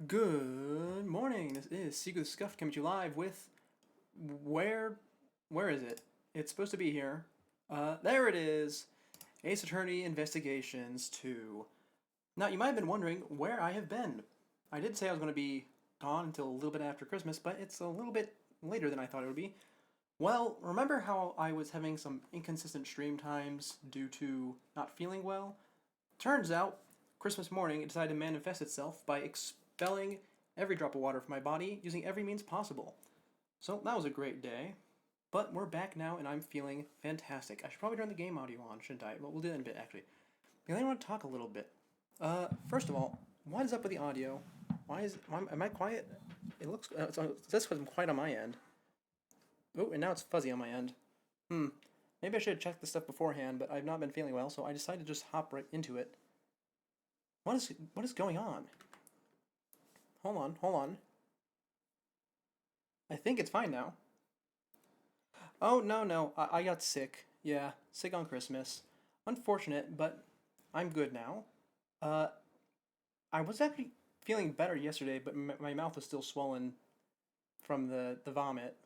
Good morning. This is Seeker the Scuff coming to you live with where where is it? It's supposed to be here. There it is. Ace Attorney Investigations 2. Now you might have been wondering where I have been. I did say I was going to be gone until a little bit after Christmas, but it's a little bit later than I thought it would be. Well, remember how I was having some inconsistent stream times due to not feeling well? Turns out, Christmas morning it decided to manifest itself by expelling every drop of water from my body using every means possible. So that was a great day. But we're back now and I'm feeling fantastic. I should probably turn the game audio on, shouldn't I? Well, we'll do that in a bit, actually. Because I want to talk a little bit. First of all, what is up with the audio? Am I quiet? It looks, it says I'm quiet on my end. Oh, and now it's fuzzy on my end. Maybe I should have checked this stuff beforehand, but I've not been feeling well, so I decided to just hop right into it. What is going on? Hold on. I think it's fine now. Oh, no, I got sick. Yeah, sick on Christmas. Unfortunate, but I'm good now. Uh, I was actually feeling better yesterday, but my mouth was still swollen from the vomit,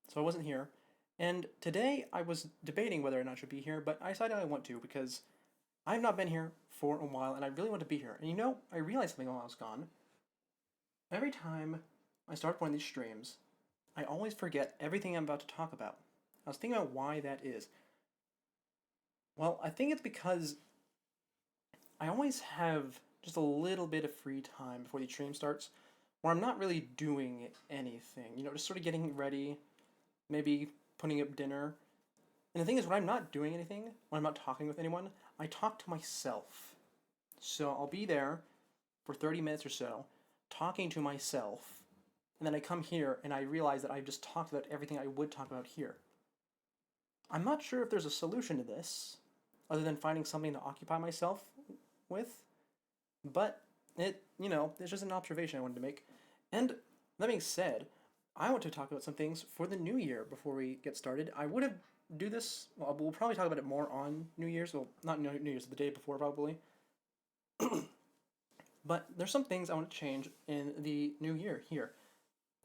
so I wasn't here. And today I was debating whether or not I should be here, but I decided I want to because I've not been here for a while and I really want to be here. And I realized something while I was gone. Every time I start one of these streams, I always forget everything I'm about to talk about. I was thinking about why that is. Well, I think it's because I always have just a little bit of free time before the stream starts where I'm not really doing anything. Just sort of getting ready, maybe putting up dinner. And the thing is, when I'm not doing anything, when I'm not talking with anyone, I talk to myself. So I'll be there for 30 minutes or so, talking to myself, and then I come here and I realize that I've just talked about everything I would talk about here. I'm not sure if there's a solution to this, other than finding something to occupy myself with, but it's just an observation I wanted to make. And that being said, I want to talk about some things for the new year before we get started. I would have do this. Well, we'll probably talk about it more on New Year's. Well, not New Year's, the day before probably. But there's some things I want to change in the new year here.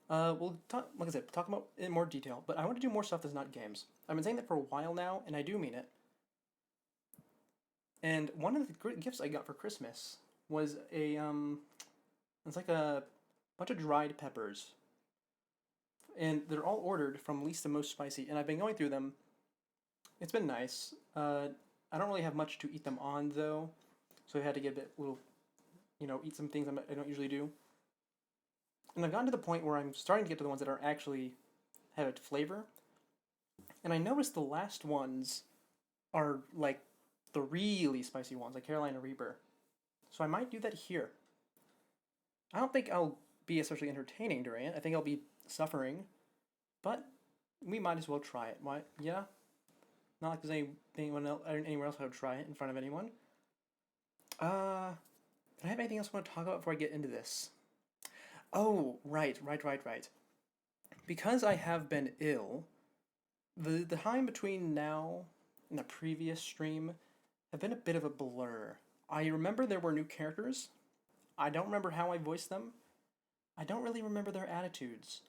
We'll talk, like I said, talk about it in more detail. But I want to do more stuff that's not games. I've been saying that for a while now, and I do mean it. And one of the great gifts I got for Christmas was it's like a bunch of dried peppers, and they're all ordered from least to most spicy. And I've been going through them. It's been nice. I don't really have much to eat them on though, so I had to get a bit little, eat some things I don't usually do. And I've gotten to the point where I'm starting to get to the ones that are actually have a flavor. And I noticed the last ones are like the really spicy ones, like Carolina Reaper. So I might do that here. I don't think I'll be especially entertaining during it. I think I'll be suffering, but we might as well try it. Why? Yeah. Not like there's anywhere else I would try it in front of anyone. Did I have anything else I want to talk about before I get into this? Oh, right. Because I have been ill, the time between now and the previous stream have been a bit of a blur. I remember there were new characters. I don't remember how I voiced them. I don't really remember their attitudes.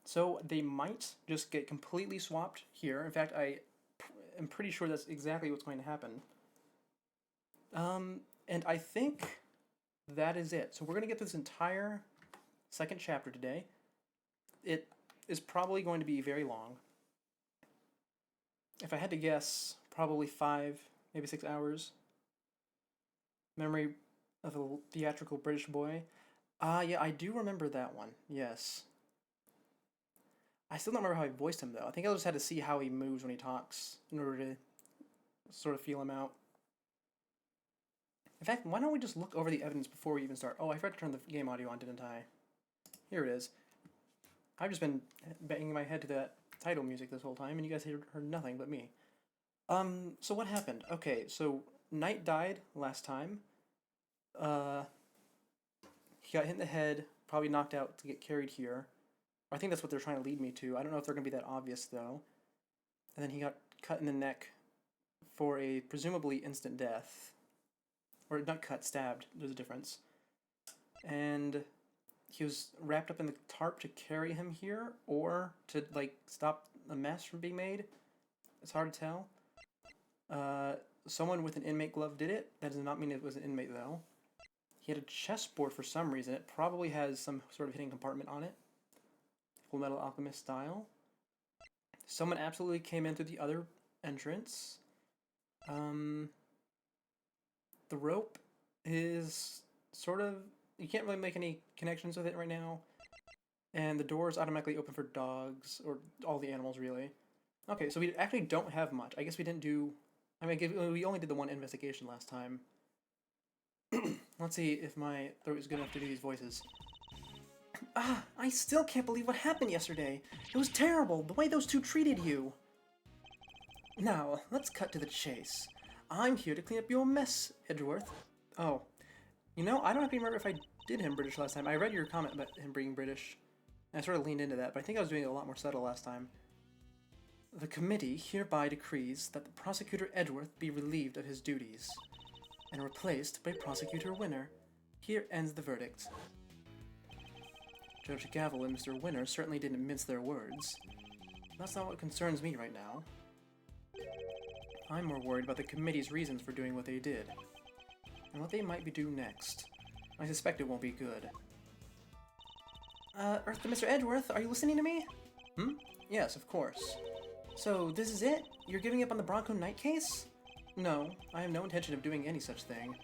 So they might just get completely swapped here. In fact, I am pretty sure that's exactly what's going to happen. And I think that is it. So we're going to get this entire second chapter today. It is probably going to be very long. If I had to guess, probably 5, maybe 6 hours. Memory of a theatrical British boy. Yeah, I do remember that one. Yes. I still don't remember how I voiced him, though. I think I just had to see how he moves when he talks in order to sort of feel him out. In fact, why don't we just look over the evidence before we even start? Oh, I forgot to turn the game audio on, didn't I? Here it is. I've just been banging my head to that title music this whole time, and you guys heard nothing but me. So what happened? Okay, so Knight died last time. He got hit in the head, probably knocked out to get carried here. I think that's what they're trying to lead me to. I don't know if they're going to be that obvious, though. And then he got cut in the neck for a presumably instant death. Or not cut, stabbed. There's a difference. And he was wrapped up in the tarp to carry him here, or to, like, stop a mess from being made. It's hard to tell. Someone with an inmate glove did it. That does not mean it was an inmate, though. He had a chessboard for some reason. It probably has some sort of hidden compartment on it. Full Metal Alchemist style. Someone absolutely came in through the other entrance. The rope is sort of... You can't really make any connections with it right now. And the door is automatically open for dogs, or all the animals, really. Okay, so we actually don't have much. I guess we didn't do... I mean, we only did the one investigation last time. Let's see if my throat is good enough to do these voices. Ah, I still can't believe what happened yesterday. It was terrible, the way those two treated you. Now, let's cut to the chase. I'm here to clean up your mess, Edgeworth. Oh. You know, I don't actually remember if I did him British last time. I read your comment about him being British. And I sort of leaned into that, but I think I was doing it a lot more subtle last time. The committee hereby decrees that the Prosecutor Edgeworth be relieved of his duties and replaced by Prosecutor Winner. Here ends the verdict. Judge Gavel and Mr. Winner certainly didn't mince their words. That's not what concerns me right now. I'm more worried about the committee's reasons for doing what they did, and what they might be doing next. I suspect it won't be good. Mr. Edgeworth, are you listening to me? Hmm? Yes, of course. So, this is it? You're giving up on the Bronco Knight case? No, I have no intention of doing any such thing.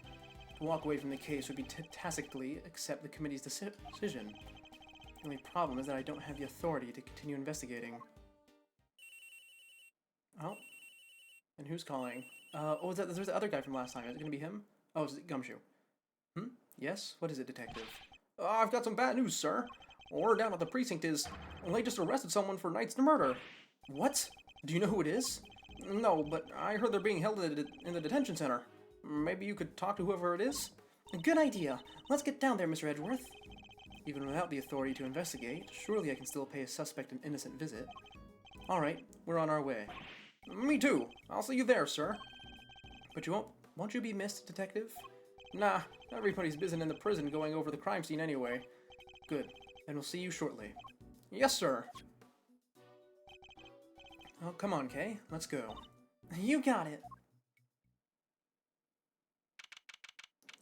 To walk away from the case would be to tacitly accept the committee's decision. The only problem is that I don't have the authority to continue investigating. Oh. And who's calling? Oh, there's the other guy from last time. Is it gonna be him? Oh, is it Gumshoe? Hmm? Yes? What is it, detective? I've got some bad news, sir. Word down at the precinct is, they just arrested someone for Knight's murder. What? Do you know who it is? No, but I heard they're being held in the detention center. Maybe you could talk to whoever it is? Good idea. Let's get down there, Mr. Edgeworth. Even without the authority to investigate, surely I can still pay a suspect an innocent visit. Alright, we're on our way. Me too. I'll see you there, sir. But you won't you be missed, detective? Nah, everybody's busy in the prison going over the crime scene anyway. Good, and we'll see you shortly. Yes, sir. Oh, come on, Kay. Let's go. You got it.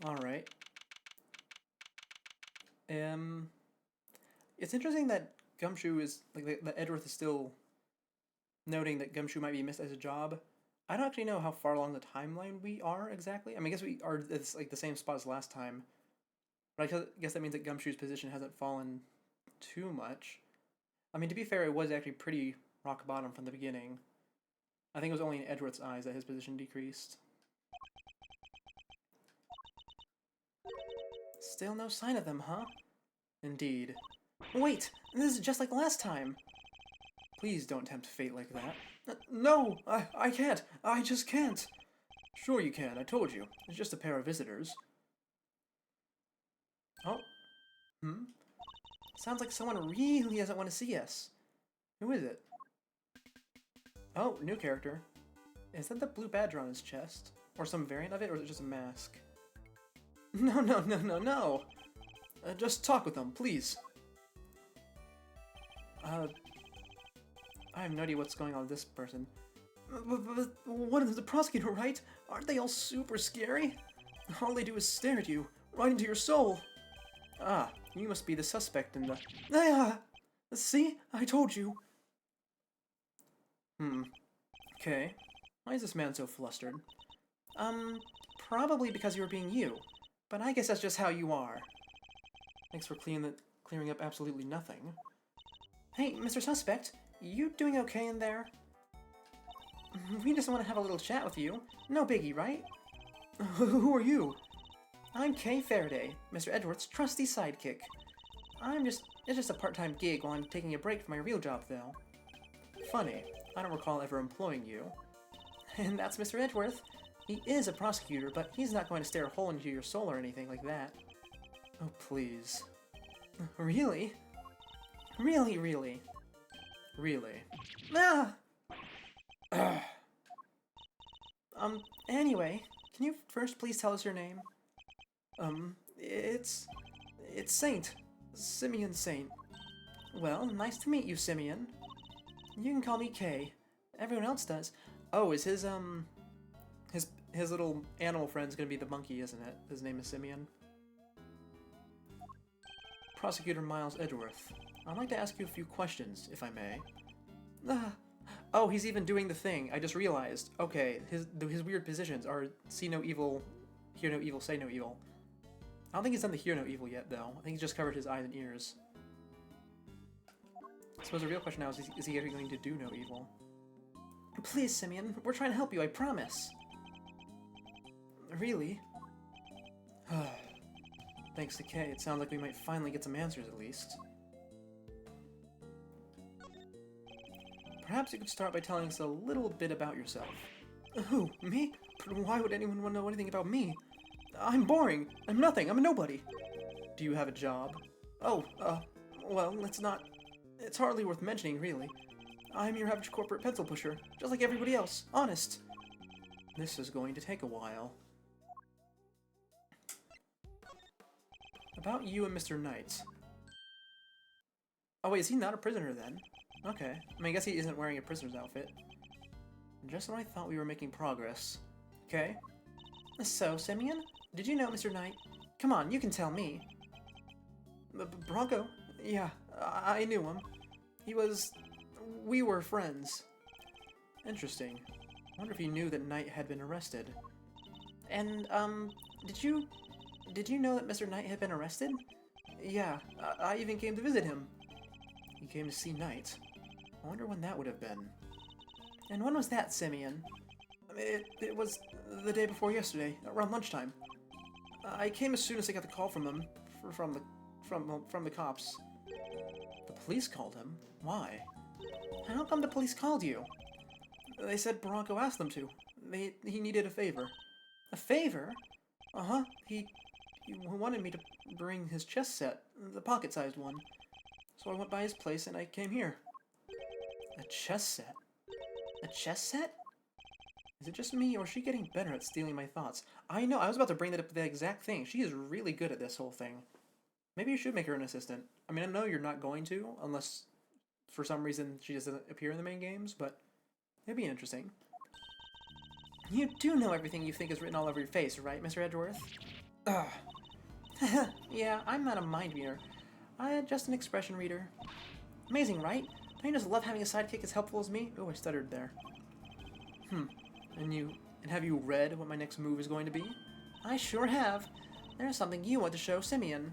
Alright. It's interesting that Gumshoe is, like, that Edgeworth is still noting that Gumshoe might be missed as a job. I don't actually know how far along the timeline we are exactly. I mean, I guess we are it's like the same spot as last time. But I guess that means that Gumshoe's position hasn't fallen too much. I mean, to be fair, it was actually pretty rock bottom from the beginning. I think it was only in Edgeworth's eyes that his position decreased. Still no sign of them, huh? Indeed. Wait! This is just like last time! Please don't tempt fate like that. No! I can't! I just can't! Sure you can, I told you. It's just a pair of visitors. Oh. Hmm? Sounds like someone really doesn't want to see us. Who is it? Oh, new character. Is that the blue badge on his chest? Or some variant of it, or is it just a mask? No, no, no, no, no! Just talk with them, please. I have no idea what's going on with this person. But what is the prosecutor, right? Aren't they all super scary? All they do is stare at you, right into your soul. Ah, you must be the suspect in the... Ah! See? I told you. Okay. Why is this man so flustered? Probably because you were being you. But I guess that's just how you are. Thanks for clearing up absolutely nothing. Hey, Mr. Suspect, you doing okay in there? We just want to have a little chat with you. No biggie, right? Who are you? I'm Kay Faraday, Mr. Edgeworth's trusty sidekick. It's just a part-time gig while I'm taking a break from my real job, though. Funny, I don't recall ever employing you. And that's Mr. Edgeworth. He is a prosecutor, but he's not going to stare a hole into your soul or anything like that. Oh, please. Really? Really, really? Really? Ah! Anyway, can you first please tell us your name? It's Saint. Simeon Saint. Well, nice to meet you, Simeon. You can call me Kay. Everyone else does. Oh, is his little animal friend's gonna be the monkey, isn't it? His name is Simeon. Prosecutor Miles Edgeworth. I'd like to ask you a few questions, if I may. Oh, he's even doing the thing. I just realized. Okay, his weird positions are see no evil, hear no evil, say no evil. I don't think he's done the hear no evil yet, though. I think he's just covered his eyes and ears. I suppose the real question now is he actually going to do no evil? Please, Simeon, we're trying to help you, I promise. Really? Thanks to Kay, it sounds like we might finally get some answers at least. Perhaps you could start by telling us a little bit about yourself. Who? Me? Why would anyone want to know anything about me? I'm boring. I'm nothing. I'm a nobody. Do you have a job? Oh, well, it's hardly worth mentioning, really. I'm your average corporate pencil pusher, just like everybody else. Honest. This is going to take a while. About you and Mr. Knight. Oh wait, is he not a prisoner then? Okay. I mean, I guess he isn't wearing a prisoner's outfit. Just when I thought we were making progress. Okay. So, Simeon? Did you know Mr. Knight? Come on, you can tell me. Bronco? Yeah, I knew him. We were friends. Interesting. I wonder if he knew that Knight had been arrested. And, did you know that Mr. Knight had been arrested? Yeah, I even came to visit him. You came to see Knight. I wonder when that would have been. And when was that, Simeon? It was the day before yesterday, around lunchtime. I came as soon as I got the call from him, from the cops. The police called him? Why? How come the police called you? They said Bronco asked them to. He needed a favor. A favor? Uh-huh. He wanted me to bring his chess set, the pocket-sized one. So I went by his place and I came here. A chess set? A chess set? Is it just me, or is she getting better at stealing my thoughts? I know, I was about to bring that up, the exact thing. She is really good at this whole thing. Maybe you should make her an assistant. I mean, I know you're not going to, unless for some reason she doesn't appear in the main games, but it'd be interesting. You do know everything you think is written all over your face, right, Mr. Edgeworth? Ugh. Yeah, I'm not a mind reader. I'm just an expression reader. Amazing, right? Don't you just love having a sidekick as helpful as me? Oh, I stuttered there. And have you read what my next move is going to be? I sure have. There's something you want to show Simeon.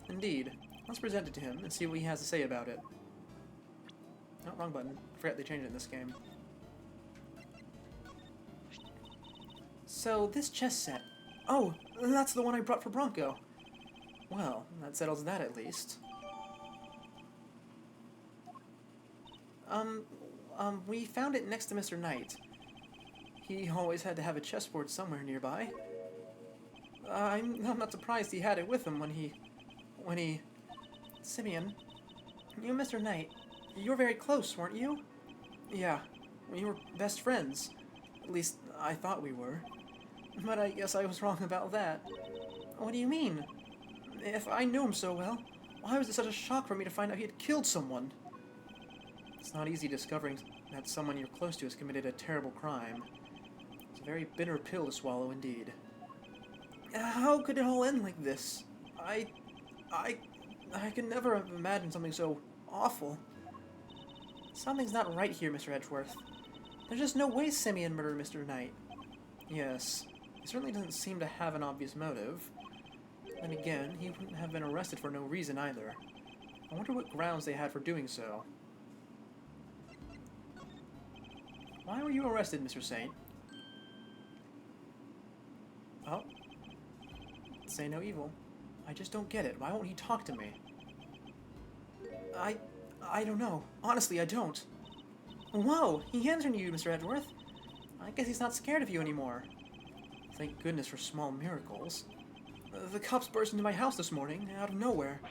Indeed. Let's present it to him and see what he has to say about it. Oh, wrong button. I forgot they changed it in this game. So, this chess set. Oh, that's the one I brought for Bronco. Well, that settles that at least. We found it next to Mr. Knight. He always had to have a chessboard somewhere nearby. I'm not surprised he had it with him when he... Simeon, you and Mr. Knight, you were very close, weren't you? Yeah, we were best friends. At least, I thought we were. But I guess I was wrong about that. What do you mean? If I knew him so well, why was it such a shock for me to find out he had killed someone? It's not easy discovering that someone you're close to has committed a terrible crime. It's a very bitter pill to swallow indeed. How could it all end like this? I could never have imagined something so awful. Something's not right here, Mr. Edgeworth. There's just no way Simeon murdered Mr. Knight. Yes, he certainly doesn't seem to have an obvious motive. Then again, he wouldn't have been arrested for no reason either. I wonder what grounds they had for doing so. Why were you arrested, Mr. Saint? Oh. Say no evil. I just don't get it. Why won't he talk to me? I don't know. Honestly, I don't. Whoa! He answered you, Mr. Edgeworth. I guess he's not scared of you anymore. Thank goodness for small miracles. The cops burst into my house this morning, out of nowhere.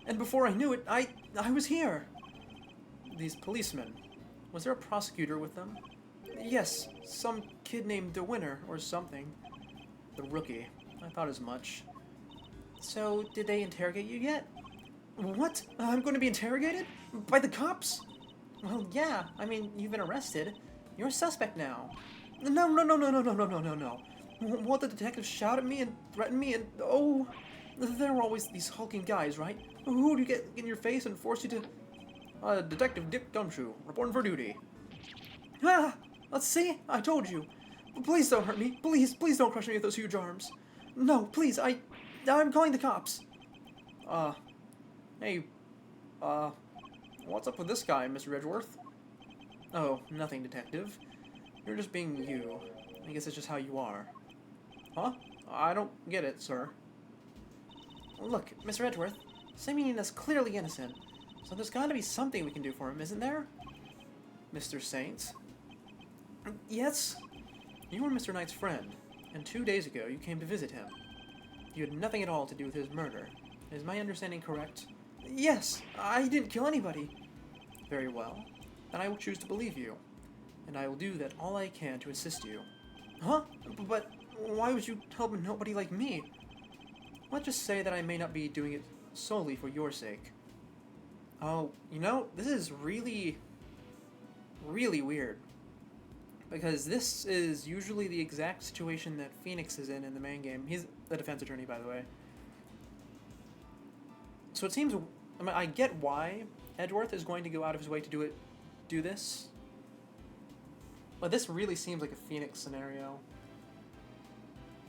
And before I knew it, I was here. These policemen. Was there a prosecutor with them? Yes, some kid named DeWinter or something. The rookie. I thought as much. So, did they interrogate you yet? What? I'm going to be interrogated? By the cops? Well, yeah. I mean, you've been arrested. You're a suspect now. No, no, no, no, no, no, no, no, no, no. What the detectives shout at me and threaten me and... Oh, there are always these hulking guys, right? Who do you get in your face and force you to... Detective Dick Gumshoe, reporting for duty. Ah! Let's see? I told you. Please don't hurt me. Please, please don't crush me with those huge arms. No, please, I'm calling the cops. Hey, what's up with this guy, Mr. Edgeworth? Oh, nothing, detective. You're just being you. I guess it's just how you are. Huh? I don't get it, sir. Look, Mr. Edgeworth, Simeon is clearly innocent, so there's gotta be something we can do for him, isn't there? Mr. Saint? Yes? You were Mr. Knight's friend, and 2 days ago you came to visit him. You had nothing at all to do with his murder. Is my understanding correct? Yes, I didn't kill anybody. Very well. Then I will choose to believe you. And I will do that all I can to assist you. Huh? But why would you help nobody like me? Let's just say that I may not be doing it solely for your sake. Oh, you know, this is really, really weird. Because this is usually the exact situation that Phoenix is in the main game. He's the defense attorney, by the way. So it seems, I mean, I get why Edgeworth is going to go out of his way to do this. But this really seems like a Phoenix scenario.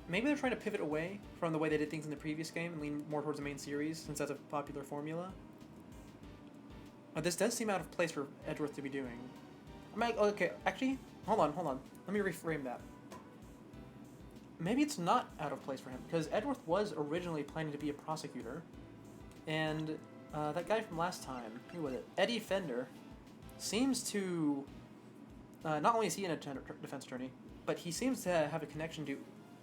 Maybe they're trying to pivot away from the way they did things in the previous game and lean more towards the main series, since that's a popular formula. But this does seem out of place for Edgeworth to be doing. I mean, okay, actually, hold on. Let me reframe that. Maybe it's not out of place for him, because Edgeworth was originally planning to be a prosecutor, and that guy from last time, who was it? Eddie Fender, seems to... not only is he a defense attorney, but he seems to have a connection to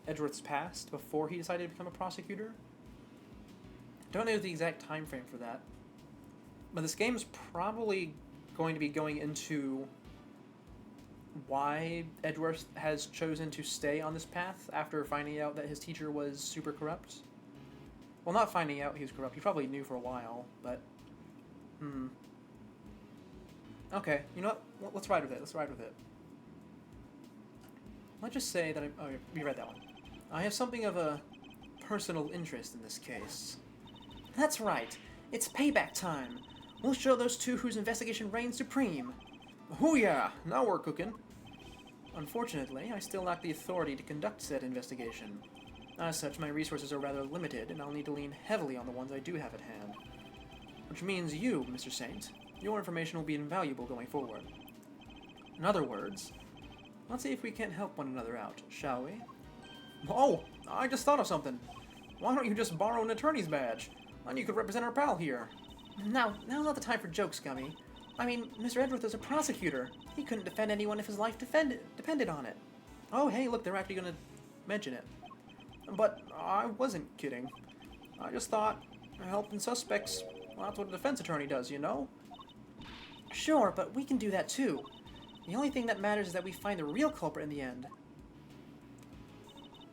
Edgeworth's past before he decided to become a prosecutor. Don't know the exact time frame for that. But this game's probably going to be going into why Edgeworth has chosen to stay on this path after finding out that his teacher was super corrupt. Well, not finding out he was corrupt. He probably knew for a while, but... Okay, you know what? Let's ride with it. Let's just say that oh, we read that one. I have something of a personal interest in this case. That's right. It's payback time. We'll show those two whose investigation reigns supreme. Oh yeah, now we're cooking. Unfortunately, I still lack the authority to conduct said investigation. As such, my resources are rather limited, and I'll need to lean heavily on the ones I do have at hand. Which means you, Mr. Saint, your information will be invaluable going forward. In other words, let's see if we can't help one another out, shall we? Oh, I just thought of something. Why don't you just borrow an attorney's badge? Then you could represent our pal here. Now's not the time for jokes, Gummy. I mean, Mr. Edgeworth is a prosecutor. He couldn't defend anyone if his life depended on it. Oh, hey, look, they're actually going to mention it. But I wasn't kidding. I just thought helping suspects, well, that's what a defense attorney does, you know? Sure, but we can do that too. The only thing that matters is that we find the real culprit in the end.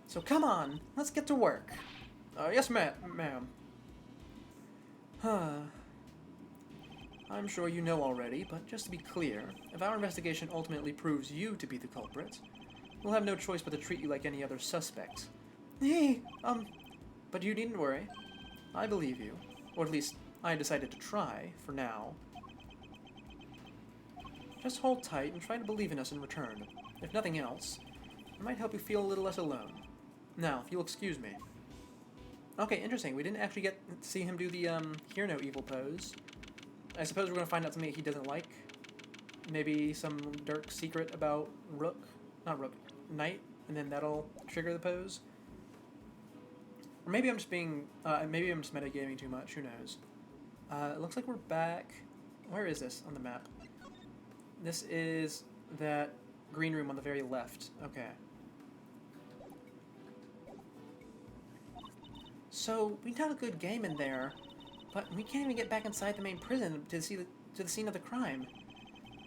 So come on, let's get to work. Yes, ma'am. I'm sure you know already, but just to be clear, if our investigation ultimately proves you to be the culprit, we'll have no choice but to treat you like any other suspect. Hey, but you needn't worry. I believe you. Or at least, I decided to try, for now. Just hold tight and try to believe in us in return. If nothing else, it might help you feel a little less alone. Now, if you'll excuse me. Okay, interesting. We didn't actually get to see him do the, hear no evil pose. I suppose we're going to find out something he doesn't like. Maybe some dark secret about Knight, and then that'll trigger the pose. Or maybe I'm just being, maybe I'm just metagaming too much, who knows. It looks like we're back. Where is this on the map? This is that green room on the very left. Okay. So, we had a good game in there, but we can't even get back inside the main prison to see to the scene of the crime.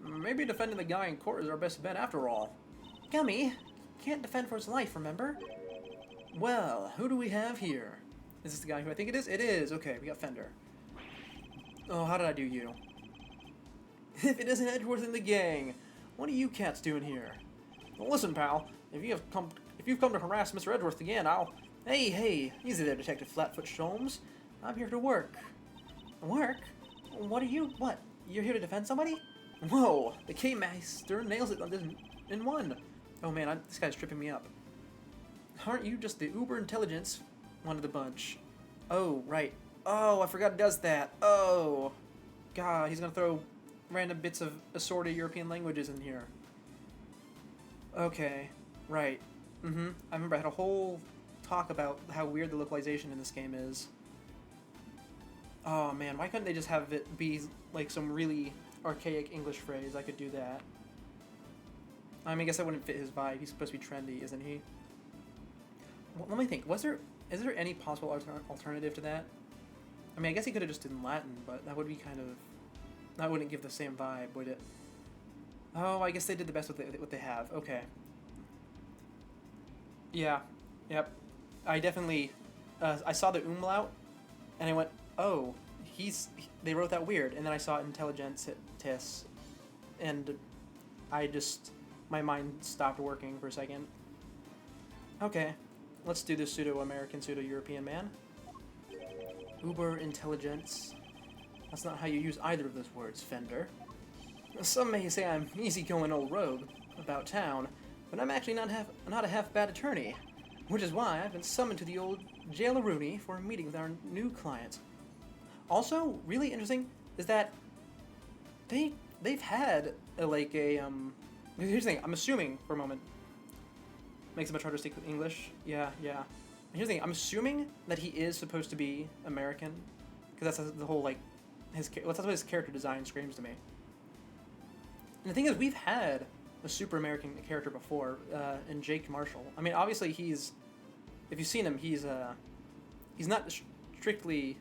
Maybe defending the guy in court is our best bet after all. Gummy, can't defend for his life, remember? Well, who do we have here? Is this the guy who I think it is? It is! Okay, we got Fender. Oh, how did I do you? If it isn't Edgeworth and the gang, what are you cats doing here? Well, listen, pal. If you've come to harass Mr. Edgeworth again, I'll... Hey, easy there, Detective Flatfoot Sholmes. I'm here to work. Work? What are you... What? You're here to defend somebody? Whoa, the K-Master nails it in one. Oh man, this guy's tripping me up. Aren't you just the uber intelligence one of the bunch? Oh, right. Oh, I forgot it does that. Oh. God, he's gonna throw random bits of assorted European languages in here. Okay, right. I remember I had a whole talk about how weird the localization in this game is. Oh man, why couldn't they just have it be like some really archaic English phrase? I could do that. I mean, I guess that wouldn't fit his vibe. He's supposed to be trendy, isn't he? Well, let me think. Is there any possible alternative to that? I mean, I guess he could have just done Latin, but that would be kind of... That wouldn't give the same vibe, would it? Oh, I guess they did the best with what they have. Okay. Yeah. Yep. I definitely... I saw the umlaut, and I went, oh, they wrote that weird. And then I saw intelligentitas, and I just... My mind stopped working for a second. Okay. Let's do this pseudo-American, pseudo-European man. Uber intelligence. That's not how you use either of those words, Fender. Some may say I'm easygoing old rogue about town, but I'm actually not a half-bad attorney, which is why I've been summoned to the old Jail-a-Rooney for a meeting with our new client. Also, really interesting is that they've had here's the thing. I'm assuming for a moment. Makes it much harder to stick with English. Yeah. Here's the thing. I'm assuming that he is supposed to be American, because that's the whole that's what his character design screams to me. And the thing is, we've had a super American character before in Jake Marshall. I mean, obviously if you've seen him, he's not strictly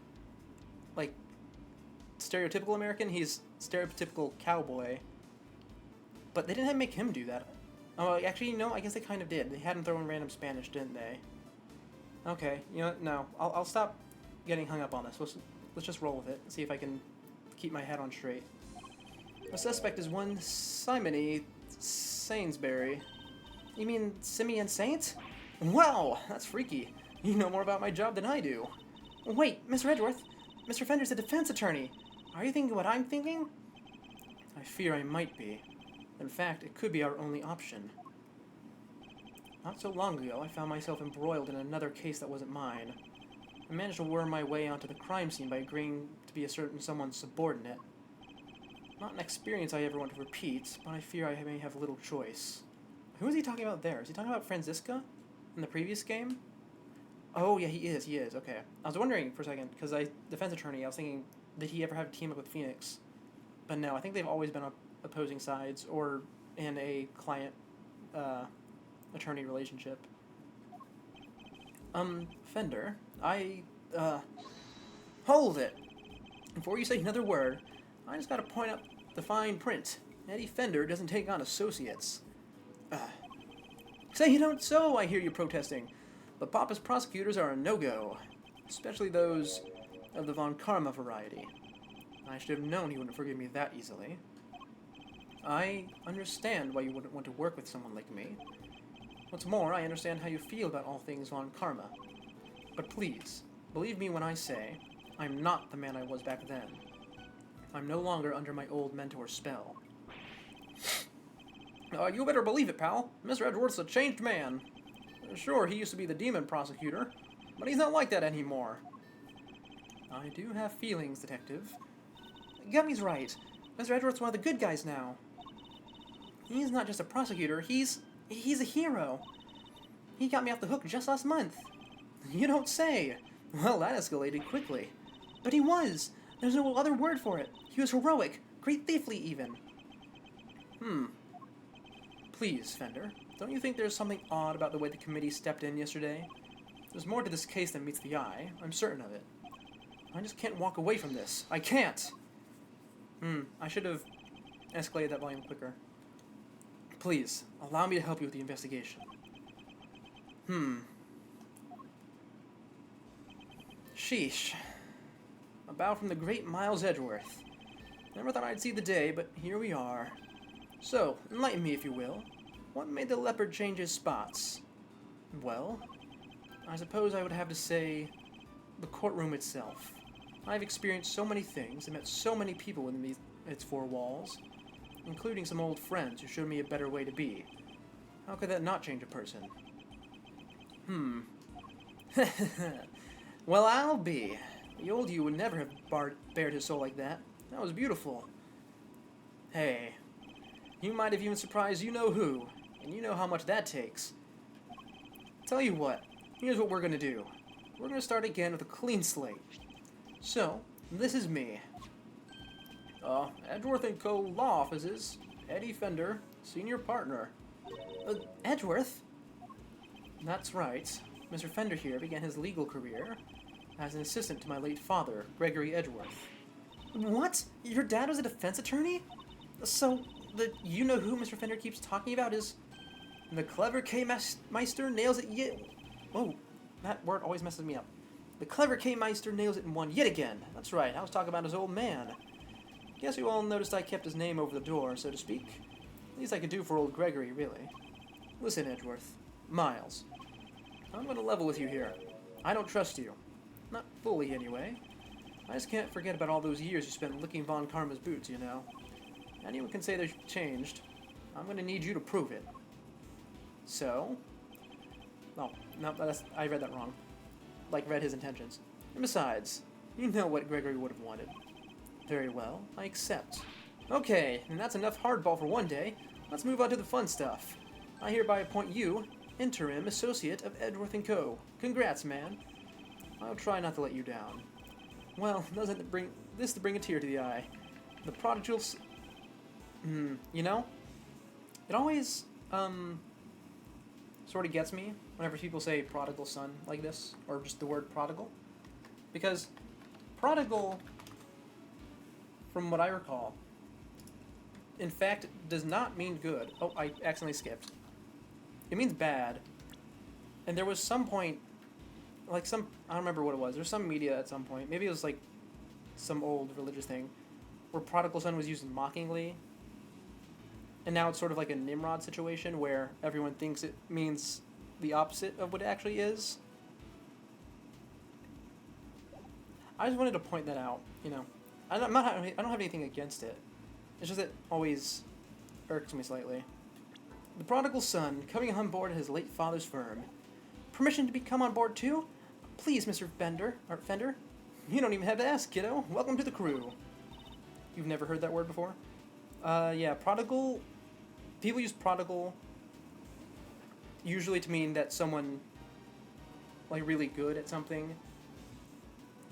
stereotypical American. He's stereotypical cowboy. But they didn't make him do that. Oh, actually, no, I guess they kind of did. They had him throw in random Spanish, didn't they? Okay, you know what? No, I'll stop getting hung up on this. Let's just roll with it and see if I can keep my head on straight. The suspect is one Simony Sainsbury. You mean Simeon Saint? Wow, that's freaky. You know more about my job than I do. Wait, Mr. Edgeworth, Mr. Fender's a defense attorney. Are you thinking what I'm thinking? I fear I might be. In fact, it could be our only option. Not so long ago, I found myself embroiled in another case that wasn't mine. I managed to worm my way onto the crime scene by agreeing to be a certain someone's subordinate. Not an experience I ever want to repeat, but I fear I may have little choice. Who is he talking about there? Is he talking about Franziska in the previous game? Oh, yeah, he is, okay. I was wondering for a second, because defense attorney, I was thinking, did he ever have a team up with Phoenix? But no, I think they've always been opposing sides, or in a client attorney relationship. Fender, hold it! Before you say another word, I just gotta point out the fine print. Eddie Fender doesn't take on associates. Say you don't so, I hear you protesting. But Papa's prosecutors are a no-go, especially those of the Von Karma variety. I should have known he wouldn't forgive me that easily. I understand why you wouldn't want to work with someone like me. What's more, I understand how you feel about all things Von Karma. But please, believe me when I say, I'm not the man I was back then. I'm no longer under my old mentor's spell. You better believe it, pal. Mr. Edgeworth's a changed man. Sure, he used to be the demon prosecutor, but he's not like that anymore. I do have feelings, Detective. Gummy's right. Mr. Edgeworth's one of the good guys now. He's not just a prosecutor, he's a hero. He got me off the hook just last month. You don't say. Well, that escalated quickly. But he was. There's no other word for it. He was heroic, great thiefly even. Please, Fender, don't you think there's something odd about the way the committee stepped in yesterday? There's more to this case than meets the eye, I'm certain of it. I just can't walk away from this. I can't! I should have escalated that volume quicker. Please, allow me to help you with the investigation. Sheesh. bow from the great Miles Edgeworth. Never thought I'd see the day, but here we are. So, enlighten me if you will. What made the leopard change his spots? Well, I suppose I would have to say the courtroom itself. I've experienced so many things and met so many people within its four walls, including some old friends who showed me a better way to be. How could that not change a person? Well, I'll be. The old you would never have bared his soul like that. That was beautiful. Hey, you might have even surprised you-know-who, and you know how much that takes. Tell you what, here's what we're gonna do. We're gonna start again with a clean slate. So, this is me. Edgeworth & Co. Law Offices, Eddie Fender, senior partner. Edgeworth? That's right. Mr. Fender here began his legal career as an assistant to my late father, Gregory Edgeworth. What? Your dad was a defense attorney? So, the you-know-who Mr. Fender keeps talking about is... The clever K-Meister nails it yet... Whoa, that word always messes me up. The clever K-Meister nails it in one yet again. That's right, I was talking about his old man. Guess you all noticed I kept his name over the door, so to speak. Least I could do for old Gregory, really. Listen, Edgeworth. Miles. I'm gonna level with you here. I don't trust you. Not fully, anyway. I just can't forget about all those years you spent licking Von Karma's boots, you know. Anyone can say they've changed. I'm gonna need you to prove it. So? Oh, no, I read that wrong. Like, read his intentions. And besides, you know what Gregory would have wanted. Very well, I accept. Okay, and that's enough hardball for one day. Let's move on to the fun stuff. I hereby appoint you interim associate of Edgeworth & Co. Congrats, man. I'll try not to let you down. Well, doesn't it bring a tear to the eye? The prodigal you know? It always, sort of gets me whenever people say prodigal son like this, or just the word prodigal. Because prodigal, from what I recall, in fact, does not mean good. Oh, I accidentally skipped. It means bad. And there was some point, like I don't remember what it was. There's some media at some point. Maybe it was like some old religious thing where prodigal son was used mockingly. And now it's sort of like a Nimrod situation where everyone thinks it means the opposite of what it actually is. I just wanted to point that out, you know. I don't have anything against it. It's just that it always irks me slightly. The prodigal son coming on board his late father's firm. Permission to come on board too? Please, Mr. Fender. You don't even have to ask, kiddo. Welcome to the crew. You've never heard that word before? Yeah, prodigal... People use prodigal usually to mean that someone, like, really good at something.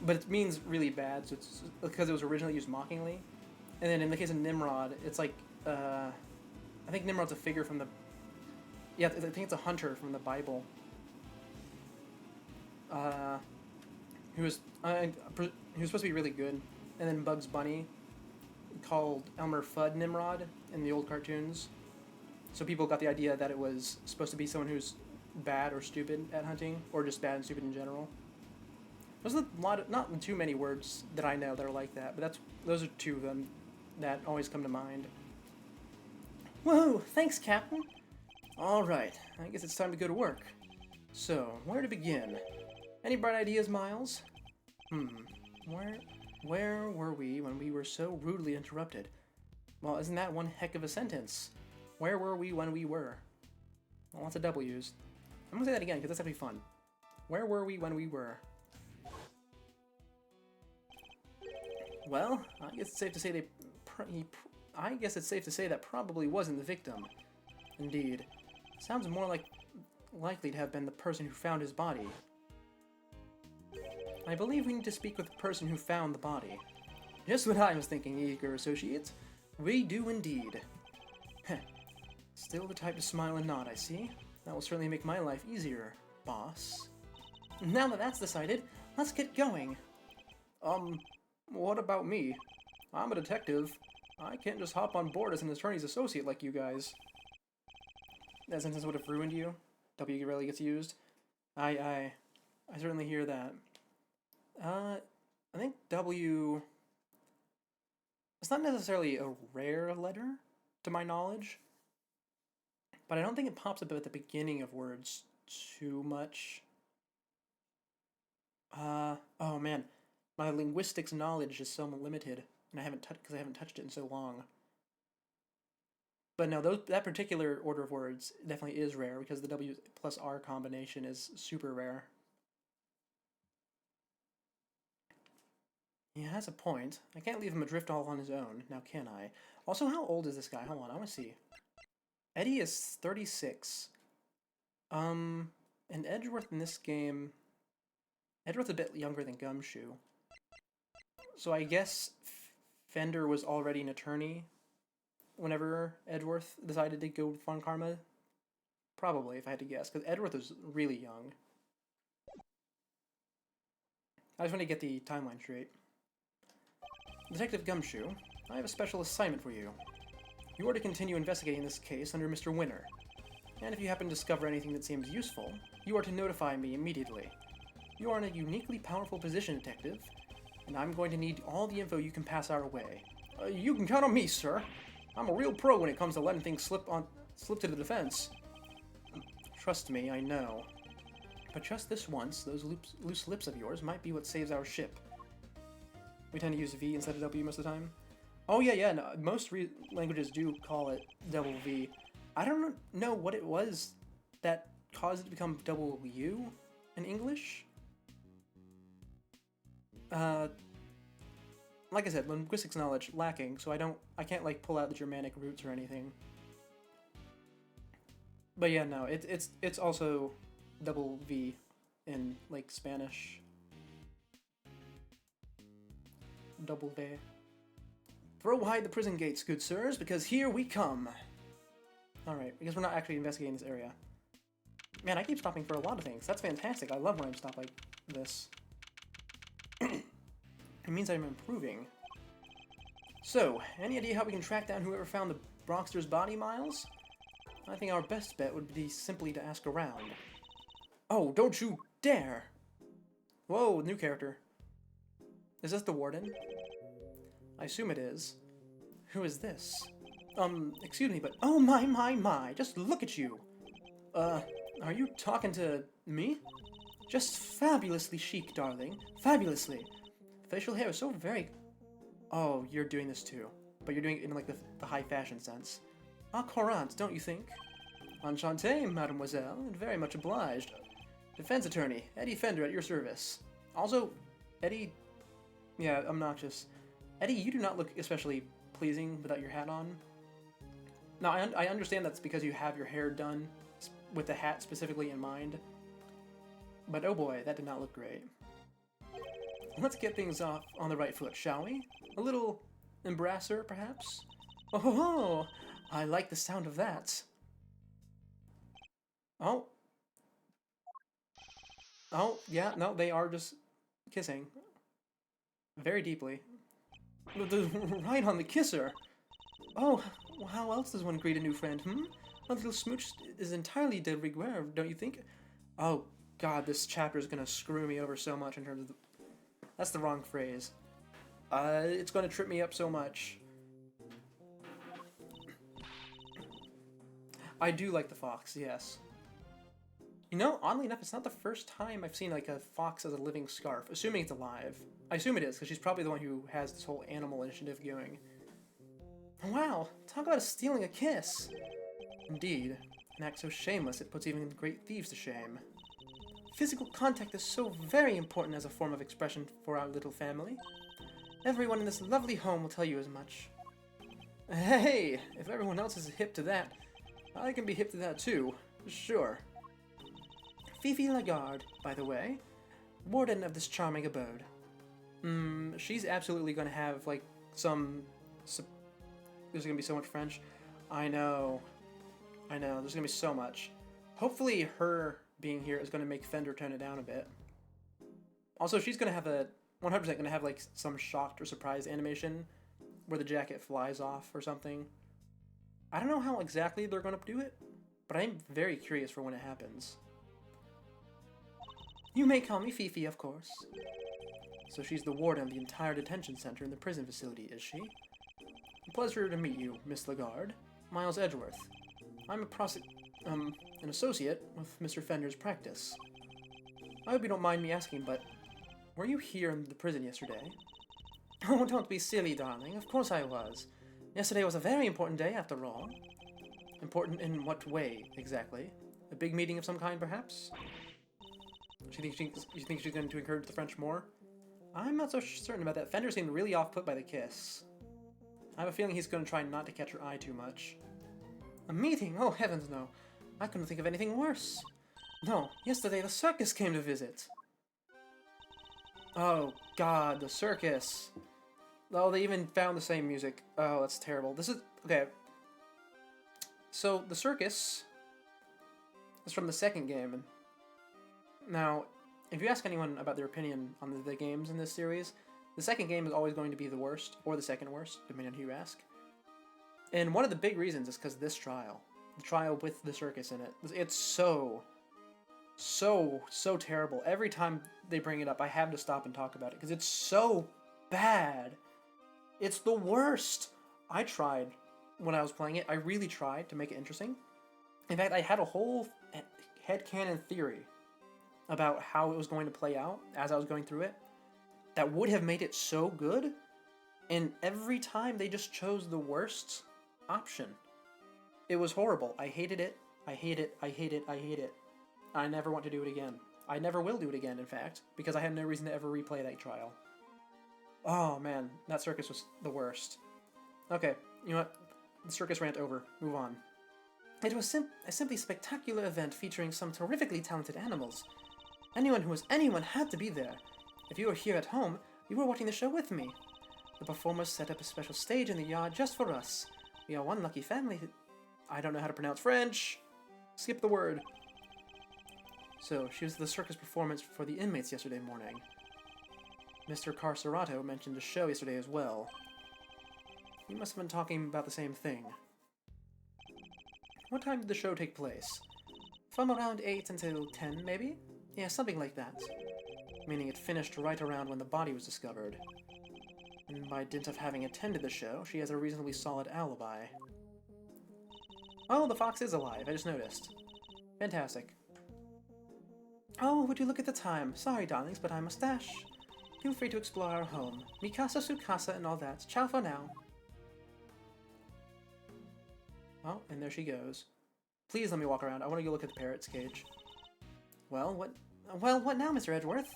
But it means really bad, so it's because it was originally used mockingly. And then in the case of Nimrod, it's like, I think Nimrod's a figure from the... Yeah, I think it's a hunter from the Bible. He was supposed to be really good. And then Bugs Bunny called Elmer Fudd Nimrod in the old cartoons. So people got the idea that it was supposed to be someone who's bad or stupid at hunting, or just bad and stupid in general. There's a lot of, not too many words that I know that are like that, but those are two of them that always come to mind. Woohoo! Thanks, Captain! Alright, I guess it's time to go to work. So, where to begin? Any bright ideas, Miles? Where were we when we were so rudely interrupted? Well, isn't that one heck of a sentence? Where were we when we were? Well, lots of W's. I'm gonna say that again, because that's gonna be fun. Where were we when we were? Well, I guess it's safe to say that probably wasn't the victim. Indeed. Sounds more likely to have been the person who found his body. I believe we need to speak with the person who found the body. Just what I was thinking, eager associates. We do indeed. Heh. Still the type to smile and nod, I see. That will certainly make my life easier, boss. Now that that's decided, let's get going. What about me? I'm a detective. I can't just hop on board as an attorney's associate like you guys. That sentence would have ruined you. W rarely gets used. I certainly hear that. I think W... It's not necessarily a rare letter, to my knowledge, but I don't think it pops up at the beginning of words too much. Oh man, my linguistics knowledge is so limited, and I haven't because I haven't touched it in so long. But no, that particular order of words definitely is rare because the W plus R combination is super rare. He has a point. I can't leave him adrift all on his own, now can I? Also, how old is this guy? Hold on, I want to see. Eddie is 36. And Edgeworth in this game... Edgeworth's a bit younger than Gumshoe. So I guess Fender was already an attorney whenever Edgeworth decided to go with Von Karma. Probably, if I had to guess, because Edgeworth was really young. I just want to get the timeline straight. Detective Gumshoe, I have a special assignment for you. You are to continue investigating this case under Mr. Winner. And if you happen to discover anything that seems useful, you are to notify me immediately. You are in a uniquely powerful position, Detective, and I'm going to need all the info you can pass our way. You can count on me, sir. I'm a real pro when it comes to letting things slip to the defense. Trust me, I know. But just this once, those loose lips of yours might be what saves our ship. We tend to use V instead of W most of the time. Oh yeah, no, most languages do call it double V. I don't know what it was that caused it to become double U in English. Like I said, linguistics knowledge lacking, so I can't like pull out the Germanic roots or anything. But yeah, no, it's also double V in like Spanish. Double V. Throw wide the prison gates, good sirs, because here we come. Alright, because we're not actually investigating this area. Man, I keep stopping for a lot of things. That's fantastic. I love when I stop like this. It means I'm improving. So, any idea how we can track down whoever found the Brockster's body, Miles? I think our best bet would be simply to ask around. Oh, don't you dare! Whoa, new character. Is this the warden? I assume it is. Who is this? Excuse me, but oh my, just look at you! Are you talking to me? Just fabulously chic, darling. Fabulously. Facial hair is so very... Oh, you're doing this too. But you're doing it in like the high fashion sense. Ah, courant, don't you think? Enchanté, mademoiselle, and very much obliged. Defense attorney, Eddie Fender at your service. Also, Eddie... Yeah, obnoxious. Eddie, you do not look especially pleasing without your hat on. Now, I understand that's because you have your hair done with the hat specifically in mind. But oh boy, that did not look great. Let's get things off on the right foot, shall we? A little embrasser, perhaps? Oh ho ho! I like the sound of that. Oh. Oh, yeah, no, they are just kissing. Very deeply. Right on the kisser! Oh, how else does one greet a new friend, hmm? A little smooch is entirely de rigueur, don't you think? Oh, God, this chapter is gonna screw me over so much in terms of the... That's the wrong phrase. It's gonna trip me up so much. I do like the fox, yes. You know, oddly enough, it's not the first time I've seen like a fox as a living scarf, assuming it's alive. I assume it is, because she's probably the one who has this whole animal initiative going. Wow, talk about stealing a kiss! Indeed, an act so shameless it puts even great thieves to shame. Physical contact is so very important as a form of expression for our little family. Everyone in this lovely home will tell you as much. Hey, if everyone else is hip to that, I can be hip to that too, sure. Fifi Lagarde, by the way, warden of this charming abode. She's absolutely gonna have, like, there's gonna be so much French. I know, there's gonna be so much. Hopefully her being here is gonna make Fender tone it down a bit. Also, she's gonna have 100% gonna have, like, some shocked or surprised animation where the jacket flies off or something. I don't know how exactly they're gonna do it, but I'm very curious for when it happens. You may call me Fifi, of course. So she's the warden of the entire detention center in the prison facility, is she? A pleasure to meet you, Miss Lagarde. Miles Edgeworth. I'm an associate with Mr. Fender's practice. I hope you don't mind me asking, but were you here in the prison yesterday? Oh, don't be silly, darling. Of course I was. Yesterday was a very important day, after all. Important in what way, exactly? A big meeting of some kind, perhaps? You think she's going to encourage the French more? I'm not so certain about that. Fender seemed really off-put by the kiss. I have a feeling he's going to try not to catch her eye too much. A meeting? Oh, heavens no. I couldn't think of anything worse. No, yesterday the circus came to visit. Oh, God, the circus. Oh, they even found the same music. Oh, that's terrible. This is... Okay. So, the circus is from the second game. And now, if you ask anyone about their opinion on the games in this series, the second game is always going to be the worst, or the second worst, depending on who you ask. And one of the big reasons is because of this trial. The trial with the circus in it. It's so terrible. Every time they bring it up, I have to stop and talk about it, because it's so bad. It's the worst. I tried, when I was playing it, I really tried to make it interesting. In fact, I had a whole headcanon theory about how it was going to play out as I was going through it that would have made it so good, and every time they just chose the worst option. It was horrible. I hated it. I hate it. I hate it. I hate it. I never want to do it again. I never will do it again, in fact, because I have no reason to ever replay that trial. Oh man, that circus was the worst. Okay, you know what? The circus rant over. Move on. It was a simply spectacular event featuring some terrifically talented animals. Anyone who was anyone had to be there. If you were here at home, you were watching the show with me. The performers set up a special stage in the yard just for us. We are one lucky family who... I don't know how to pronounce French. Skip the word. So, she was the circus performance for the inmates yesterday morning. Mr. Carcerato mentioned the show yesterday as well. We must have been talking about the same thing. What time did the show take place? From around 8 until 10, maybe? Yeah, something like that. Meaning it finished right around when the body was discovered. And by dint of having attended the show, she has a reasonably solid alibi. Oh, the fox is alive, I just noticed. Fantastic. Oh, would you look at the time? Sorry, darlings, but I must dash. Feel free to explore our home. Mikasa, Sukasa, and all that. Ciao for now. Oh, and there she goes. Please let me walk around. I want to go look at the parrot's cage. Well, what now, Mr. Edgeworth?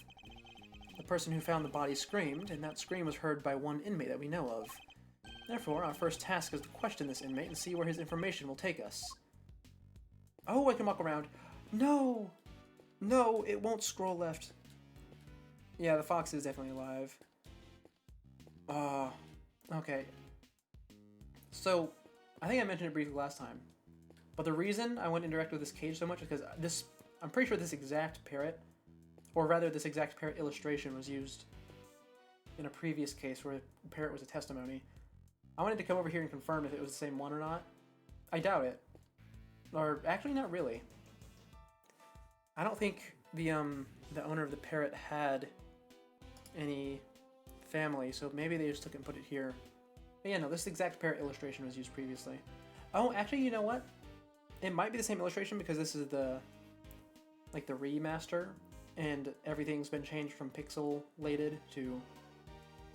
The person who found the body screamed, and that scream was heard by one inmate that we know of. Therefore, our first task is to question this inmate and see where his information will take us. Oh, I can walk around. No! No, it won't scroll left. Yeah, the fox is definitely alive. Okay. So, I think I mentioned it briefly last time, but the reason I went indirect with this cage so much is because I'm pretty sure this exact parrot, or rather this exact parrot illustration was used in a previous case where the parrot was a testimony. I wanted to come over here and confirm if it was the same one or not. I doubt it. Or, actually not really. I don't think the owner of the parrot had any family, so maybe they just took it and put it here. But yeah, no, this exact parrot illustration was used previously. Oh, actually, you know what? It might be the same illustration because this is the remaster, and everything's been changed from pixelated to,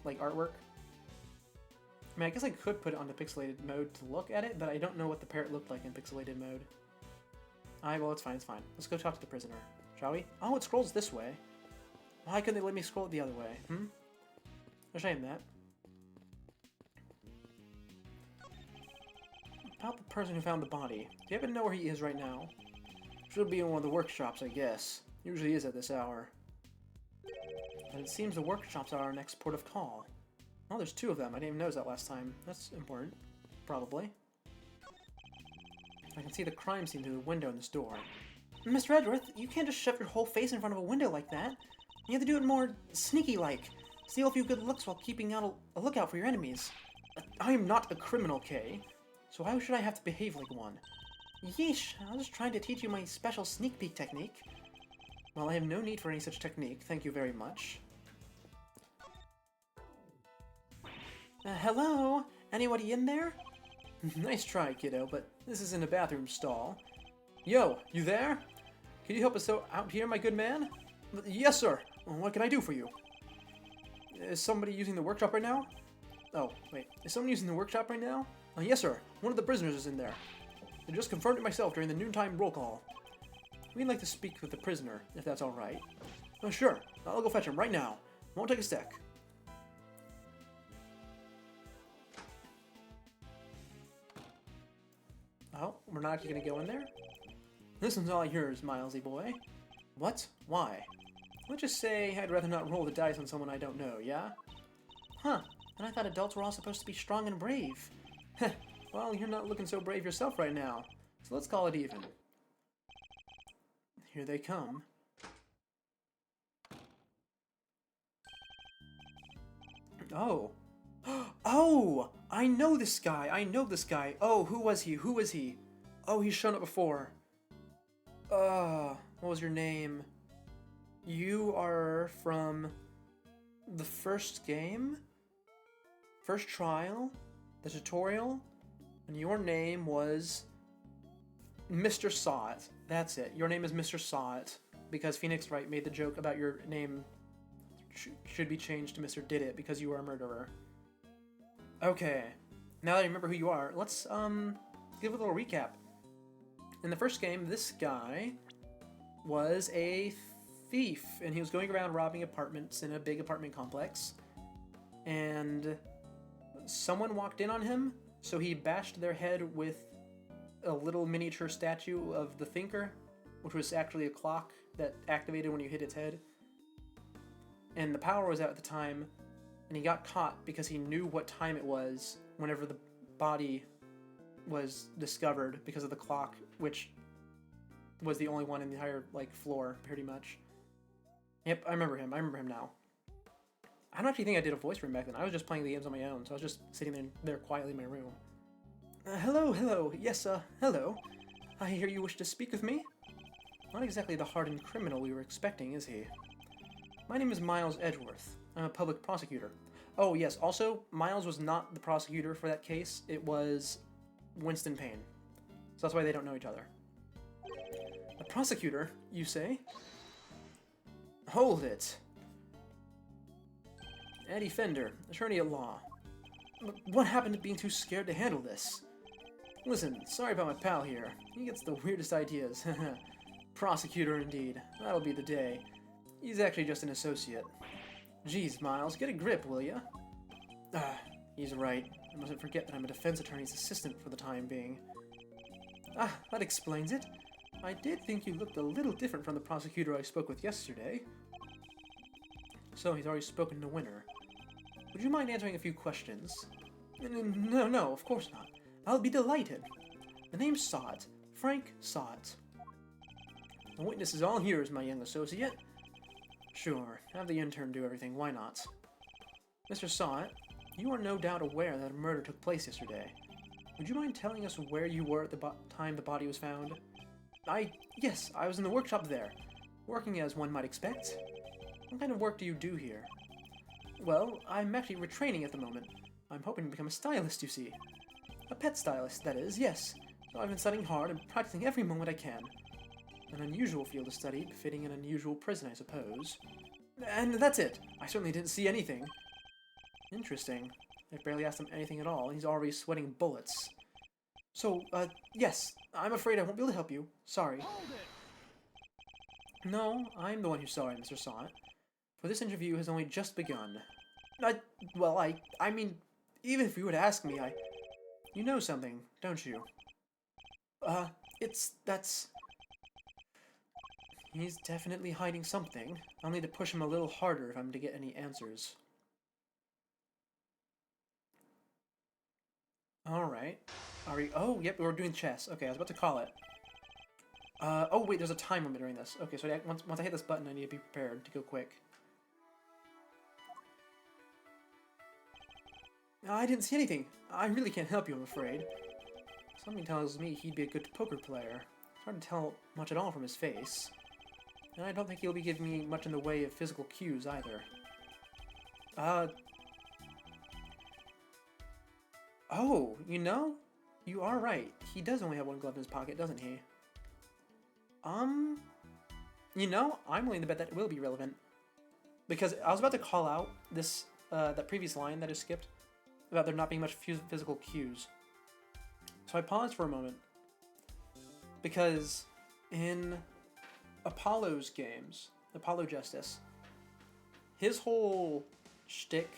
like, artwork. I mean, I guess I could put it on the pixelated mode to look at it, but I don't know what the parrot looked like in pixelated mode. Well, it's fine, it's fine. Let's go talk to the prisoner, shall we? Oh, it scrolls this way. Why couldn't they let me scroll it the other way, A shame that. About the person who found the body. Do you happen to know where he is right now? Should be in one of the workshops, I guess. Usually is at this hour. And it seems the workshops are our next port of call. Oh, there's two of them. I didn't even notice that last time. That's important. Probably. I can see the crime scene through the window in this door. Mr. Edgeworth, you can't just shove your whole face in front of a window like that. You have to do it more sneaky-like. Steal a few good looks while keeping out a lookout for your enemies. I am not a criminal, Kay. So why should I have to behave like one? Yeesh, I was just trying to teach you my special sneak peek technique. Well, I have no need for any such technique, thank you very much. Hello? Anybody in there? Nice try, kiddo, but this isn't a bathroom stall. Yo, you there? Can you help us out here, my good man? Yes, sir. What can I do for you? Is somebody using the workshop right now? Oh, wait. Is someone using the workshop right now? Yes, sir. One of the prisoners is in there. I just confirmed it myself during the noontime roll call. We'd like to speak with the prisoner, if that's alright. Oh, sure. I'll go fetch him right now. Won't take a sec. Oh, we're not actually going to go in there? This one's all yours, Milesy boy. What? Why? Let's just say I'd rather not roll the dice on someone I don't know, yeah? Huh. And I thought adults were all supposed to be strong and brave. Heh. Well, you're not looking so brave yourself right now. So let's call it even. Here they come. Oh. Oh! I know this guy! I know this guy! Oh, who was he? Who was he? Oh, he's shown up before. What was your name? You are from the first game? First trial? The tutorial? And your name was Mr. Sawit. That's it. Your name is Mr. Sawit. Because Phoenix Wright made the joke about your name should be changed to Mr. Did It because you are a murderer. Okay. Now that I remember who you are, let's give a little recap. In the first game, this guy was a thief, and he was going around robbing apartments in a big apartment complex. And someone walked in on him, so he bashed their head with a little miniature statue of the Thinker, which was actually a clock that activated when you hit its head. And the power was out at the time, and he got caught because he knew what time it was whenever the body was discovered because of the clock, which was the only one in the entire floor, pretty much. Yep, I remember him. I remember him now. I don't actually think I did a voice for him back then. I was just playing the games on my own, so I was just sitting there quietly in my room. Hello. Yes, hello. I hear you wish to speak with me? Not exactly the hardened criminal we were expecting, is he? My name is Miles Edgeworth. I'm a public prosecutor. Oh, yes, also, Miles was not the prosecutor for that case. It was Winston Payne. So that's why they don't know each other. A prosecutor, you say? Hold it. Eddie Fender, attorney at law. What happened to being too scared to handle this? Listen, sorry about my pal here. He gets the weirdest ideas. Prosecutor indeed. That'll be the day. He's actually just an associate. Geez, Miles, get a grip, will ya? He's right. I mustn't forget that I'm a defense attorney's assistant for the time being. That explains it. I did think you looked a little different from the prosecutor I spoke with yesterday. So he's already spoken to Winter. Would you mind answering a few questions? No, of course not. I'll be delighted. The name's Sawit. Frank Sawit. The witness is all yours, my young associate. Sure, have the intern do everything, why not? Mr. Sawit, you are no doubt aware that a murder took place yesterday. Would you mind telling us where you were at the time the body was found? Yes, I was in the workshop there, working as one might expect. What kind of work do you do here? Well, I'm actually retraining at the moment. I'm hoping to become a stylist, you see. A pet stylist, that is, yes. So I've been studying hard and practicing every moment I can. An unusual field of study, befitting an unusual prison, I suppose. And that's it. I certainly didn't see anything. Interesting. I barely asked him anything at all, and he's already sweating bullets. So, yes, I'm afraid I won't be able to help you. Sorry. No, I'm the one who's sorry, Mr. Sawit. For this interview has only just begun. I mean, even if you were to ask me, You know something, don't you? That's... He's definitely hiding something. I'll need to push him a little harder if I'm to get any answers. Alright. Are we... Oh, yep, we're doing chess. Okay, I was about to call it. Oh wait, there's a time limit during this. Okay, so once I hit this button, I need to be prepared to go quick. I didn't see anything. I really can't help you, I'm afraid. Something tells me he'd be a good poker player. It's hard to tell much at all from his face. And I don't think he'll be giving me much in the way of physical cues, either. Oh, you know, you are right. He does only have one glove in his pocket, doesn't he? Um, you know, I'm willing to bet that it will be relevant. Because I was about to call out this, that previous line that I skipped about there not being much physical cues. So I paused for a moment. Because in Apollo's games, Apollo Justice, his whole shtick,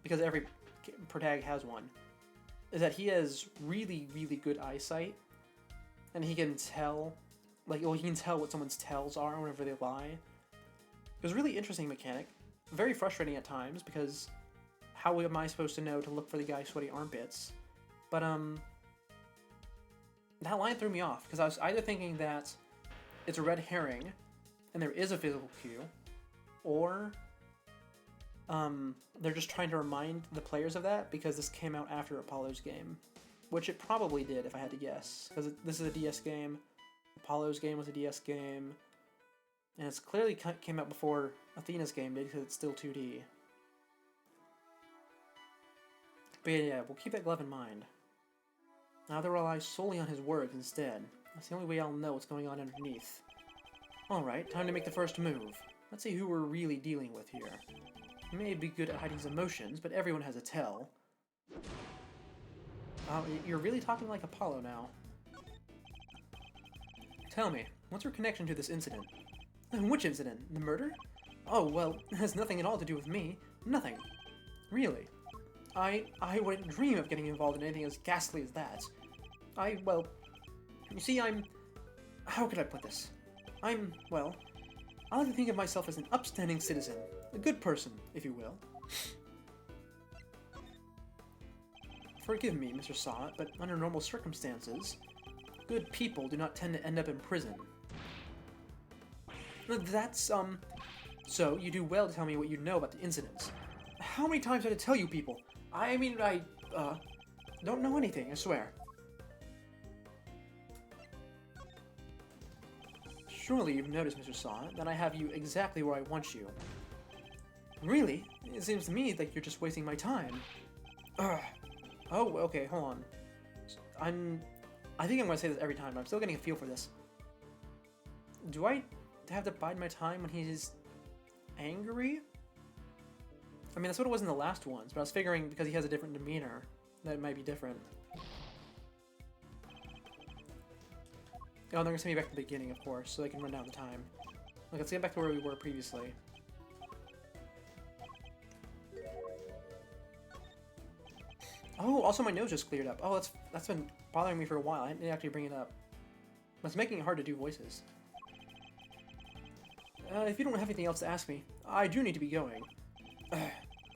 because every protag has one, is that he has really, really good eyesight, and he can tell, like, well, he can tell what someone's tells are whenever they lie. It was a really interesting mechanic, very frustrating at times, because how am I supposed to know to look for the guy's sweaty armpits? But, that line threw me off, because I was either thinking that it's a red herring, and there is a physical cue, or they're just trying to remind the players of that because this came out after Apollo's game, which it probably did if I had to guess, because this is a DS game, Apollo's game was a DS game, and it's clearly came out before Athena's game did because it's still 2D. But yeah, we'll keep that glove in mind. Now they'll rely solely on his words instead. That's the only way I'll know what's going on underneath. Alright, time to make the first move. Let's see who we're really dealing with here. He may be good at hiding his emotions, but everyone has a tell. You're really talking like Apollo now. Tell me, what's your connection to this incident? Which incident? The murder? Oh, well, it has nothing at all to do with me. Nothing. Really? I wouldn't dream of getting involved in anything as ghastly as that. Well, you see, how could I put this? Well, I like to think of myself as an upstanding citizen. A good person, if you will. Forgive me, Mr. Saw, but under normal circumstances, good people do not tend to end up in prison. That's, So, you do well to tell me what you know about the incidents. How many times did I tell you people? I don't know anything, I swear. Surely you've noticed, Mr. Saw, that I have you exactly where I want you. Really? It seems to me like you're just wasting my time. Ugh. Oh, okay, hold on. I think I'm gonna say this every time, but I'm still getting a feel for this. Do I have to bide my time when he's angry? I mean, that's what it was in the last ones, but I was figuring because he has a different demeanor, that it might be different. Oh, they're gonna send me back to the beginning, of course, so they can run down the time. Look, let's get back to where we were previously. Oh, also my nose just cleared up. Oh, that's been bothering me for a while. I didn't actually bring it up. It's making it hard to do voices. If you don't have anything else to ask me, I do need to be going.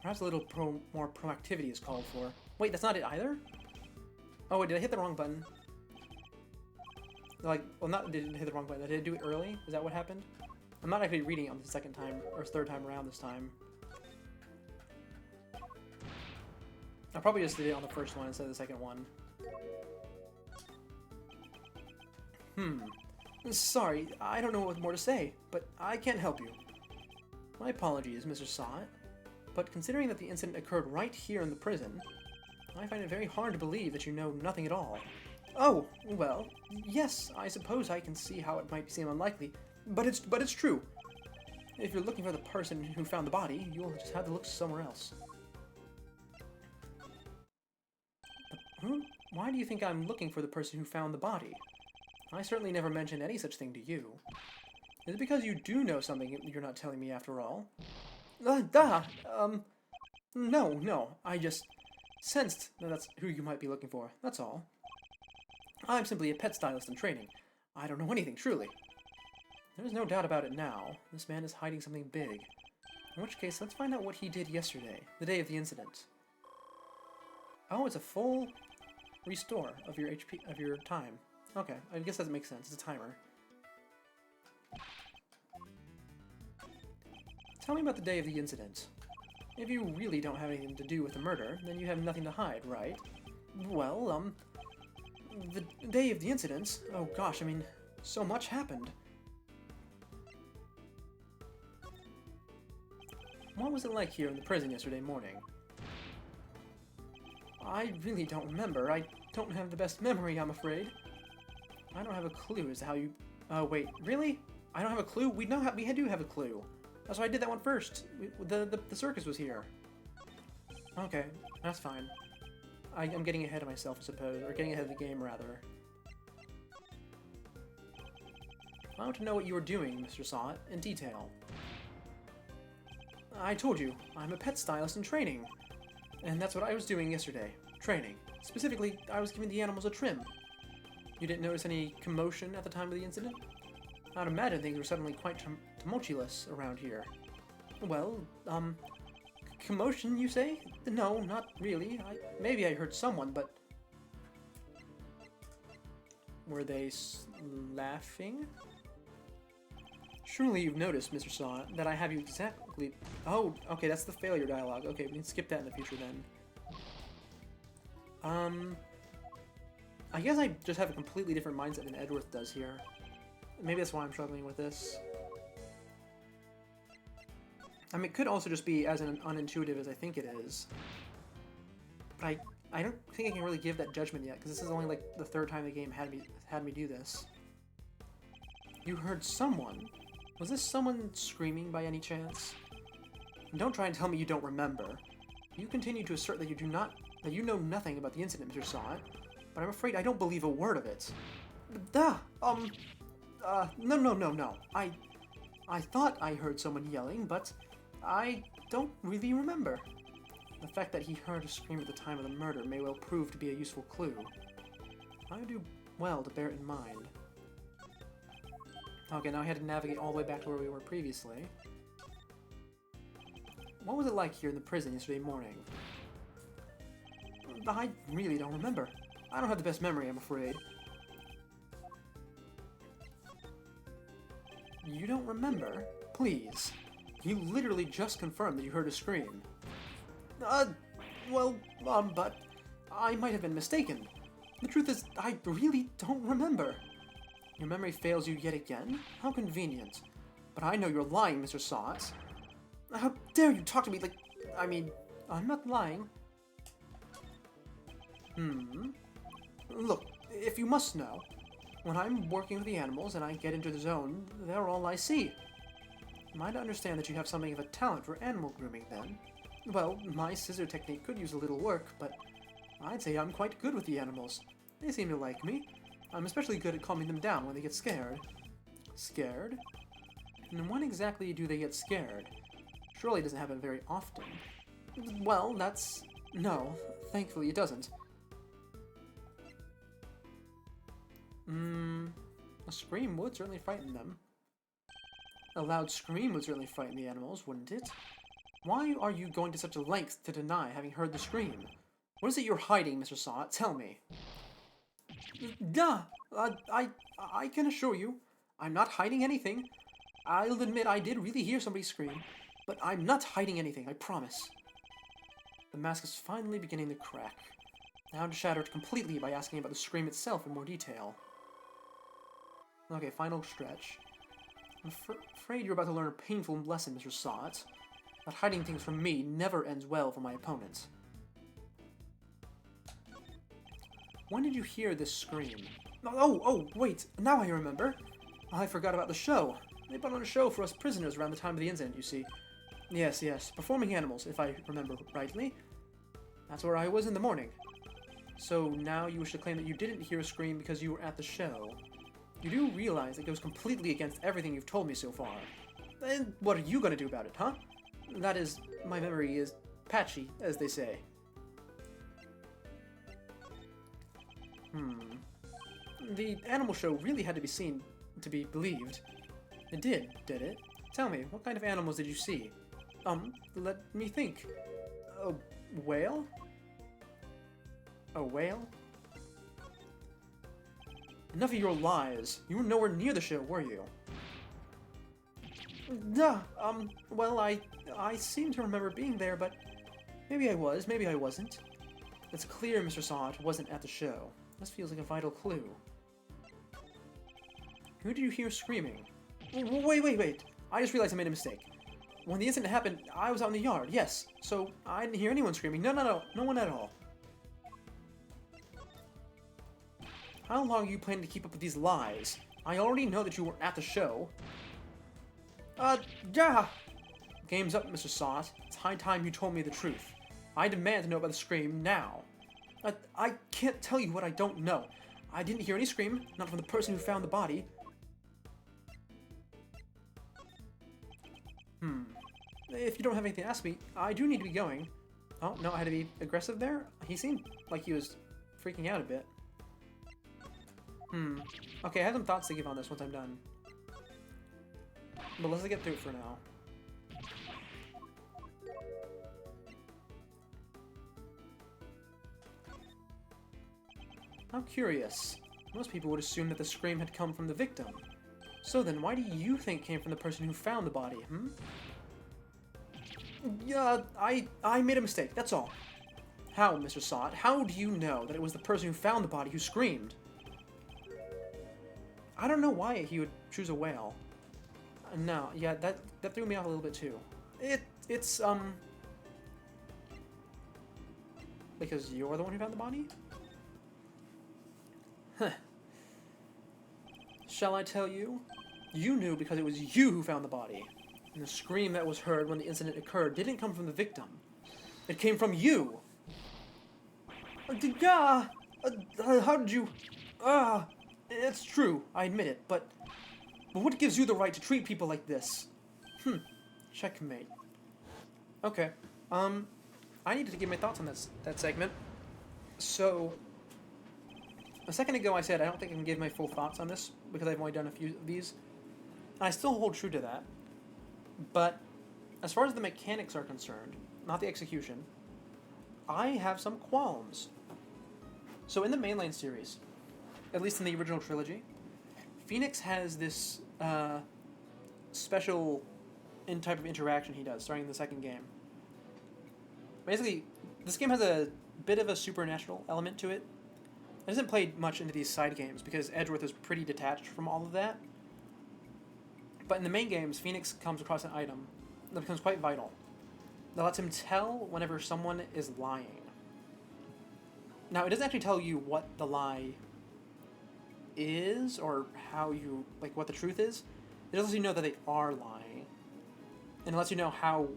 Perhaps a little more proactivity is called for. Wait, that's not it either? Oh, wait, did I hit the wrong button? Like, well, not did I hit the wrong button. Did I do it early? Is that what happened? I'm not actually reading it on the second time, or third time around this time. I probably just did it on the first one instead of the second one. Sorry, I don't know what more to say, but I can't help you. My apologies, Mr. Sawt, but considering that the incident occurred right here in the prison, I find it very hard to believe that you know nothing at all. Oh, well, yes, I suppose I can see how it might seem unlikely, but it's true. If you're looking for the person who found the body, you'll just have to look somewhere else. Why do you think I'm looking for the person who found the body? I certainly never mentioned any such thing to you. Is it because you do know something you're not telling me after all? No, I just sensed that that's who you might be looking for, that's all. I'm simply a pet stylist in training. I don't know anything, truly. There's no doubt about it now. This man is hiding something big. In which case, let's find out what he did yesterday, the day of the incident. Oh, it's a full restore of your HP, of your time. Okay, I guess that makes sense. It's a timer. Tell me about the day of the incident. If you really don't have anything to do with the murder, then you have nothing to hide, right? Well, the day of the incident? Oh gosh, I mean, so much happened. What was it like here in the prison yesterday morning? I really don't remember. I don't have the best memory, I'm afraid. I don't have a clue as to how you... Oh, wait, really? I don't have a clue? We do have a clue. That's why I did that one first. The circus was here. Okay, that's fine. I'm getting ahead of myself, I suppose. Or getting ahead of the game, rather. I want to know what you were doing, Mr. Sot, in detail. I told you, I'm a pet stylist in training. And that's what I was doing yesterday. Training. Specifically, I was giving the animals a trim. You didn't notice any commotion at the time of the incident? I'd imagine things were suddenly quite tumultuous around here. Well, commotion, you say? No, not really. Maybe I heard someone, but... Were they laughing? Surely you've noticed, Mr. Saw, that I have you exactly... Oh, okay, that's the failure dialogue. Okay, we can skip that in the future then. I guess I just have a completely different mindset than Edgeworth does here. Maybe that's why I'm struggling with this. I mean, it could also just be as unintuitive as I think it is. But I don't think I can really give that judgment yet, because this is only like the third time the game had me do this. You heard someone? Was this someone screaming by any chance? And don't try and tell me you don't remember. You continue to assert that you know nothing about the incident, Mr. Saw, but I'm afraid I don't believe a word of it. No. I thought I heard someone yelling, but I don't really remember. The fact that he heard a scream at the time of the murder may well prove to be a useful clue. I do well to bear it in mind. Okay, now I had to navigate all the way back to where we were previously. What was it like here in the prison yesterday morning? I really don't remember. I don't have the best memory, I'm afraid. You don't remember? Please. You literally just confirmed that you heard a scream. But I might have been mistaken. The truth is, I really don't remember. Your memory fails you yet again? How convenient. But I know you're lying, Mr. Sot. How dare you talk to me like... I mean, I'm not lying. Look, if you must know, when I'm working with the animals and I get into the zone, they're all I see. Am I to understand that you have something of a talent for animal grooming, then? Well, my scissor technique could use a little work, but I'd say I'm quite good with the animals. They seem to like me. I'm especially good at calming them down when they get scared. Scared? And when exactly do they get scared? Surely it doesn't happen very often. Well, that's... No, thankfully it doesn't. A scream would certainly frighten them. A loud scream would certainly frighten the animals, wouldn't it? Why are you going to such a length to deny having heard the scream? What is it you're hiding, Mr. Saw? Tell me. I can assure you, I'm not hiding anything. I'll admit I did really hear somebody scream, but I'm not hiding anything, I promise. The mask is finally beginning to crack. Now shattered completely by asking about the scream itself in more detail. Okay, final stretch. I'm afraid you're about to learn a painful lesson, Mr. Sot. That hiding things from me never ends well for my opponent. When did you hear this scream? Oh, wait, now I remember. I forgot about the show. They put on a show for us prisoners around the time of the incident, you see. Yes, performing animals, if I remember rightly. That's where I was in the morning. So now you wish to claim that you didn't hear a scream because you were at the show. You do realize it goes completely against everything you've told me so far. And what are you going to do about it, huh? That is, my memory is patchy, as they say. The animal show really had to be seen to be believed. It did it? Tell me, what kind of animals did you see? Let me think. A whale? A whale? Enough of your lies. You were nowhere near the show, were you? Well, I seem to remember being there, but maybe I was, maybe I wasn't. It's clear Mr. Sot wasn't at the show. This feels like a vital clue. Who did you hear screaming? Wait. I just realized I made a mistake. When the incident happened, I was out in the yard, yes. So I didn't hear anyone screaming. No one at all. How long are you planning to keep up with these lies? I already know that you weren't at the show. Yeah. Game's up, Mr. Sauce. It's high time you told me the truth. I demand to know about the scream now. I can't tell you what I don't know. I didn't hear any scream, not from the person who found the body. If you don't have anything to ask me, I do need to be going. Oh, no, I had to be aggressive there? He seemed like he was freaking out a bit. Okay, I have some thoughts to give on this once I'm done. But let's get through it for now. How curious. Most people would assume that the scream had come from the victim. So then, why do you think it came from the person who found the body, Yeah, I made a mistake, that's all. How, Mr. Sot? How do you know that it was the person who found the body who screamed? I don't know why he would choose a whale. No, yeah, that threw me off a little bit too. It's because you're the one who found the body? Huh. Shall I tell you? You knew because it was you who found the body. And the scream that was heard when the incident occurred didn't come from the victim. It came from you! How did you... It's true, I admit it, but what gives you the right to treat people like this? Checkmate. Okay, I needed to give my thoughts on that segment. So, a second ago I said I don't think I can give my full thoughts on this because I've only done a few of these. And I still hold true to that. But as far as the mechanics are concerned, not the execution, I have some qualms. So in the mainline series, at least in the original trilogy, Phoenix has this special type of interaction he does starting in the second game. Basically, this game has a bit of a supernatural element to it. It doesn't play much into these side games because Edgeworth is pretty detached from all of that. But in the main games, Phoenix comes across an item that becomes quite vital. That lets him tell whenever someone is lying. Now, it doesn't actually tell you what the lie is or how you, like, what the truth is. It lets you know that they are lying. And it lets you know how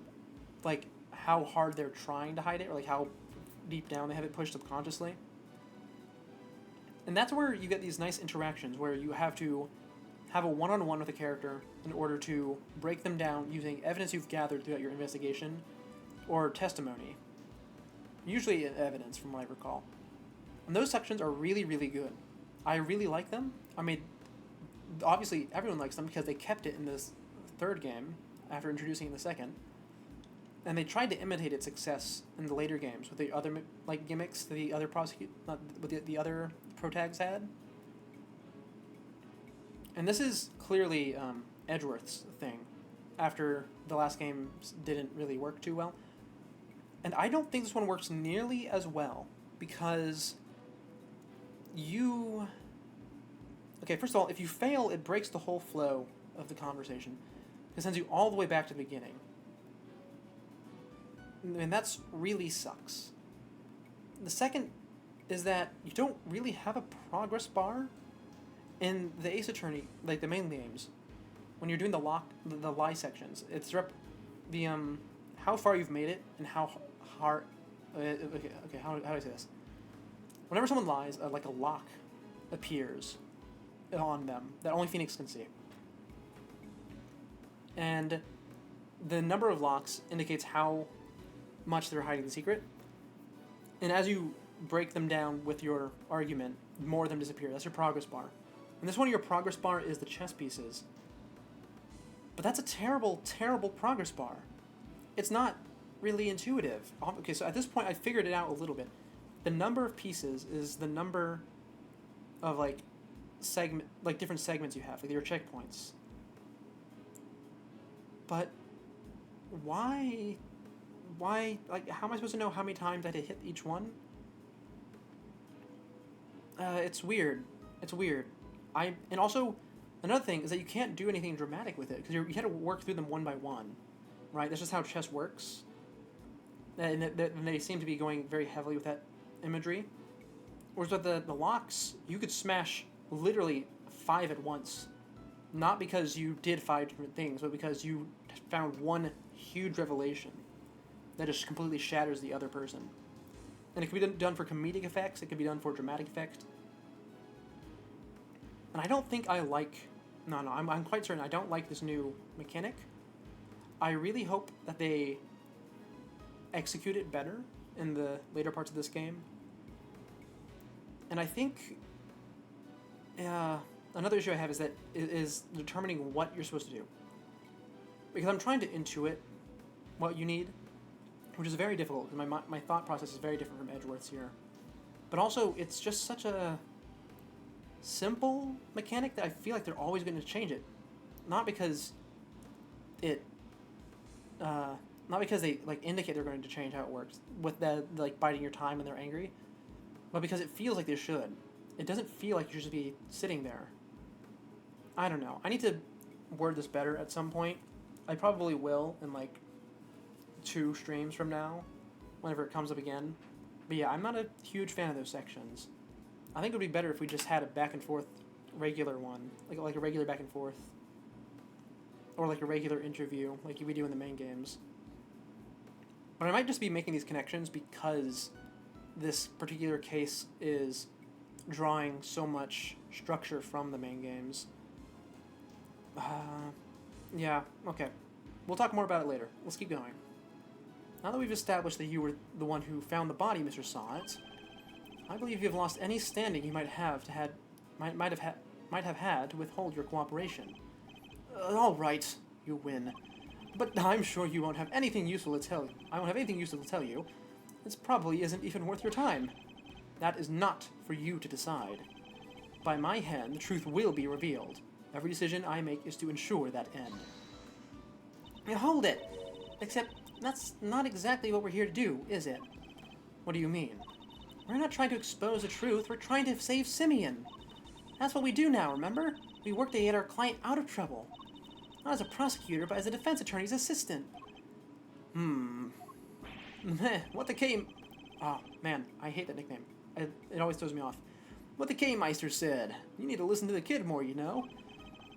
hard they're trying to hide it or, like, how deep down they have it pushed subconsciously. And that's where you get these nice interactions where you have to have a one-on-one with a character in order to break them down using evidence you've gathered throughout your investigation or testimony. Usually evidence, from what I recall. And those sections are really, really good. I really like them. I mean, obviously everyone likes them because they kept it in this third game after introducing it in the second. And they tried to imitate its success in the later games with the other gimmicks that the other the other protags had. And this is clearly Edgeworth's thing after the last game didn't really work too well. And I don't think this one works nearly as well because you... Okay, first of all, if you fail, it breaks the whole flow of the conversation. It sends you all the way back to the beginning. And that's really sucks. The second is that you don't really have a progress bar in the Ace Attorney, like the main games. When you're doing the lie sections, it's how far you've made it and how hard. Okay, how do I say this? Whenever someone lies, like a lock appears on them that only Phoenix can see. And the number of locks indicates how much they're hiding the secret. And as you break them down with your argument, more of them disappear. That's your progress bar. And this one of your progress bar is the chess pieces. But that's a terrible, terrible progress bar. It's not really intuitive. Okay, so at this point I figured it out a little bit. The number of pieces is the number of different segments you have, like your checkpoints. But why, how am I supposed to know how many times I had to hit each one? It's weird. And also, another thing is that you can't do anything dramatic with it, because you had to work through them one by one, right? That's just how chess works. And they seem to be going very heavily with that imagery. Whereas with the locks, you could smash literally 5 at once. Not because you did 5 different things, but because you found one huge revelation that just completely shatters the other person. And it can be done for comedic effects, it can be done for dramatic effect. And I don't think I like... No, I'm quite certain I don't like this new mechanic. I really hope that they execute it better in the later parts of this game. And I think another issue I have is determining what you're supposed to do. Because I'm trying to intuit what you need, which is very difficult, because my thought process is very different from Edgeworth's here. But also, it's just such a simple mechanic that I feel like they're always going to change it. Not because not because they like indicate they're going to change how it works with the like biting your time when they're angry, but because it feels like they should. It doesn't feel like you should be sitting there. I don't know. I need to word this better at some point. I probably will in like 2 streams from now, whenever it comes up again. But yeah, I'm not a huge fan of those sections. I think it would be better if we just had a back and forth regular one, like a regular back and forth, or like a regular interview, like we do in the main games. But I might just be making these connections because this particular case is drawing so much structure from the main games. Yeah, okay. We'll talk more about it later. Let's keep going. Now that we've established that you were the one who found the body, Mr. Sonnet, I believe you've lost any standing you might have had to withhold your cooperation. All right, you win. But I'm sure you won't have anything useful to tell. I won't have anything useful to tell you. This probably isn't even worth your time. That is not for you to decide. By my hand, the truth will be revealed. Every decision I make is to ensure that end. Now hold it! Except, that's not exactly what we're here to do, is it? What do you mean? We're not trying to expose the truth, we're trying to save Simeon. That's what we do now, remember? We work to get our client out of trouble. Not as a prosecutor, but as a defense attorney's assistant. What the K... Oh, man, I hate that nickname. It always throws me off. What the K-Meister said. You need to listen to the kid more, you know?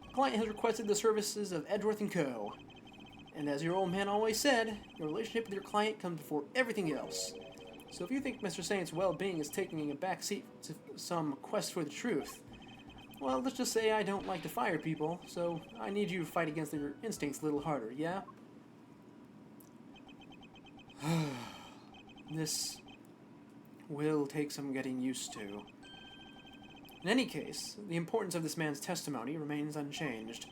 The client has requested the services of Edgeworth & Co. And as your old man always said, your relationship with your client comes before everything else. So if you think Mr. Saint's well-being is taking a back seat to some quest for the truth, well, let's just say I don't like to fire people, so I need you to fight against your instincts a little harder, yeah? This will take some getting used to. In any case, the importance of this man's testimony remains unchanged.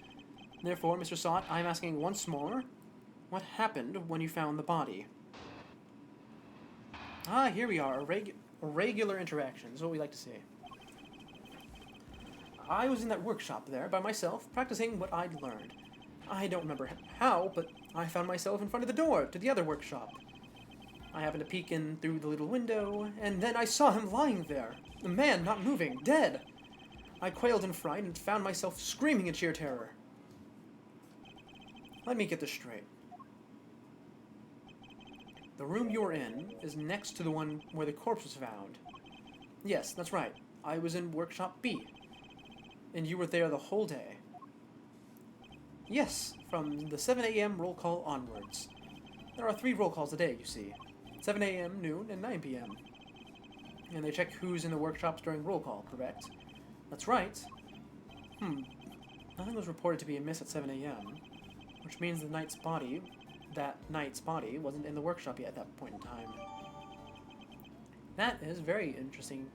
Therefore, Mr. Sott, I'm asking once more, what happened when you found the body? Ah, here we are, a regular interaction, is what we like to see. I was in that workshop there, by myself, practicing what I'd learned. I don't remember how, but I found myself in front of the door to the other workshop. I happened to peek in through the little window, and then I saw him lying there. The man not moving, dead. I quailed in fright and found myself screaming in sheer terror. Let me get this straight. The room you're in is next to the one where the corpse was found. Yes, that's right. I was in workshop B. And you were there the whole day. Yes, from the 7 a.m. roll call onwards. There are 3 roll calls a day, you see. 7 a.m., noon, and 9 p.m. And they check who's in the workshops during roll call, correct? That's right. Nothing was reported to be amiss at 7 a.m., which means that night's body wasn't in the workshop yet at that point in time. That is very interesting.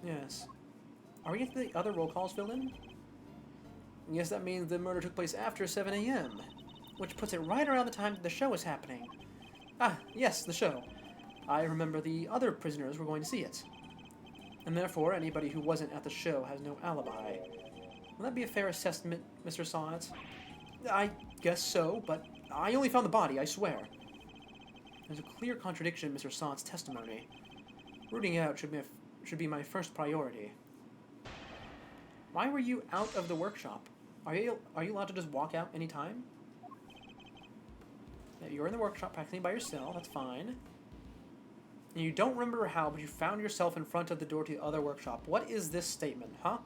Yes. Are we getting the other roll calls filled in? Yes, that means the murder took place after 7 a.m., which puts it right around the time that the show is happening. Ah, yes, the show. I remember the other prisoners were going to see it. And therefore, anybody who wasn't at the show has no alibi. Will that be a fair assessment, Mr. Sonnet? I guess so, but I only found the body, I swear. There's a clear contradiction in Mr. Sonnet's testimony. Rooting out should be my first priority. Why were you out of the workshop? Are you allowed to just walk out anytime? Yeah, you're in the workshop practicing by yourself, that's fine. And you don't remember how, but you found yourself in front of the door to the other workshop. What is this statement, huh?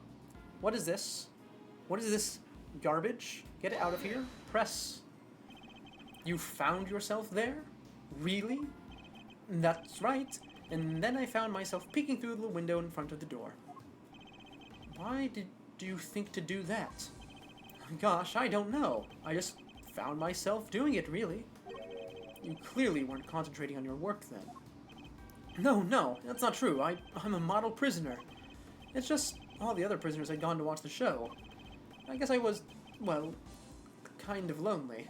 What is this? What is this garbage? Get it out of here. Press. You found yourself there? Really? That's right. And then I found myself peeking through the window in front of the door. Why did you think to do that? Gosh, I don't know. I just found myself doing it, really. You clearly weren't concentrating on your work then. No, that's not true. I'm a model prisoner. It's just all the other prisoners had gone to watch the show. I guess I was, well, kind of lonely.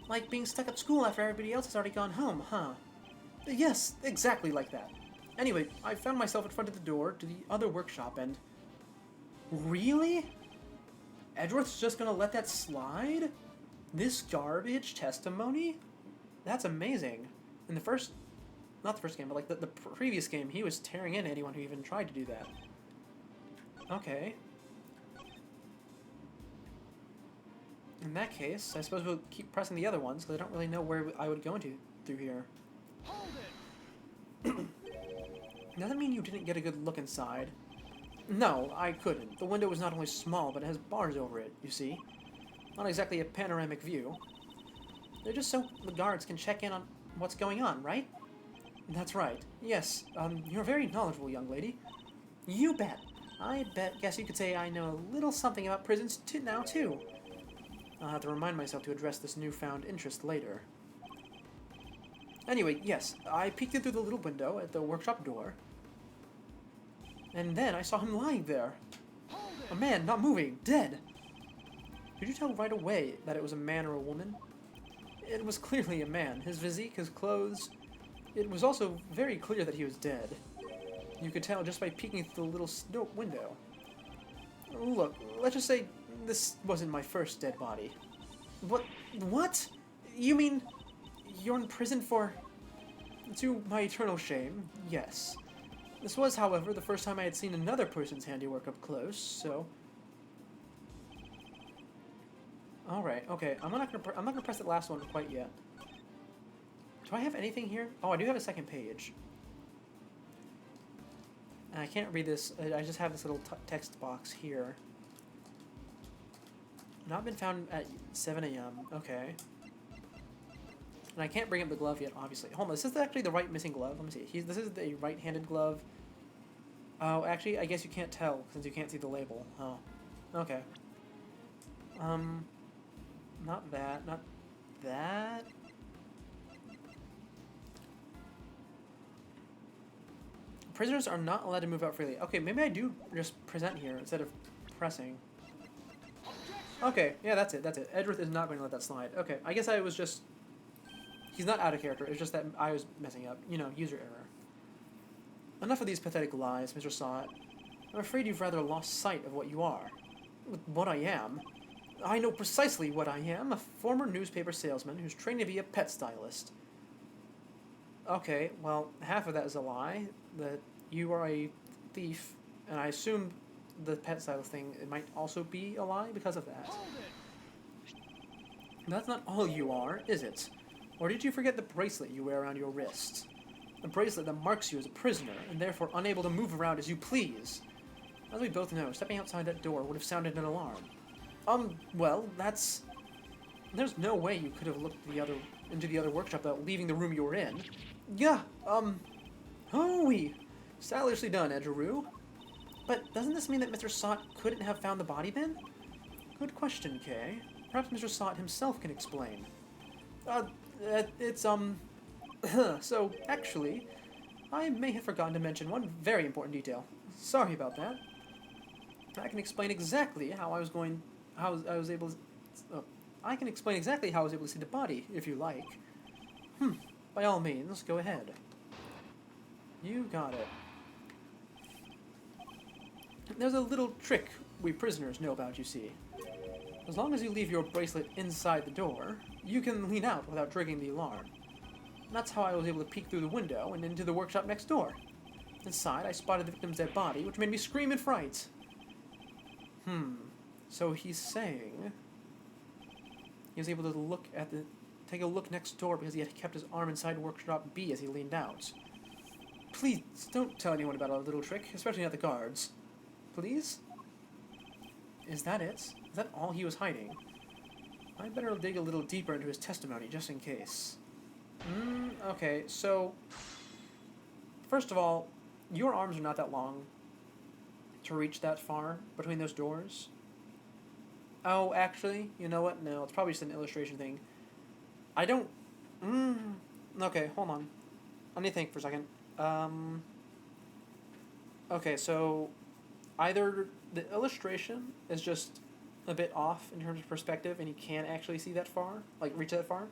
Like being stuck at school after everybody else has already gone home, huh? Yes, exactly like that. Anyway, I found myself in front of the door to the other workshop and... Really? Edgeworth's just gonna let that slide? This garbage testimony? That's amazing. In the first... Not the first game, but like the previous game, he was tearing in anyone who even tried to do that. Okay. In that case, I suppose we'll keep pressing the other ones, because I don't really know where I would go into through here. Hold it! Doesn't mean you didn't get a good look inside. No, I couldn't. The window was not only small, but it has bars over it, you see. Not exactly a panoramic view. They're just so the guards can check in on what's going on, right? That's right. Yes, you're very knowledgeable, young lady. You bet. Guess you could say I know a little something about prisons now, too. I'll have to remind myself to address this newfound interest later. Anyway, yes, I peeked in through the little window at the workshop door. And then I saw him lying there. A man, not moving, dead. Could you tell right away that it was a man or a woman? It was clearly a man. His physique, his clothes... It was also very clear that he was dead. You could tell just by peeking through the little window. Look, let's just say this wasn't my first dead body. What? You mean you're in prison for... To my eternal shame, yes. This was, however, the first time I had seen another person's handiwork up close, so... Alright, okay, I'm not gonna press that last one quite yet. Do I have anything here? Oh, I do have a second page. And I can't read this. I just have this little text box here. Not been found at 7 a.m. Okay. And I can't bring up the glove yet, obviously. Hold on, this is actually the right missing glove. Let me see. This is the right-handed glove. Oh, actually, I guess you can't tell since you can't see the label. Oh. Okay. Not that. Not that. Prisoners are not allowed to move out freely. Okay, maybe I do just present here instead of pressing. Okay, yeah, that's it. Edgeworth is not going to let that slide. Okay, I guess I was just... He's not out of character. It's just that I was messing up. You know, user error. Enough of these pathetic lies, Mr. Sott. I'm afraid you've rather lost sight of what you are. What I am? I know precisely what I am. A former newspaper salesman who's trained to be a pet stylist. Okay, well, half of that is a lie. That you are a thief, and I assume the pet stylist thing, it might also be a lie because of that. That's not all you are, is it? Or did you forget the bracelet you wear around your wrist? A bracelet that marks you as a prisoner, and therefore unable to move around as you please. As we both know, stepping outside that door would have sounded an alarm. Well, that's... There's no way you could have looked into the other workshop without leaving the room you were in. Yeah, Hooey! Stylishly done, Edgeru. But doesn't this mean that Mr. Sott couldn't have found the body then? Good question, Kay. Perhaps Mr. Sott himself can explain. So, actually, I may have forgotten to mention one very important detail. Sorry about that. I can explain exactly how I was able to see the body, if you like. By all means, go ahead. You got it. There's a little trick we prisoners know about, you see. As long as you leave your bracelet inside the door, you can lean out without triggering the alarm. And that's how I was able to peek through the window and into the workshop next door. Inside, I spotted the victim's dead body, which made me scream in fright. So he's saying he was able to take a look next door because he had kept his arm inside workshop B as he leaned out. Please, don't tell anyone about our little trick, especially not the guards. Please? Is that it? Is that all he was hiding? I better dig a little deeper into his testimony, just in case. Okay, so... First of all, your arms are not that long to reach that far between those doors. Oh, actually, you know what? No, it's probably just an illustration thing. I don't... Okay, hold on. Let me think for a second. Okay, so... Either the illustration is just a bit off in terms of perspective and you can't actually see that far, like reach that far,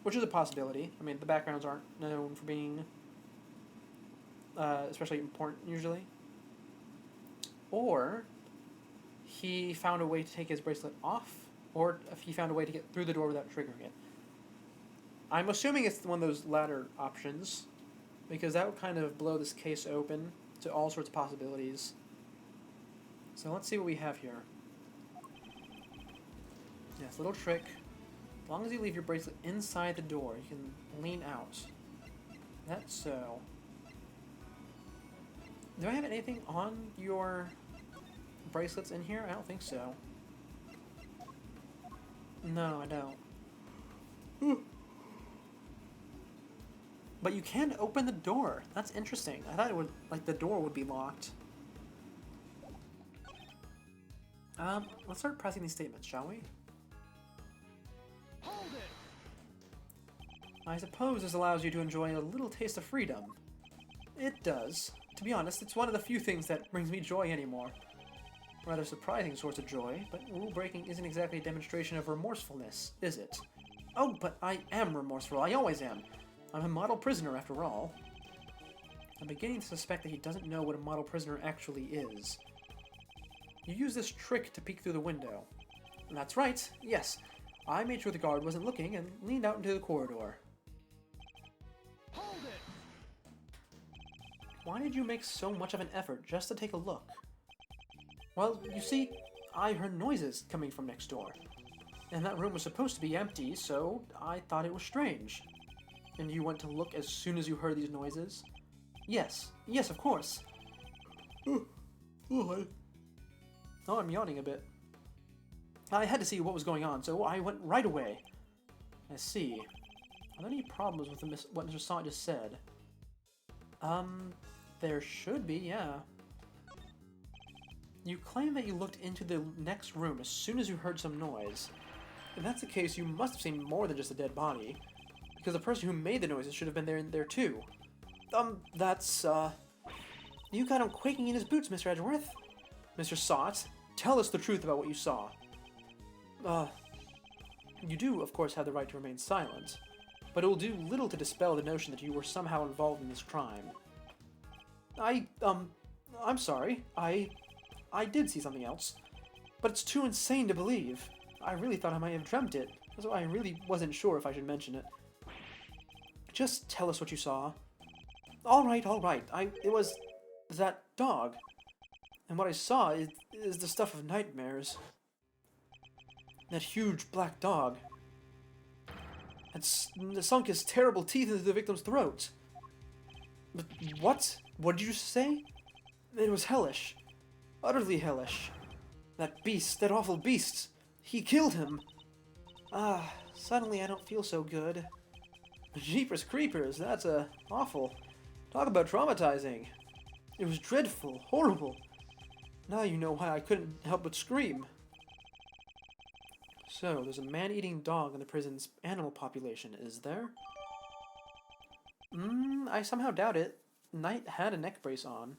which is a possibility. I mean, the backgrounds aren't known for being especially important usually. Or he found a way to take his bracelet off, or if he found a way to get through the door without triggering it. I'm assuming it's one of those latter options, because that would kind of blow this case open to all sorts of possibilities. So let's see what we have here. Yes, little trick. As long as you leave your bracelet inside the door, you can lean out. That's so. Do I have anything on your bracelets in here? I don't think so. No, I don't. But you can open the door. That's interesting. I thought it would, like, the door would be locked. Let's start pressing these statements, shall we? Hold it! I suppose this allows you to enjoy a little taste of freedom. It does. To be honest, it's one of the few things that brings me joy anymore. Rather surprising source of joy, but rule breaking isn't exactly a demonstration of remorsefulness, is it? Oh, but I am remorseful. I always am. I'm a model prisoner, after all. I'm beginning to suspect that he doesn't know what a model prisoner actually is. You use this trick to peek through the window. That's right, yes. I made sure the guard wasn't looking and leaned out into the corridor. Hold it! Why did you make so much of an effort just to take a look? Well, you see, I heard noises coming from next door. And that room was supposed to be empty, so I thought it was strange. And you went to look as soon as you heard these noises? Yes, of course. Oh, I'm yawning a bit. I had to see what was going on, so I went right away. I see. Are there any problems with what Mr. Sant just said? There should be, yeah. You claim that you looked into the next room as soon as you heard some noise. If that's the case, you must have seen more than just a dead body. Because the person who made the noises should have been there too. You got him quaking in his boots, Mr. Edgeworth. Mr. Sant, tell us the truth about what you saw. You do, of course, have the right to remain silent, but it will do little to dispel the notion that you were somehow involved in this crime. I'm sorry. I did see something else, but it's too insane to believe. I really thought I might have dreamt it, so I really wasn't sure if I should mention it. Just tell us what you saw. All right. It was that dog. And what I saw is the stuff of nightmares. That huge black dog had sunk his terrible teeth into the victim's throat. But what? What did you say? It was hellish. Utterly hellish. That beast, that awful beast. He killed him. Suddenly I don't feel so good. Jeepers creepers, that's awful. Talk about traumatizing. It was dreadful, horrible. Now you know why I couldn't help but scream. So, there's a man-eating dog in the prison's animal population, is there? I somehow doubt it. Knight had a neck brace on.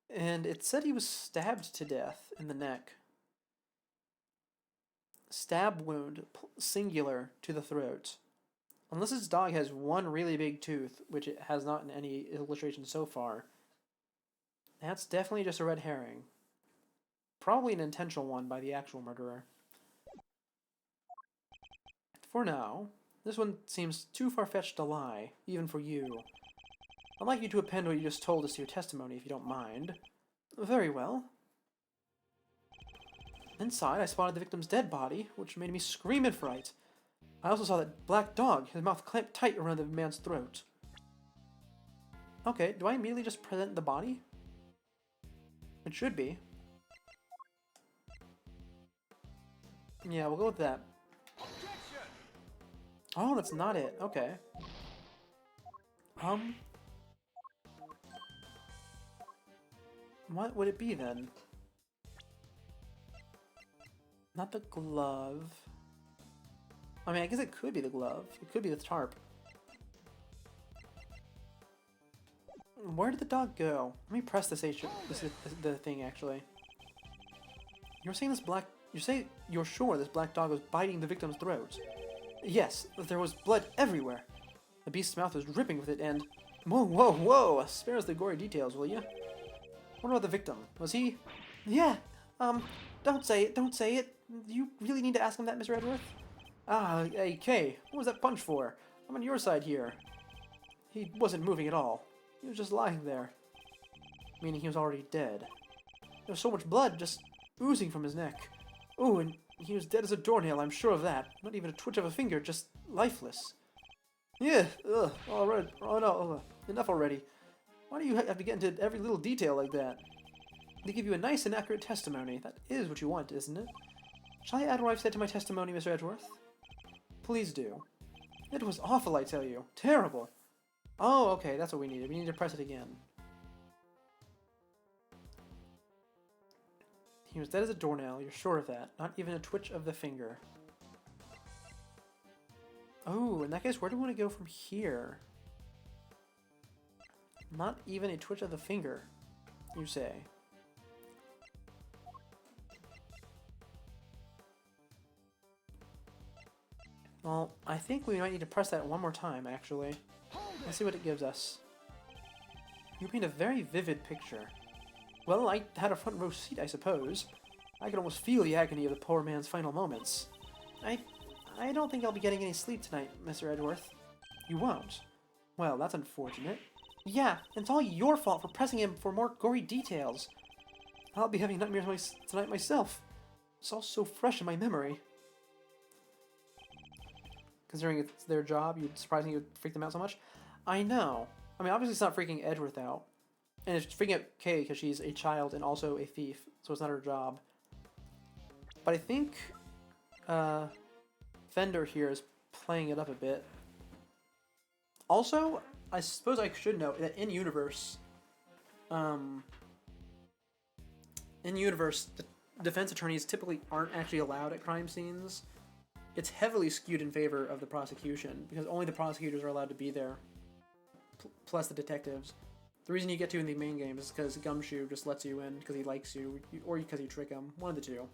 And it said he was stabbed to death in the neck. Stab wound, singular, to the throat. Unless this dog has one really big tooth, which it has not in any illustration so far. That's definitely just a red herring. Probably an intentional one by the actual murderer. For now, this one seems too far-fetched to lie, even for you. I'd like you to append what you just told us to your testimony, if you don't mind. Very well. Inside, I spotted the victim's dead body, which made me scream in fright. I also saw that black dog, his mouth clamped tight around the man's throat. Okay, do I immediately just present the body? It should be. Yeah, we'll go with that. Objection! Oh, that's not it. Okay. What would it be then? Not the glove. I mean, I guess it could be the glove. It could be the tarp. Where did the dog go? Let me press this the thing actually. You're saying this black. You say you're sure this black dog was biting the victim's throat? Yes, but there was blood everywhere. The beast's mouth was dripping with it, and whoa, whoa, whoa! Spare us the gory details, will you? What about the victim? Was he? Yeah. Don't say it. Don't say it. You really need to ask him that, Mr. Edgeworth? Ah, hey, Kay. What was that punch for? I'm on your side here. He wasn't moving at all. He was just lying there. Meaning he was already dead. There was so much blood just oozing from his neck. Oh, and he was dead as a doornail, I'm sure of that. Not even a twitch of a finger, just lifeless. Yeah, ugh, alright. Oh no, enough already. Why do you have to get into every little detail like that? They give you a nice and accurate testimony. That is what you want, isn't it? Shall I add what I've said to my testimony, Mr. Edgeworth? Please do. It was awful, I tell you. Terrible. Oh, okay, that's what we needed. We need to press it again. He was dead as a doornail, you're sure of that. Not even a twitch of the finger. Oh, in that case, where do we want to go from here? Not even a twitch of the finger, you say. Well, I think we might need to press that one more time, actually. Let's see what it gives us. You paint a very vivid picture. Well, I had a front row seat, I suppose. I could almost feel the agony of the poor man's final moments. I don't think I'll be getting any sleep tonight, Mr. Edgeworth. You won't? Well, that's unfortunate. Yeah, and it's all your fault for pressing him for more gory details. I'll be having nightmares tonight myself. It's all so fresh in my memory. Considering it's their job, you'd surprisingly you would freak them out so much. I know. I mean, obviously it's not freaking Edgeworth out. And it's freaking out Kay because she's a child and also a thief, so it's not her job. But I think Fender here is playing it up a bit. Also, I suppose I should note that in universe, the defense attorneys typically aren't actually allowed at crime scenes. It's heavily skewed in favor of the prosecution because only the prosecutors are allowed to be there, plus the detectives. The reason you get to in the main game is because Gumshoe just lets you in because he likes you, or because you trick him. One of the two.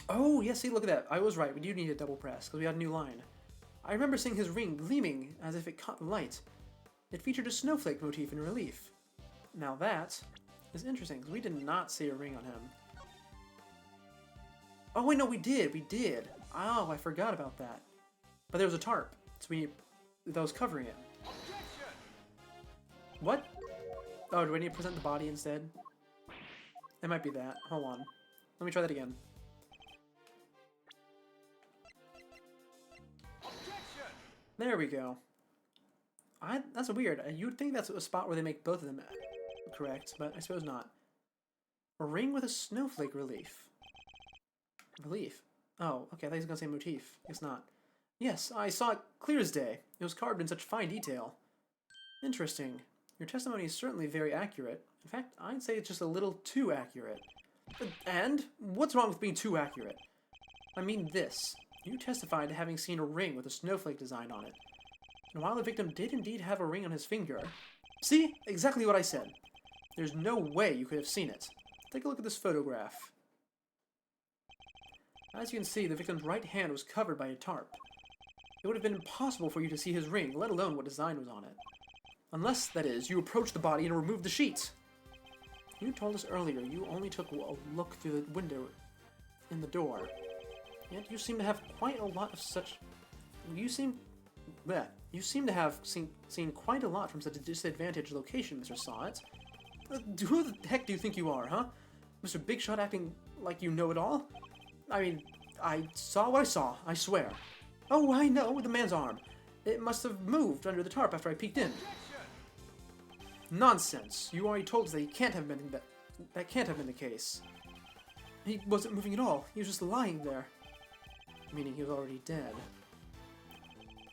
Oh, yeah, see, look at that. I was right. We do need a double press because we got a new line. I remember seeing his ring gleaming as if it caught the light. It featured a snowflake motif in relief. Now that is interesting because we did not see a ring on him. Oh, wait, no, we did. We did. Oh, I forgot about that. But there was a tarp, so that was covering it. Objection! What? Oh, do I need to present the body instead? It might be that. Hold on. Let me try that again. Objection! There we go. That's weird. You'd think that's a spot where they make both of them correct, but I suppose not. A ring with a snowflake relief. Relief? Oh, okay, I thought he was going to say motif. It's not. Yes, I saw it clear as day. It was carved in such fine detail. Interesting. Your testimony is certainly very accurate. In fact, I'd say it's just a little too accurate. And? What's wrong with being too accurate? I mean this. You testified to having seen a ring with a snowflake design on it. And while the victim did indeed have a ring on his finger... See? Exactly what I said. There's no way you could have seen it. Take a look at this photograph. As you can see, the victim's right hand was covered by a tarp. It would have been impossible for you to see his ring, let alone what design was on it. Unless, that is, you approached the body and removed the sheet. You told us earlier you only took a look through the window in the door. Yet you seem to have quite a lot of such... You seem to have seen quite a lot from such a disadvantaged location, Mr. Sawet. Who the heck do you think you are, huh? Mr. Big Shot acting like you know it all? I mean, I saw what I saw, I swear. Oh, I know, the man's arm. It must have moved under the tarp after I peeked in. Nonsense. You already told us that he can't have been that can't have been the case. He wasn't moving at all. He was just lying there. Meaning he was already dead.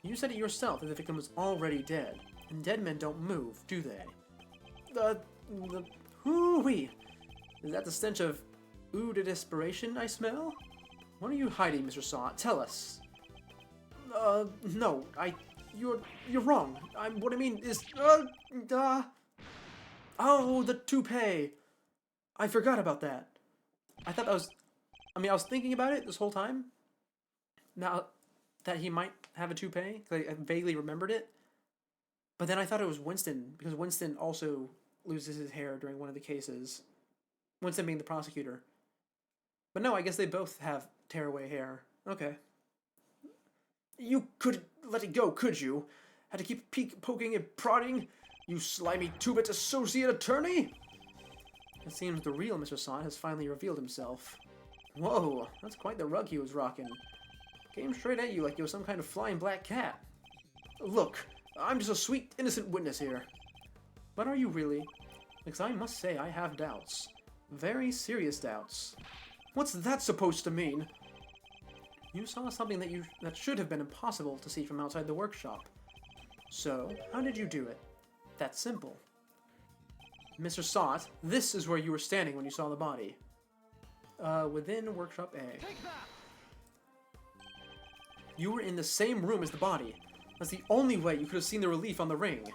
You said it yourself that the victim was already dead. And dead men don't move, do they? Hoo-wee. Is that the stench of eau de desperation I smell? What are you hiding, Mr. Saw? Tell us. No, you're wrong. What I mean is, oh, the toupee. I forgot about that. I thought that was, I was thinking about it this whole time. Now that he might have a toupee, because I vaguely remembered it. But then I thought it was Winston, because Winston also loses his hair during one of the cases. Winston being the prosecutor. But no, I guess they both have tearaway hair. Okay. You couldn't let it go, could you? Had to keep poking and prodding? You slimy two-bit associate attorney? It seems the real Mr. Sot has finally revealed himself. Whoa, that's quite the rug he was rocking. Came straight at you like you were some kind of flying black cat. Look, I'm just a sweet, innocent witness here. But are you really? Because I must say I have doubts. Very serious doubts. What's that supposed to mean? You saw something that should have been impossible to see from outside the workshop. So, how did you do it? That's simple. Mr. Sot, this is where you were standing when you saw the body. Within Workshop A. Take that! You were in the same room as the body. That's the only way you could have seen the relief on the ring.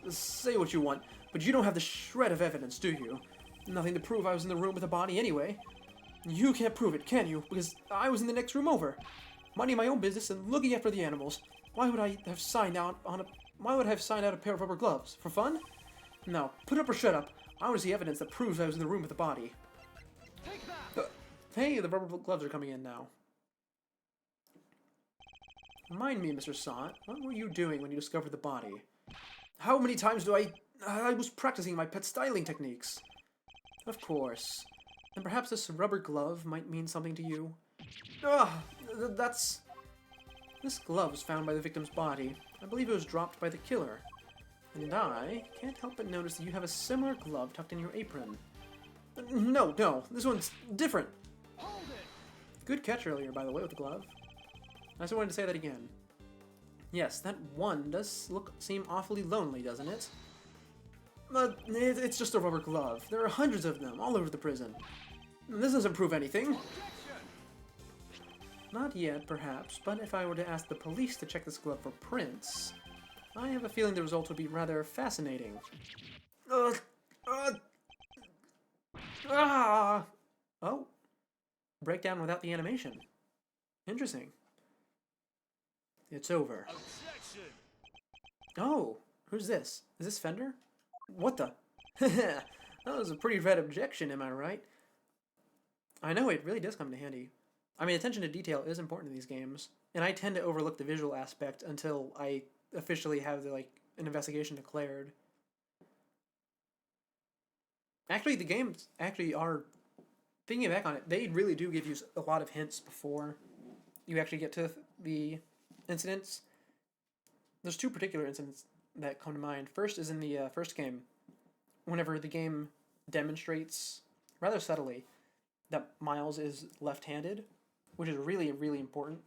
Say what you want, but you don't have the shred of evidence, do you? Nothing to prove I was in the room with the body anyway. You can't prove it, can you? Because I was in the next room over, minding my own business and looking after the animals. Why would I have signed out a pair of rubber gloves? For fun? No, put up or shut up. I want to see evidence that proves I was in the room with the body. Take that! Hey, the rubber gloves are coming in now. Remind me, Mr. Sot, what were you doing when you discovered the body? How many times do I was practicing my pet styling techniques. Of course. And perhaps this rubber glove might mean something to you. This glove was found by the victim's body. I believe it was dropped by the killer. And I can't help but notice that you have a similar glove tucked in your apron. No, this one's different. Hold it! Good catch earlier, by the way, with the glove. I just wanted to say that again. Yes, that one does seem awfully lonely, doesn't it? It's just a rubber glove. There are hundreds of them all over the prison. This doesn't prove anything. Objection! Not yet, perhaps, but if I were to ask the police to check this glove for prints, I have a feeling the result would be rather fascinating. Oh. Breakdown without the animation. Interesting. It's over. Objection! Oh, who's this? Is this Fender? What the? That was a pretty red objection, am I right? I know, it really does come in handy. I mean, attention to detail is important in these games, and I tend to overlook the visual aspect until I officially have an investigation declared. Actually, the games actually are, thinking back on it, they really do give you a lot of hints before you actually get to the incidents. There's two particular incidents that come to mind. First is in the first game, whenever the game demonstrates, rather subtly, that Miles is left-handed, which is really, really important,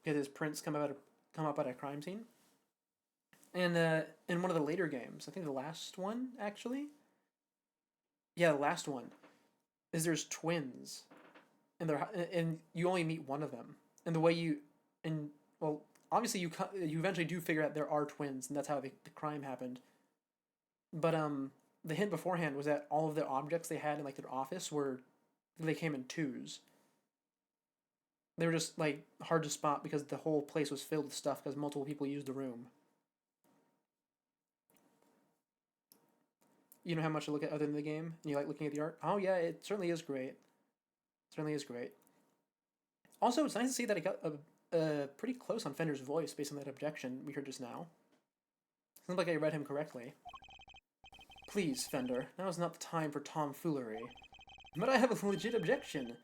because his prints come up at a crime scene. And in one of the later games, I think the last one, actually? Yeah, the last one, is there's twins, and you only meet one of them. And the way obviously you eventually do figure out there are twins, and that's how the crime happened. But the hint beforehand was that all of the objects they had in their office they came in twos. They were just hard to spot because the whole place was filled with stuff because multiple people used the room. You know how much to look at other than the game, and you like looking at the art? Oh yeah, it certainly is great. Certainly is great. Also, it's nice to see that it got pretty close on Fender's voice based on that objection we heard just now. Seems like I read him correctly. please, Fender. Now is not the time for tomfoolery. But I have a legit objection,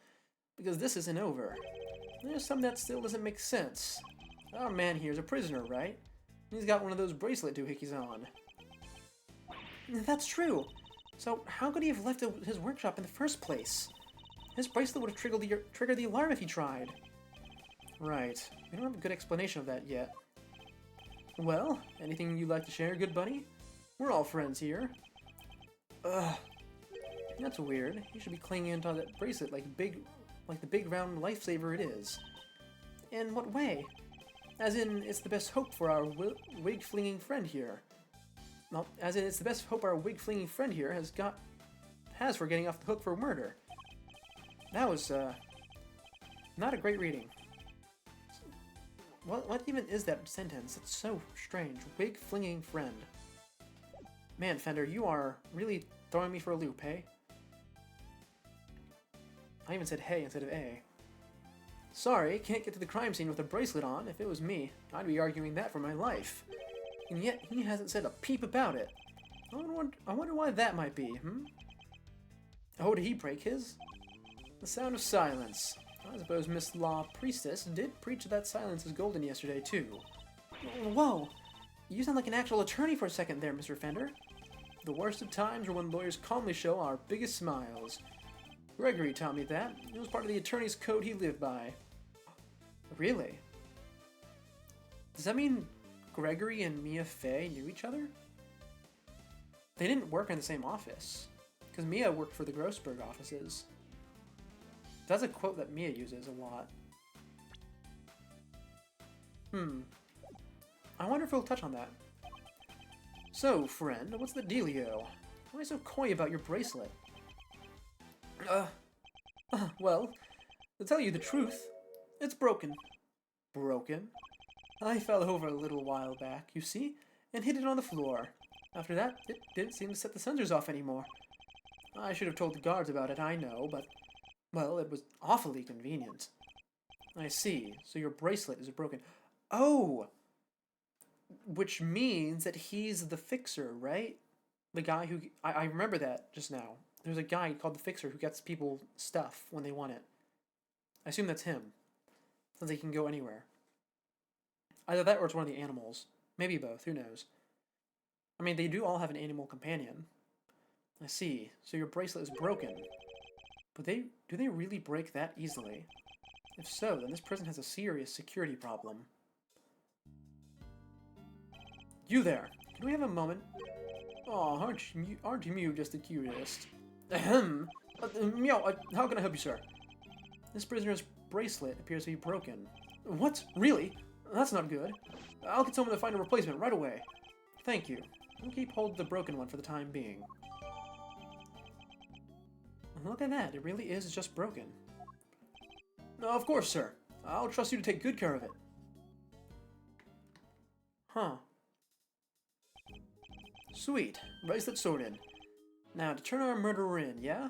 because this isn't over. There's something that still doesn't make sense. Our man here is a prisoner, right? He's got one of those bracelet doohickeys on. That's true. So how could he have left his workshop in the first place? His bracelet would have triggered the alarm if he tried. Right. We don't have a good explanation of that yet. Well, anything you'd like to share, good buddy? We're all friends here. Ugh. That's weird. You should be clinging onto that bracelet like the big round lifesaver it is. In what way? As in, it's the best hope for our wig-flinging friend here. Well, as in, it's the best hope our wig-flinging friend here has for getting off the hook for murder. That was, not a great reading. What even is that sentence? It's so strange. Wig-flinging friend. Man, Fender, you are really throwing me for a loop, hey? I even said hey instead of a. Sorry, can't get to the crime scene with a bracelet on. If it was me, I'd be arguing that for my life. And yet, he hasn't said a peep about it. I wonder why that might be, hmm? Oh, did he break his? The sound of silence. I suppose Miss Law Priestess did preach that silence is golden yesterday, too. Whoa! You sound like an actual attorney for a second there, Mr. Fender. The worst of times are when lawyers calmly show our biggest smiles. Gregory taught me that. It was part of the attorney's code he lived by. Really? Does that mean Gregory and Mia Fey knew each other? They didn't work in the same office, because Mia worked for the Grossberg offices. That's a quote that Mia uses a lot. I wonder if we'll touch on that. So, friend, what's the dealio? Why are you so coy about your bracelet? Well, to tell you the truth, it's broken. Broken? I fell over a little while back, you see, and hit it on the floor. After that, it didn't seem to set the sensors off anymore. I should have told the guards about it, I know, but, well, it was awfully convenient. I see, so your bracelet is broken. Oh! Which means that he's the fixer, right? The guy who... I remember that just now. There's a guy called the Fixer who gets people stuff when they want it. I assume that's him. Since he can go anywhere. Either that or it's one of the animals. Maybe both, who knows. I mean, they do all have an animal companion. I see. So your bracelet is broken. But do they really break that easily? If so, then this prison has a serious security problem. You there! Can we have a moment? Aw, aren't you just the cutest? Ahem. Meow, how can I help you, sir? This prisoner's bracelet appears to be broken. What? Really? That's not good. I'll get someone to find a replacement right away. Thank you. I'll keep hold of the broken one for the time being. Look at that. It really is just broken. Of course, sir. I'll trust you to take good care of it. Huh. Sweet. Bracelet sorted. Now, to turn our murderer in, yeah?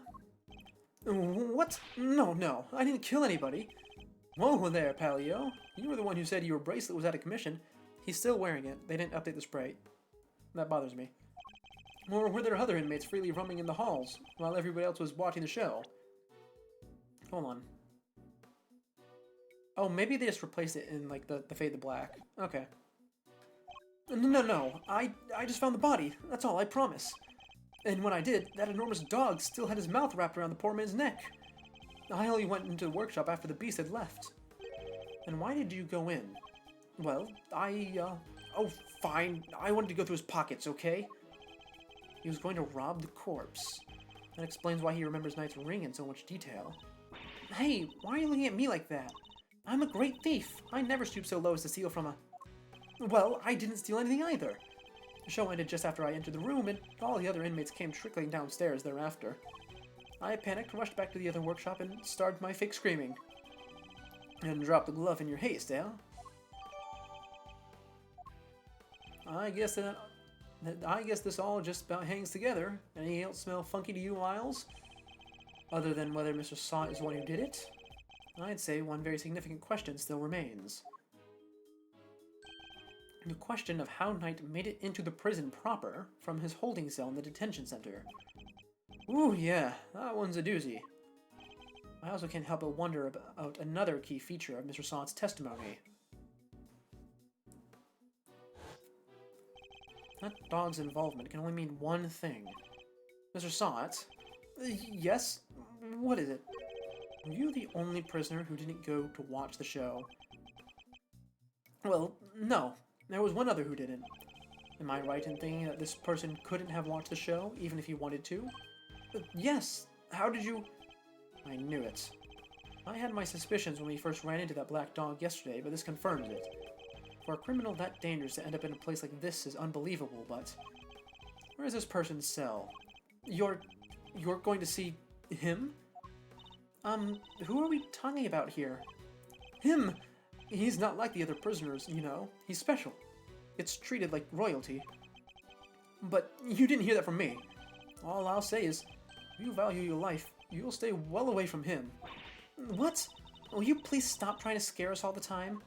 What? No. I didn't kill anybody. Whoa there, Palio. You were the one who said your bracelet was out of commission. He's still wearing it. They didn't update the sprite. That bothers me. Or were there other inmates freely roaming in the halls, while everybody else was watching the show? Hold on. Oh, maybe they just replaced it in, like, the fade to black. Okay. No. I just found the body. That's all, I promise. And when I did, that enormous dog still had his mouth wrapped around the poor man's neck. I only went into the workshop after the beast had left. And why did you go in? Well, oh, fine. I wanted to go through his pockets, okay? He was going to rob the corpse. That explains why he remembers Knight's ring in so much detail. Hey, why are you looking at me like that? I'm a great thief. I never stoop so low as to steal from a... Well, I didn't steal anything either. The show ended just after I entered the room, and all the other inmates came trickling downstairs thereafter. I panicked, rushed back to the other workshop, and started my fake screaming. And dropped the glove in your haste, eh? I guess this all just about hangs together. Anything else smell funky to you, Miles? Other than whether Mr. Saw is the one who did it? I'd say one very significant question still remains. The question of how Knight made it into the prison proper from his holding cell in the detention center. Ooh, yeah, that one's a doozy. I also can't help but wonder about another key feature of Mr. Sott's testimony. That dog's involvement can only mean one thing. Mr. Sott? Yes? What is it? Were you the only prisoner who didn't go to watch the show? Well, no. There was one other who didn't. Am I right in thinking that this person couldn't have watched the show, even if he wanted to? Yes. How did you... I knew it. I had my suspicions when we first ran into that black dog yesterday, but this confirms it. For a criminal that dangerous to end up in a place like this is unbelievable, but... Where is this person's cell? You're going to see... him? Who are we talking about here? Him! He's not like the other prisoners, you know. He's special. Gets treated like royalty. But you didn't hear that from me. All I'll say is, if you value your life, you'll stay well away from him. What? Will you please stop trying to scare us all the time?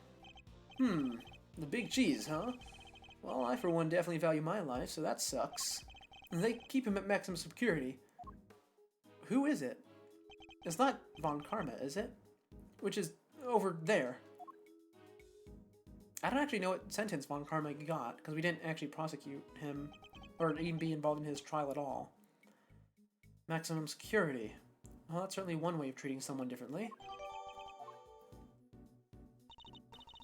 The big cheese, huh? Well, I for one definitely value my life, so that sucks. They keep him at maximum security. Who is it? It's not Von Karma, is it? Which is over there. I don't actually know what sentence Von Karma got, because we didn't actually prosecute him, or even be involved in his trial at all. Maximum security. Well, that's certainly one way of treating someone differently.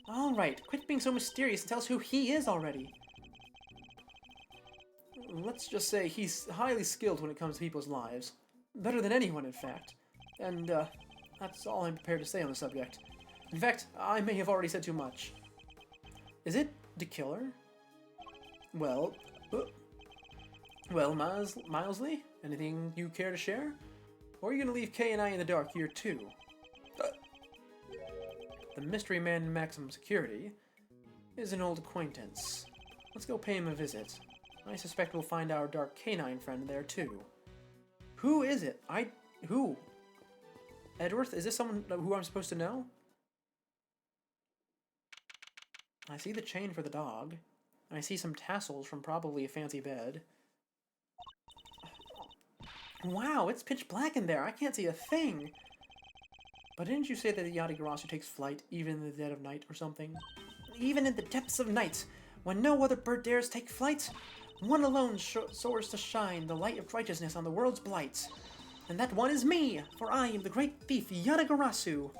Alright, quit being so mysterious and tell us who he is already. Let's just say he's highly skilled when it comes to people's lives. Better than anyone, in fact. And, that's all I'm prepared to say on the subject. In fact, I may have already said too much. Is it the killer? Well, Milesley? Anything you care to share? Or are you gonna leave Kay and I in the dark here too? The mystery man in maximum security is an old acquaintance. Let's go pay him a visit. I suspect we'll find our dark canine friend there too. Who is it? Who? Edworth? Is this someone who I'm supposed to know? I see the chain for the dog. I see some tassels from probably a fancy bed. Wow, it's pitch black in there. I can't see a thing. But didn't you say that the Yatagarasu takes flight even in the dead of night or something? Even in the depths of night, when no other bird dares take flight, one alone soars to shine the light of righteousness on the world's blight. And that one is me, for I am the great thief Yatagarasu.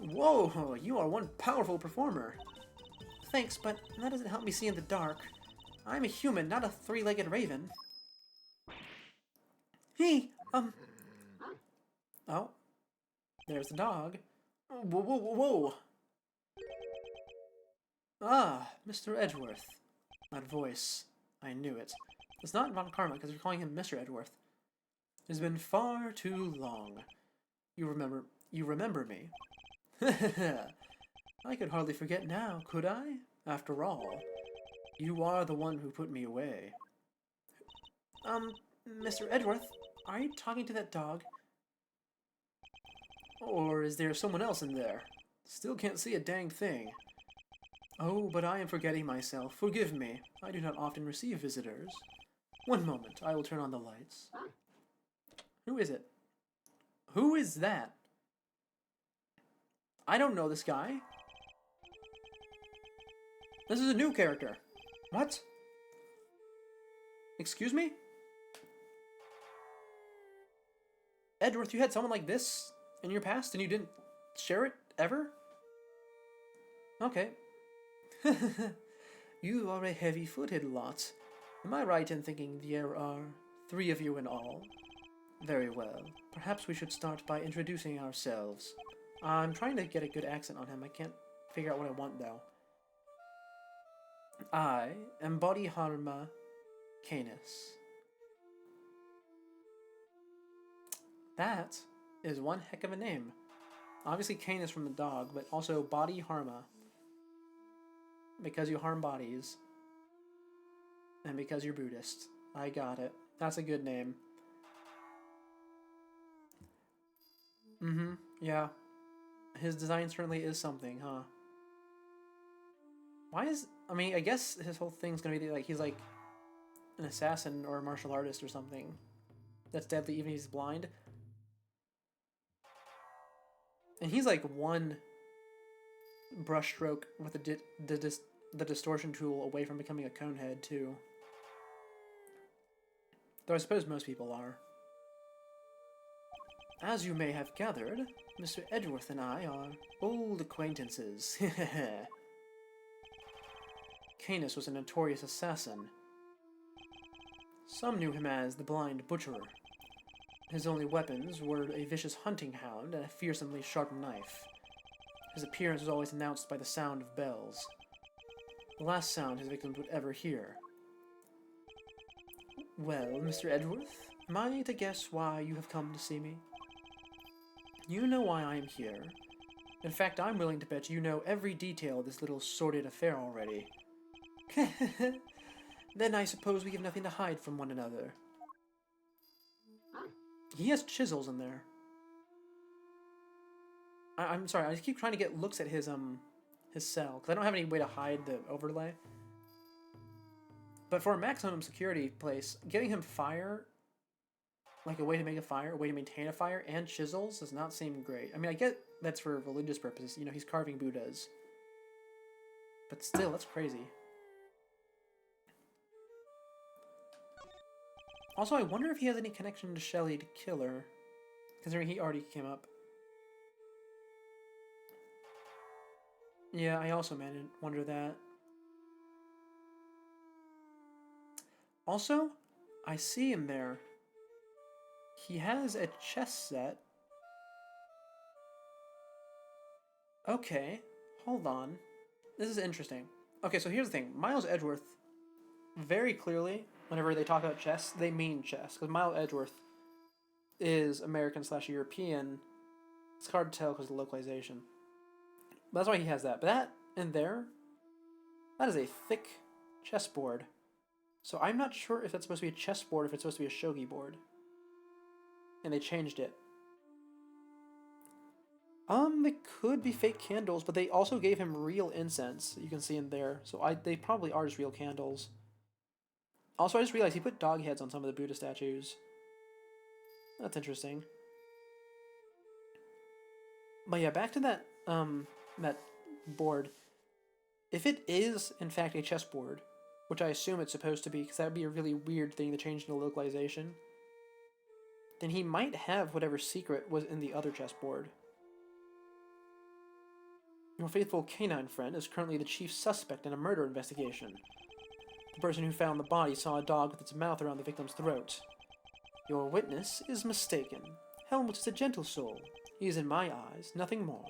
Whoa, you are one powerful performer. Thanks, but that doesn't help me see in the dark. I'm a human, not a three-legged raven. Hey, Oh. There's the dog. Whoa. Ah, Mr. Edgeworth. That voice. I knew it. It's not Von Karma, because you're calling him Mr. Edgeworth. It has been far too long. You remember me. I could hardly forget now, could I? After all, you are the one who put me away. Mr. Edgeworth, are you talking to that dog? Or is there someone else in there? Still can't see a dang thing. Oh, but I am forgetting myself. Forgive me. I do not often receive visitors. One moment, I will turn on the lights. Who is it? Who is that? I don't know this guy. This is a new character. What? Excuse me? Edgeworth, you had someone like this in your past and you didn't share it ever? Okay. You are a heavy-footed lot. Am I right in thinking there are 3 of you in all? Very well. Perhaps we should start by introducing ourselves. I'm trying to get a good accent on him. I can't figure out what I want, though. I am Bodhidharma Canis. That is one heck of a name. Obviously Canis from the dog, but also Bodhidharma. Because you harm bodies. And because you're Buddhist. I got it. That's a good name. Yeah. His design certainly is something, huh? Why is I mean, I guess his whole thing's gonna be like he's like an assassin or a martial artist or something that's deadly even if he's blind. And he's like one brushstroke with the distortion tool away from becoming a conehead too. Though I suppose most people are. As you may have gathered, Mr. Edgeworth and I are old acquaintances. Canis was a notorious assassin. Some knew him as the Blind Butcherer. His only weapons were a vicious hunting hound and a fearsomely sharp knife. His appearance was always announced by the sound of bells. The last sound his victims would ever hear. Well, Mr. Edgeworth, am I to guess why you have come to see me? You know why I am here. In fact, I'm willing to bet you know every detail of this little sordid affair already. Then I suppose we have nothing to hide from one another. He has chisels in there. I'm sorry, I just keep trying to get looks at his cell, because I don't have any way to hide the overlay. But for a maximum security place, giving him fire, like a way to make a fire, a way to maintain a fire, and chisels does not seem great. I mean, I get that's for religious purposes, you know, he's carving Buddhas. But still, that's crazy. Also, I wonder if he has any connection to Shelly to kill her, considering he already came up. Yeah, I also wonder that. Also, I see him there. He has a chess set. Okay, hold on. This is interesting. Okay, so here's the thing. Miles Edgeworth, very clearly, whenever they talk about chess, they mean chess. Because Miles Edgeworth is American/European. It's hard to tell because of the localization. But that's why he has that. But that in there, that is a thick chessboard. So I'm not sure if that's supposed to be a chessboard or if it's supposed to be a shogi board. And they changed it. They could be fake candles, but they also gave him real incense. You can see in there. So they probably are just real candles. Also, I just realized he put dog heads on some of the Buddha statues. That's interesting. But yeah, back to that board. If it is, in fact, a chessboard, which I assume it's supposed to be, because that would be a really weird thing to change into localization, then he might have whatever secret was in the other chessboard. Your faithful canine friend is currently the chief suspect in a murder investigation. The person who found the body saw a dog with its mouth around the victim's throat. Your witness is mistaken. Helmut is a gentle soul. He is, in my eyes, nothing more.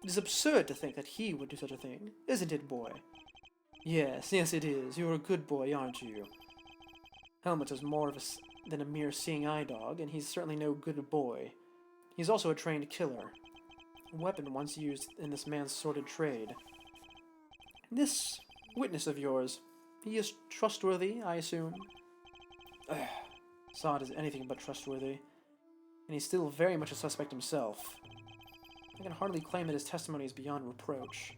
It is absurd to think that he would do such a thing, isn't it, boy? Yes, it is. You're a good boy, aren't you? Helmut is more than a mere seeing-eye dog, and he's certainly no good boy. He's also a trained killer. A weapon once used in this man's sordid trade. This witness of yours, he is trustworthy, I assume? Saad is anything but trustworthy, and he's still very much a suspect himself. I can hardly claim that his testimony is beyond reproach.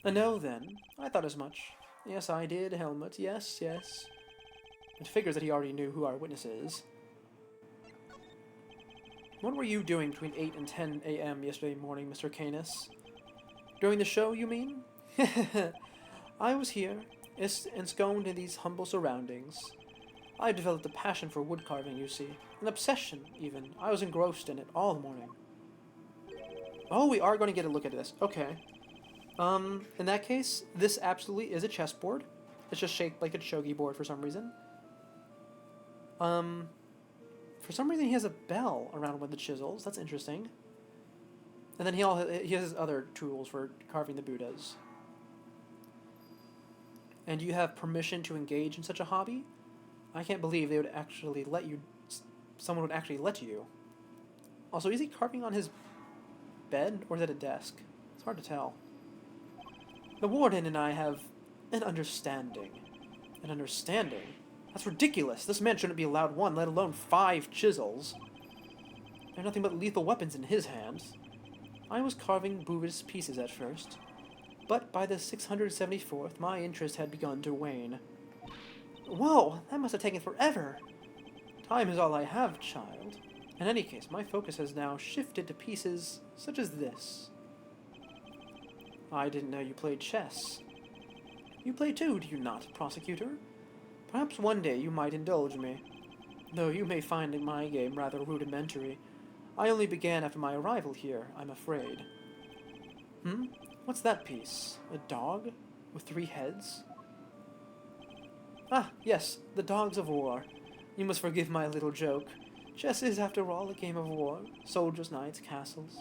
No, then. I thought as much. Yes, I did, Helmut. Yes. It figures that he already knew who our witness is. What were you doing between 8 and 10 a.m. yesterday morning, Mr. Canis? During the show, you mean? I was here, ensconced in these humble surroundings. I developed a passion for wood carving, you see. An obsession, even. I was engrossed in it all morning. Oh, we are going to get a look at this. Okay. In that case, this absolutely is a chessboard. It's just shaped like a shogi board for some reason. For some reason he has a bell around one of the chisels. That's interesting. And then he has his other tools for carving the Buddhas. And you have permission to engage in such a hobby? I can't believe they would actually let you... Someone would actually let you. Also, is he carving on his bed, or is it a desk? It's hard to tell. The warden and I have an understanding. An understanding? That's ridiculous. This man shouldn't be allowed one, let alone 5 chisels. There are nothing but lethal weapons in his hands. I was carving Buddhist pieces at first. But by the 674th, my interest had begun to wane. Whoa, that must have taken forever. Time is all I have, child. In any case, my focus has now shifted to pieces such as this. I didn't know you played chess. You play too, do you not, prosecutor? Perhaps one day you might indulge me. Though you may find my game rather rudimentary. I only began after my arrival here, I'm afraid. What's that piece? A dog? With 3 heads? Ah, yes, the dogs of war. You must forgive my little joke. Chess is, after all, a game of war. Soldiers, knights, castles.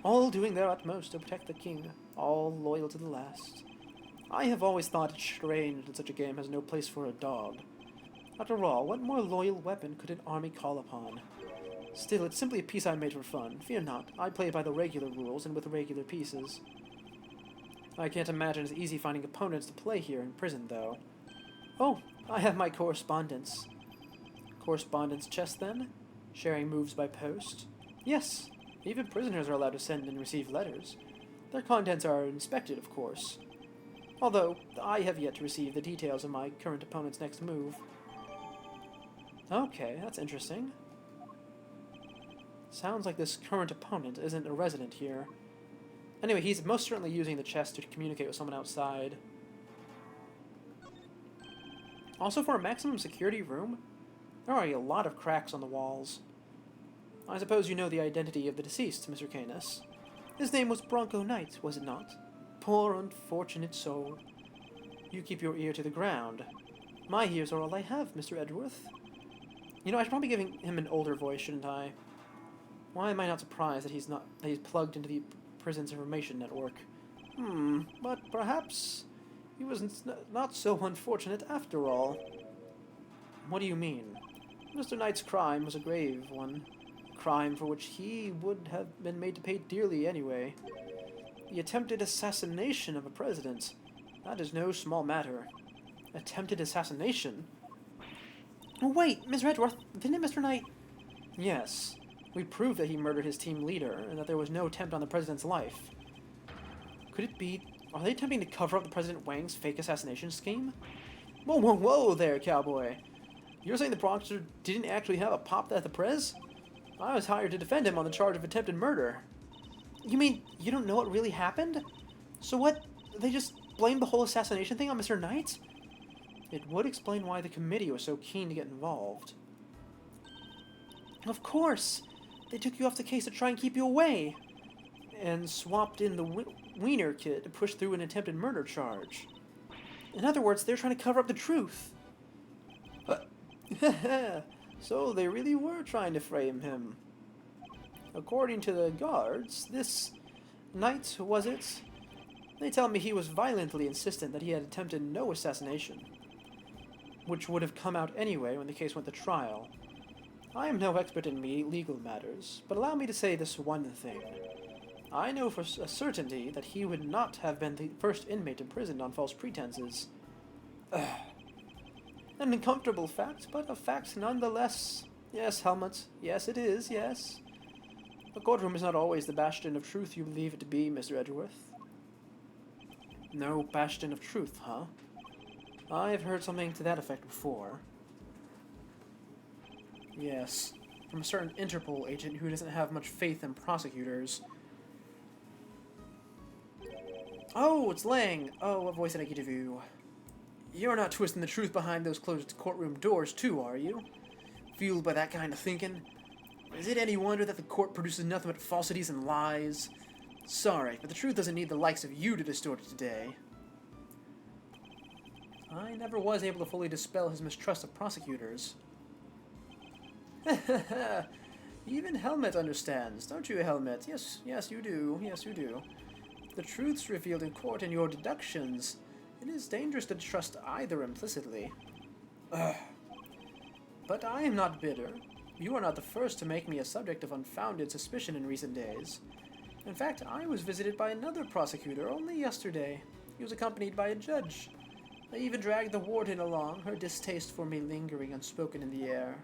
All doing their utmost to protect the king. All loyal to the last. I have always thought it strange that such a game has no place for a dog. After all, what more loyal weapon could an army call upon? Still, it's simply a piece I made for fun. Fear not, I play by the regular rules and with regular pieces. I can't imagine it's easy finding opponents to play here in prison, though. Oh, I have my correspondence. Correspondence chess, then? Sharing moves by post? Yes, even prisoners are allowed to send and receive letters. Their contents are inspected, of course. Although, I have yet to receive the details of my current opponent's next move. Okay, that's interesting. Sounds like this current opponent isn't a resident here. Anyway, he's most certainly using the chest to communicate with someone outside. Also, for a maximum security room, there are a lot of cracks on the walls. I suppose you know the identity of the deceased, Mr. Canis. His name was Bronco Knight, was it not? Poor unfortunate soul. You keep your ear to the ground. My ears are all I have, Mr. Edgeworth. You know, I should probably give him an older voice, shouldn't I? Why am I not surprised that he's plugged into the prison's information network? But perhaps he was not so unfortunate after all. What do you mean? Mr. Knight's crime was a grave one. A crime for which he would have been made to pay dearly anyway. The attempted assassination of a president. That is no small matter. Attempted assassination? Oh, wait, Mr. Edgeworth, didn't Mr. Knight... Yes. We proved that he murdered his team leader, and that there was no attempt on the president's life. Could it be... Are they attempting to cover up the President Wang's fake assassination scheme? Whoa, whoa, whoa there, cowboy. You're saying the Bronxer didn't actually have a pop at the Prez? I was hired to defend him on the charge of attempted murder. You mean you don't know what really happened? So what? They just blamed the whole assassination thing on Mr. Knight? It would explain why the committee was so keen to get involved. Of course! They took you off the case to try and keep you away! And swapped in the Wiener kid to push through an attempted murder charge. In other words, they're trying to cover up the truth. So they really were trying to frame him. According to the guards, this Knight, was it? They tell me he was violently insistent that he had attempted no assassination, which would have come out anyway when the case went to trial. I am no expert in legal matters, but allow me to say this one thing. I know for a certainty that he would not have been the first inmate imprisoned on false pretenses. An uncomfortable fact, but a fact nonetheless. Yes, Helmut. Yes, it is, yes. The courtroom is not always the bastion of truth you believe it to be, Mr. Edgeworth. No bastion of truth, huh? I've heard something to that effect before. Yes, from a certain Interpol agent who doesn't have much faith in prosecutors. Oh, it's Lang! Oh, what voice did I give you? You're not twisting the truth behind those closed courtroom doors, too, are you? Fueled by that kind of thinking? Is it any wonder that the court produces nothing but falsities and lies? Sorry, but the truth doesn't need the likes of you to distort it today. I never was able to fully dispel his mistrust of prosecutors. Even Helmut understands, don't you, Helmut? Yes, you do. Yes, you do. The truths revealed in court and your deductions. It is dangerous to trust either implicitly. But I am not bitter. You are not the first to make me a subject of unfounded suspicion in recent days. In fact, I was visited by another prosecutor only yesterday. He was accompanied by a judge. They even dragged the warden along, her distaste for me lingering unspoken in the air.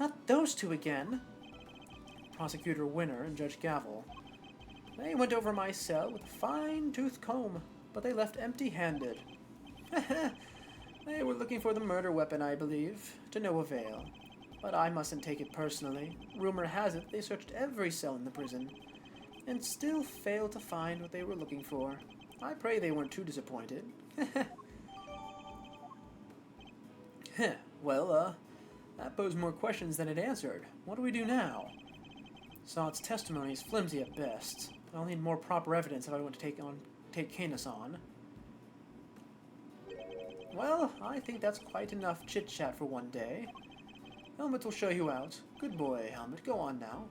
Not those two again. Prosecutor Winner and Judge Gavel. They went over my cell with a fine-tooth comb, but they left empty-handed. They were looking for the murder weapon, I believe, to no avail. But I mustn't take it personally. Rumor has it they searched every cell in the prison, and still failed to find what they were looking for. I pray they weren't too disappointed. Well, that posed more questions than it answered. What do we do now? Saad's testimony is flimsy at best. I'll need more proper evidence if I want to take Canis on. Well, I think that's quite enough chit-chat for one day. Helmut will show you out. Good boy, Helmut. Go on now.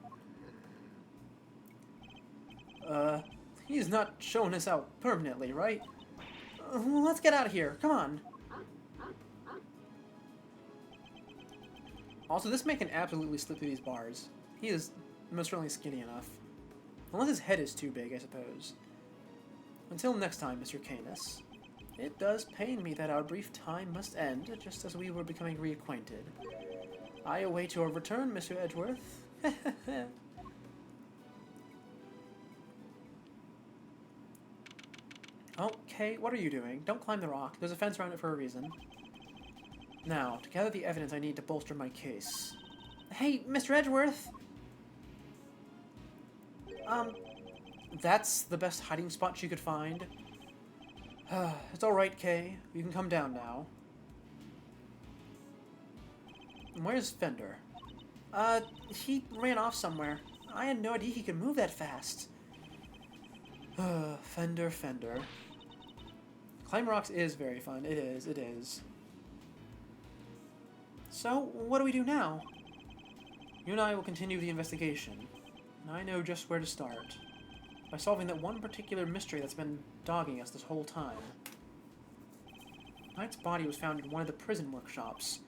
He's not showing us out permanently, right? Let's get out of here. Come on. Also, this man can absolutely slip through these bars. He is most certainly skinny enough. Unless his head is too big, I suppose. Until next time, Mr. Canis. It does pain me that our brief time must end, just as we were becoming reacquainted. I await your return, Mr. Edgeworth. Okay, what are you doing? Don't climb the rock. There's a fence around it for a reason. Now, to gather the evidence I need to bolster my case. Hey, Mr. Edgeworth! That's the best hiding spot you could find. It's alright, Kay. You can come down now. Where's Fender? He ran off somewhere. I had no idea he could move that fast. Fender. Climb rocks is very fun. It is. So, what do we do now? You and I will continue the investigation. And I know just where to start. By solving that one particular mystery that's been dogging us this whole time. Knight's body was found in one of the prison workshops.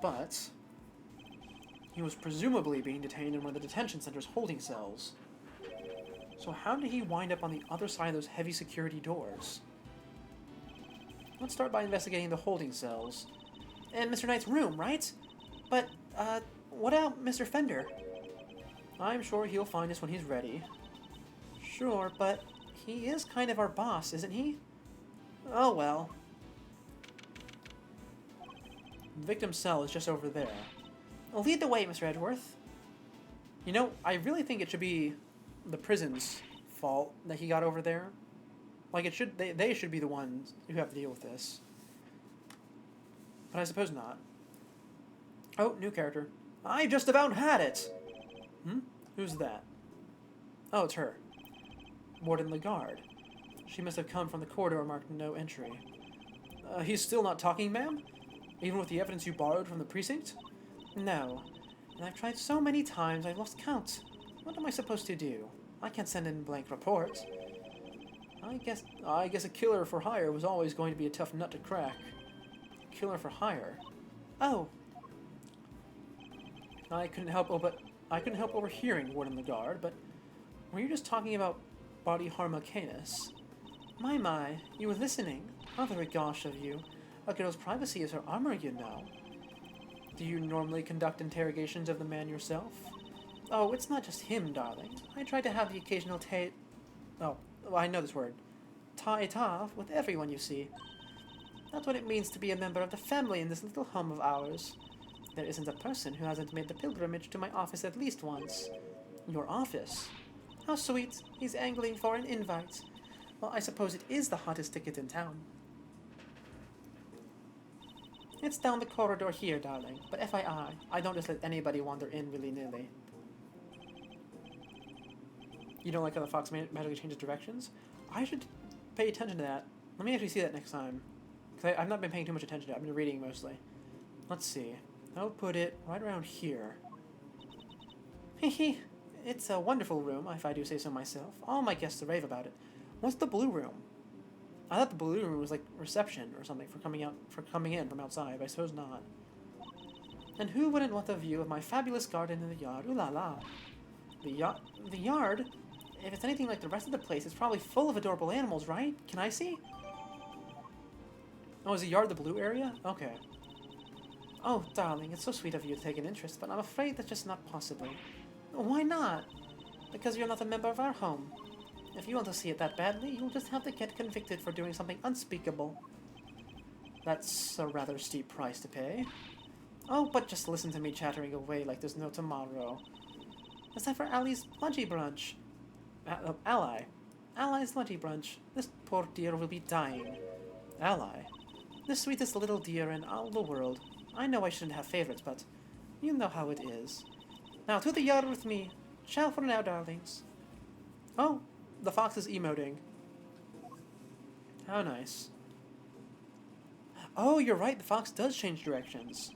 But he was presumably being detained in one of the detention center's holding cells. So how did he wind up on the other side of those heavy security doors? Let's start by investigating the holding cells. And Mr. Knight's room, right? But, what about Mr. Fender? I'm sure he'll find us when he's ready. Sure, but he is kind of our boss, isn't he? Oh well. The victim's cell is just over there. Lead the way, Mr. Edgeworth. You know, I really think it should be the prison's fault that he got over there. Like, it should, they should be the ones who have to deal with this. But I suppose not. Oh, new character. I just about had it! Who's that? Oh, it's her. Warden Lagarde. She must have come from the corridor marked no entry. He's still not talking, ma'am? Even with the evidence you borrowed from the precinct? No. And I've tried so many times I've lost count. What am I supposed to do? I can't send in blank reports. I guess a killer for hire was always going to be a tough nut to crack. Killer for hire? Oh. I couldn't help overhearing Warden Lagarde, but were you just talking about Body Harma Canis? My, you were listening. How very gosh of you. A girl's privacy is her armor, you know. Do you normally conduct interrogations of the man yourself? Oh, it's not just him, darling. I try to have the occasional I know this word. Ta-eta with everyone you see. That's what it means to be a member of the family in this little home of ours. There isn't a person who hasn't made the pilgrimage to my office at least once. Your office? How sweet. He's angling for an invite. Well, I suppose it is the hottest ticket in town. It's down the corridor here, darling. But FYI, I don't just let anybody wander in willy-nilly. You don't like how the fox magically changes directions? I should pay attention to that. Let me actually see that next time. Because I've not been paying too much attention to it. I've been reading mostly. Let's see. I'll put it right around here. Hehe. It's a wonderful room, if I do say so myself. All my guests rave about it. What's the blue room? I thought the blue room was like reception or something for coming in from outside, but I suppose not. And who wouldn't want a view of my fabulous garden in the yard? Ooh la la. The yard? If it's anything like the rest of the place, it's probably full of adorable animals, right? Can I see? Oh, is the yard the blue area? Okay. Oh, darling, it's so sweet of you to take an interest, but I'm afraid that's just not possible. Why not? Because you're not a member of our home. If you want to see it that badly, you'll just have to get convicted for doing something unspeakable. That's a rather steep price to pay. Oh, but just listen to me chattering away like there's no tomorrow. It's time for Allie's lunchy brunch. Ally. Ally's lunchy brunch. This poor dear will be dying. Ally. The sweetest little dear in all the world. I know I shouldn't have favorites, but you know how it is. Now to the yard with me. Ciao for now, darlings. Oh, the fox is emoting. How nice. Oh, you're right, the fox does change directions.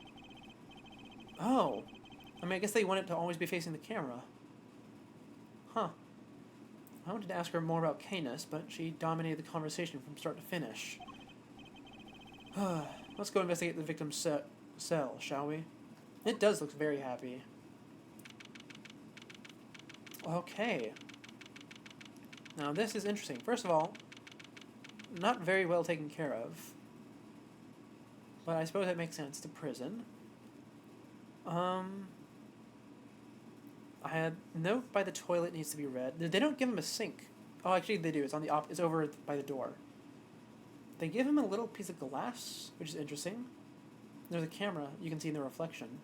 Oh. I mean, I guess they want it to always be facing the camera. Huh. I wanted to ask her more about Canis, but she dominated the conversation from start to finish. Let's go investigate the victim's cell, shall we? It does look very happy. Okay. Now this is interesting. First of all, not very well taken care of. But I suppose that makes sense to prison. I had note by the toilet needs to be read. They don't give him a sink. Oh, actually they do. It's on the it's over by the door. They give him a little piece of glass, which is interesting. There's a camera. You can see the reflection.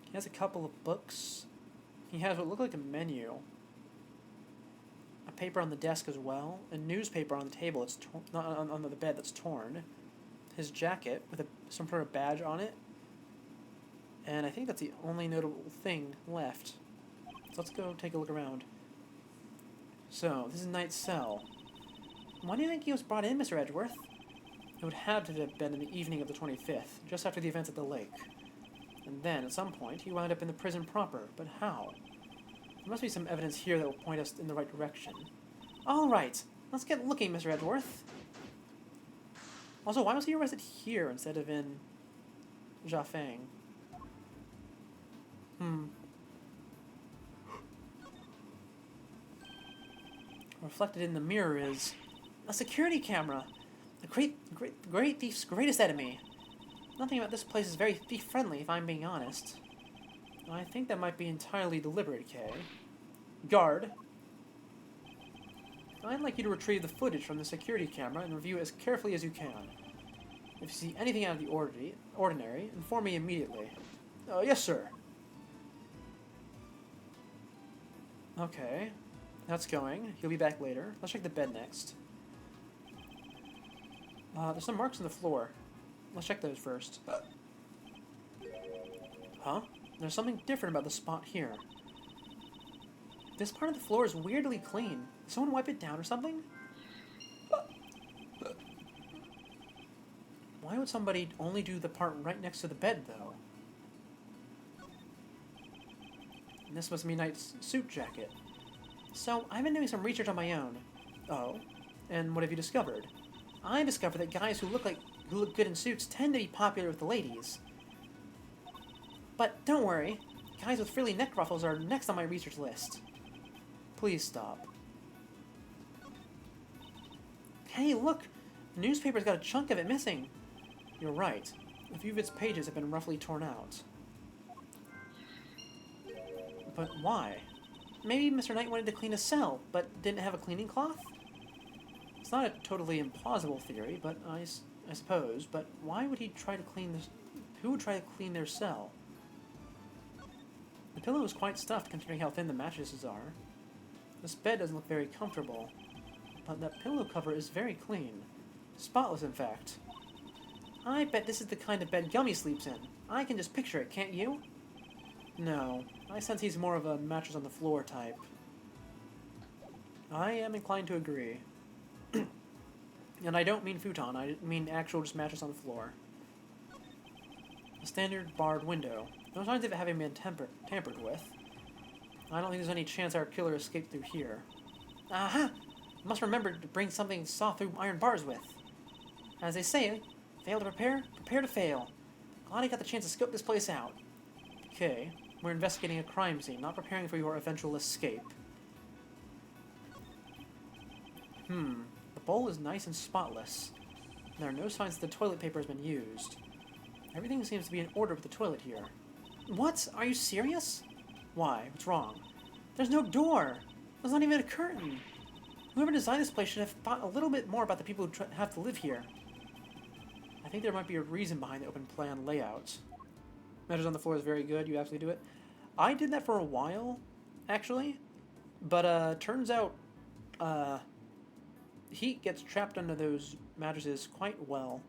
He has a couple of books. He has what look like a menu. A paper on the desk as well. A newspaper on the table. It's not on the bed that's torn. His jacket with some sort of badge on it. And I think that's the only notable thing left. So let's go take a look around. So, this is Knight's cell. Why do you think he was brought in, Mr. Edgeworth? It would have to have been in the evening of the 25th, just after the events at the lake. And then, at some point, he wound up in the prison proper. But how? There must be some evidence here that will point us in the right direction. All right, let's get looking, Mr. Edgeworth. Also, why was he arrested here instead of in Jiafeng? Reflected in the mirror is a security camera. The great thief's greatest enemy. Nothing about this place is very thief-friendly, if I'm being honest. I think that might be entirely deliberate, Kay. Guard. I'd like you to retrieve the footage from the security camera and review it as carefully as you can. If you see anything out of the ordinary, inform me immediately. Yes, sir. Okay. That's going. He'll be back later. Let's check the bed next. There's some marks on the floor. Let's check those first. Huh? There's something different about the spot here. This part of the floor is weirdly clean. Did someone wipe it down or something? Why would somebody only do the part right next to the bed, though? And this must be Knight's suit jacket. So, I've been doing some research on my own. Oh? And what have you discovered? I discovered that guys who look good in suits tend to be popular with the ladies. But don't worry. Guys with frilly neck ruffles are next on my research list. Please stop. Hey, look! The newspaper's got a chunk of it missing. You're right. A few of its pages have been roughly torn out. But why? Maybe Mr. Knight wanted to clean a cell, but didn't have a cleaning cloth? It's not a totally implausible theory, but I suppose. But why would he try to clean this? Who would try to clean their cell? The pillow is quite stuffed, considering how thin the mattresses are. This bed doesn't look very comfortable, but that pillow cover is very clean. Spotless, in fact. I bet this is the kind of bed Gummy sleeps in. I can just picture it, can't you? No, I sense he's more of a mattress on the floor type. I am inclined to agree. And I don't mean futon, I mean actual just mattress on the floor. A standard barred window. No signs of it having been tampered with. I don't think there's any chance our killer escaped through here. Aha! Must remember to bring something soft through iron bars with. As they say, fail to prepare, prepare to fail. Glad I got the chance to scope this place out. Okay, we're investigating a crime scene, not preparing for your eventual escape. The bowl is nice and spotless. There are no signs that the toilet paper has been used. Everything seems to be in order with the toilet here. What? Are you serious? Why? What's wrong? There's no door! There's not even a curtain. Whoever designed this place should have thought a little bit more about the people who have to live here. I think there might be a reason behind the open plan layout. Measures on the floor is very good. You absolutely do it. I did that for a while, actually. But, turns out, heat gets trapped under those mattresses quite well.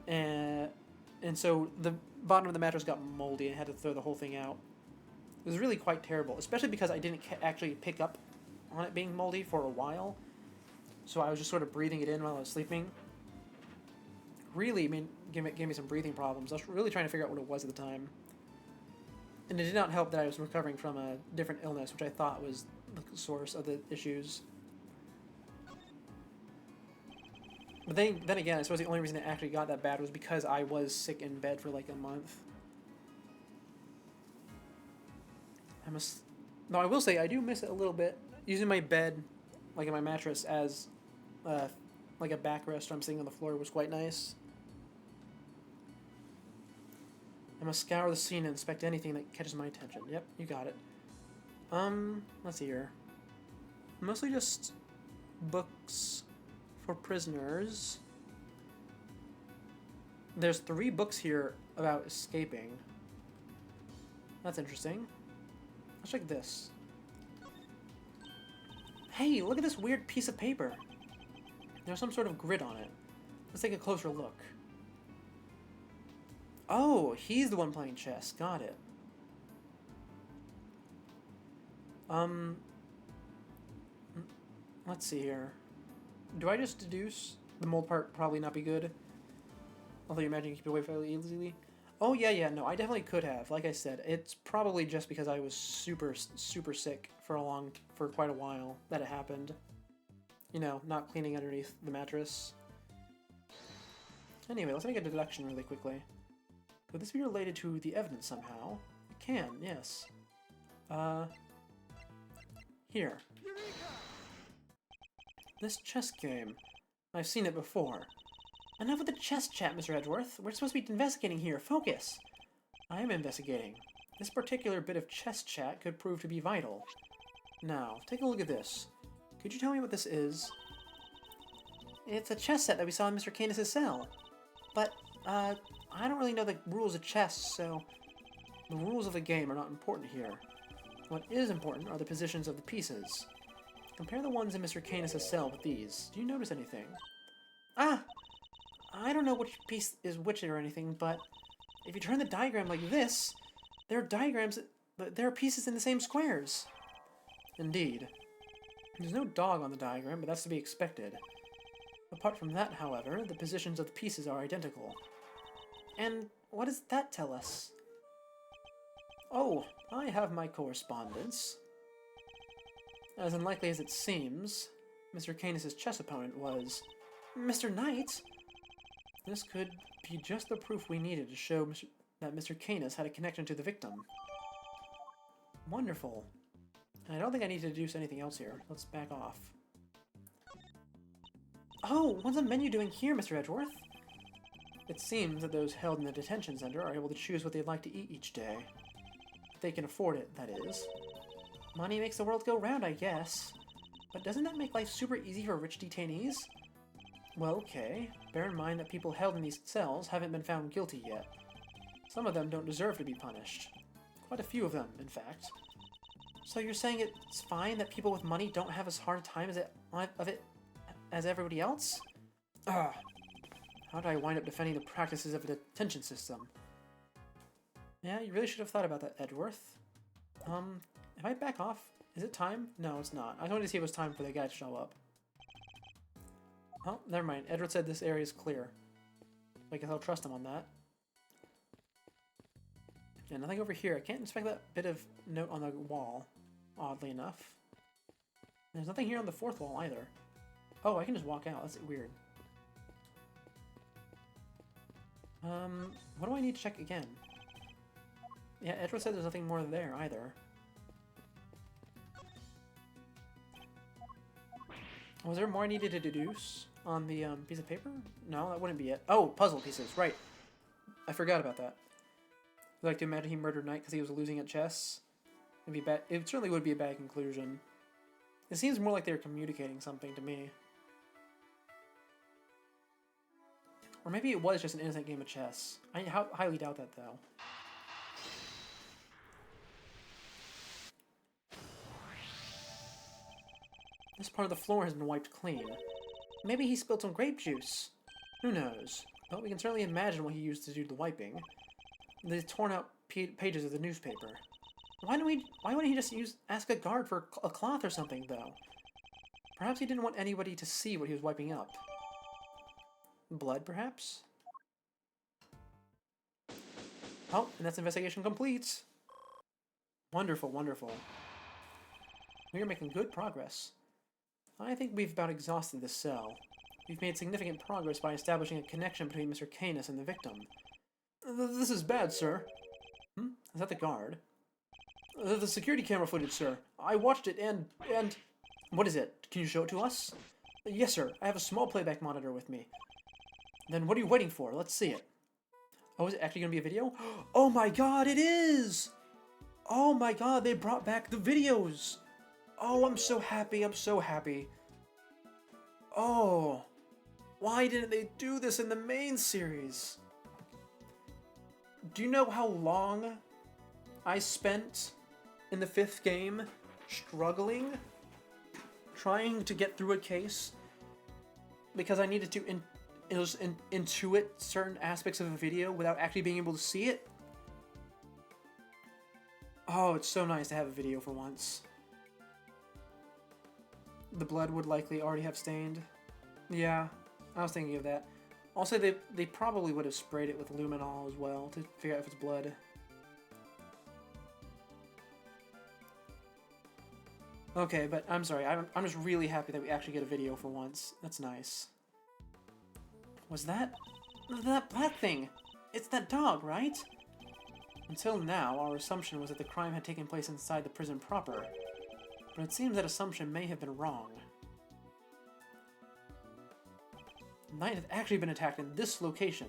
And so the bottom of the mattress got moldy and I had to throw the whole thing out. It was really quite terrible, especially because I didn't actually pick up on it being moldy for a while. So I was just sort of breathing it in while I was sleeping. Really, gave me some breathing problems. I was really trying to figure out what it was at the time. And it did not help that I was recovering from a different illness, which I thought was the source of the issues. But then again, I suppose the only reason it actually got that bad was because I was sick in bed for like a month. No, I will say I do miss it a little bit. Using my bed, like in my mattress, as like a backrest when I'm sitting on the floor was quite nice. I must scour the scene and inspect anything that catches my attention. Yep, you got it. Let's see here. Mostly just books for prisoners. There's 3 books here about escaping. That's interesting. Let's check this. Hey, look at this weird piece of paper. There's some sort of grid on it. Let's take a closer look. Oh, he's the one playing chess. Got it. Let's see here. Do I just deduce? The mold part probably not be good. Although you imagine you keep it away fairly easily. Oh, yeah, no, I definitely could have. Like I said, it's probably just because I was super sick for quite a while that it happened. You know, not cleaning underneath the mattress. Anyway, let's make a deduction really quickly. Could this be related to the evidence somehow? It can, yes. Here. This chess game. I've seen it before. Enough with the chess chat, Mr. Edgeworth. We're supposed to be investigating here. Focus! I am investigating. This particular bit of chess chat could prove to be vital. Now, take a look at this. Could you tell me what this is? It's a chess set that we saw in Mr. Canis' cell. But, I don't really know the rules of chess, so the rules of the game are not important here. What is important are the positions of the pieces. Compare the ones in Mr. Canis' cell with these. Do you notice anything? Ah! I don't know which piece is which or anything, but if you turn the diagram like this, there are pieces in the same squares. Indeed. There's no dog on the diagram, but that's to be expected. Apart from that, however, the positions of the pieces are identical. And what does that tell us? Oh, I have my correspondence. As unlikely as it seems, Mr. Canis' chess opponent was Mr. Knight. This could be just the proof we needed to show that Mr. Canis had a connection to the victim. Wonderful. I don't think I need to deduce anything else here. Let's back off. Oh, what's the menu doing here, Mr. Edgeworth? It seems that those held in the detention center are able to choose what they'd like to eat each day. If they can afford it, that is. Money makes the world go round, I guess. But doesn't that make life super easy for rich detainees? Well, okay. Bear in mind that people held in these cells haven't been found guilty yet. Some of them don't deserve to be punished. Quite a few of them, in fact. So you're saying it's fine that people with money don't have as hard a time as everybody else? Ugh. How did I wind up defending the practices of a detention system? Yeah, you really should have thought about that, Edgeworth. If I back off, is it time? No, it's not. I wanted to see if it was time for the guy to show up. Oh, never mind. Edward said this area is clear. I guess I'll trust him on that. Yeah, nothing over here. I can't inspect that bit of note on the wall, oddly enough. There's nothing here on the 4th wall either. Oh, I can just walk out. That's weird. What do I need to check again? Yeah, Edward said there's nothing more there either. Was there more I needed to deduce on the piece of paper? No, that wouldn't be it. Oh, puzzle pieces, right. I forgot about that. I'd like to imagine he murdered Knight because he was losing at chess. It'd be bad. It certainly would be a bad conclusion. It seems more like they're communicating something to me. Or maybe it was just an innocent game of chess. I highly doubt that, though. This part of the floor has been wiped clean. Maybe he spilled some grape juice. Who knows? But we can certainly imagine what he used to do the wiping. The torn out pages of the newspaper. Why wouldn't he just ask a guard for a cloth or something, though? Perhaps he didn't want anybody to see what he was wiping up. Blood, perhaps? Oh, and that's investigation complete. Wonderful, wonderful. We are making good progress. I think we've about exhausted this cell. We've made significant progress by establishing a connection between Mr. Canis and the victim. This is bad, sir. Is that the guard? The security camera footage, sir. I watched it and... What is it? Can you show it to us? Yes, sir. I have a small playback monitor with me. Then what are you waiting for? Let's see it. Oh, is it actually going to be a video? Oh my god, it is! Oh my god, they brought back the videos! Oh, I'm so happy, I'm so happy. Oh, why didn't they do this in the main series? Do you know how long I spent in the 5th game struggling, trying to get through a case because I needed to intuit certain aspects of a video without actually being able to see it? Oh, it's so nice to have a video for once. The blood would likely already have stained. Yeah, I was thinking of that. Also, they probably would have sprayed it with luminol as well to figure out if it's blood. Okay, but I'm sorry. I'm just really happy that we actually get a video for once. That's nice. Was that black thing? It's that dog, right? Until now, our assumption was that the crime had taken place inside the prison proper. But it seems that assumption may have been wrong. Knight had actually been attacked in this location.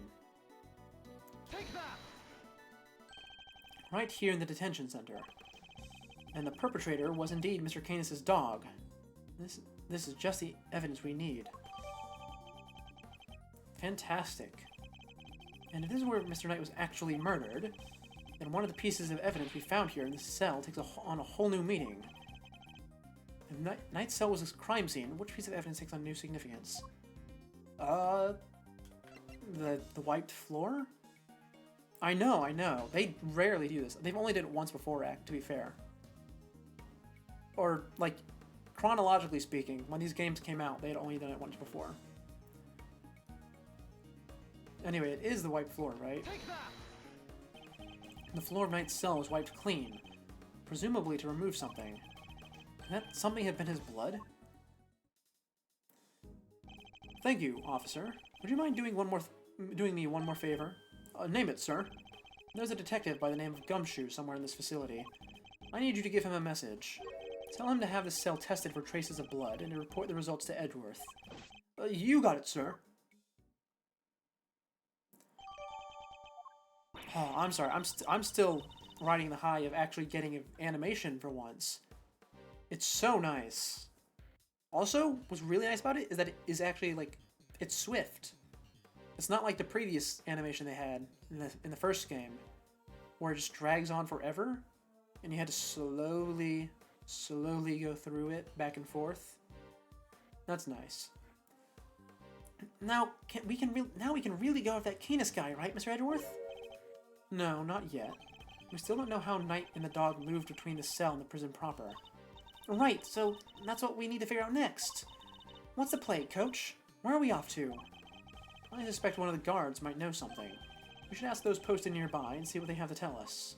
Take that! Right here in the detention center. And the perpetrator was indeed Mr. Canis' dog. This is just the evidence we need. Fantastic. And if this is where Mr. Knight was actually murdered, then one of the pieces of evidence we found here in this cell takes on a whole new meaning. If Knight's cell was a crime scene, which piece of evidence takes on new significance? The wiped floor? I know. They rarely do this. They've only done it once before, to be fair. Or, like, chronologically speaking, when these games came out, they had only done it once before. Anyway, it is the wiped floor, right? Take that! The floor of Knight's cell was wiped clean, presumably to remove something. Could that something have been his blood? Thank you, officer. Would you mind doing me one more favor? Name it, sir. There's a detective by the name of Gumshoe somewhere in this facility. I need you to give him a message. Tell him to have this cell tested for traces of blood and to report the results to Edgeworth. You got it, sir. Oh, I'm sorry. I'm still riding the high of actually getting an animation for once. It's so nice. Also, what's really nice about it is that it is actually, like, it's swift. It's not like the previous animation they had in the first game, where it just drags on forever, and you had to slowly go through it back and forth. That's nice. Now we can really go with that Canis guy, right, Mr. Edgeworth? No, not yet. We still don't know how Knight and the dog moved between the cell and the prison proper. Right, so that's what we need to figure out next. What's the play, Coach? Where are we off to? I suspect one of the guards might know something. We should ask those posted nearby and see what they have to tell us.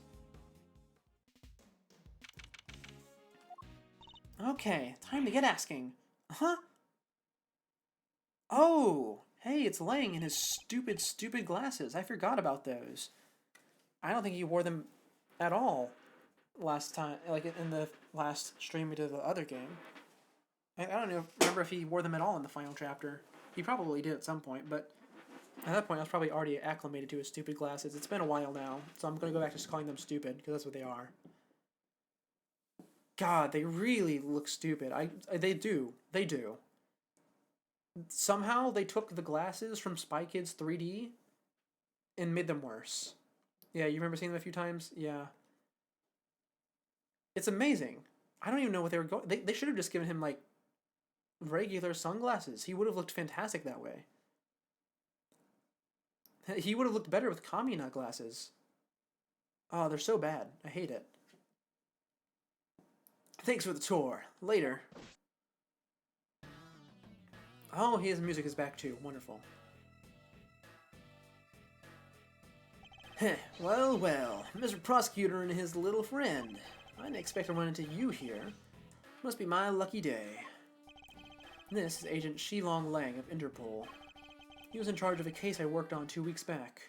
Okay, time to get asking. Huh? Oh, hey, it's Lang in his stupid glasses. I forgot about those. I don't think he wore them at all last time, like in the last stream we did of the other game. I don't remember if he wore them at all in the final chapter. He probably did at some point, but at that point I was probably already acclimated to his stupid glasses. It's been a while now, so I'm going to go back to just calling them stupid, because that's what they are. God, they really look stupid. They do. They do. Somehow they took the glasses from Spy Kids 3D and made them worse. Yeah, you remember seeing them a few times? Yeah. It's amazing. I don't even know what they were going. They should have just given him like regular sunglasses. He would have looked fantastic that way. He would have looked better with Kamina glasses. Oh, they're so bad. I hate it. Thanks for the tour. Later. Oh, his music is back too. Wonderful. Heh, well, well. Mr. Prosecutor and his little friend. I didn't expect to run into you here. Must be my lucky day. This is Agent Shilong Lang of Interpol. He was in charge of a case I worked on 2 weeks back.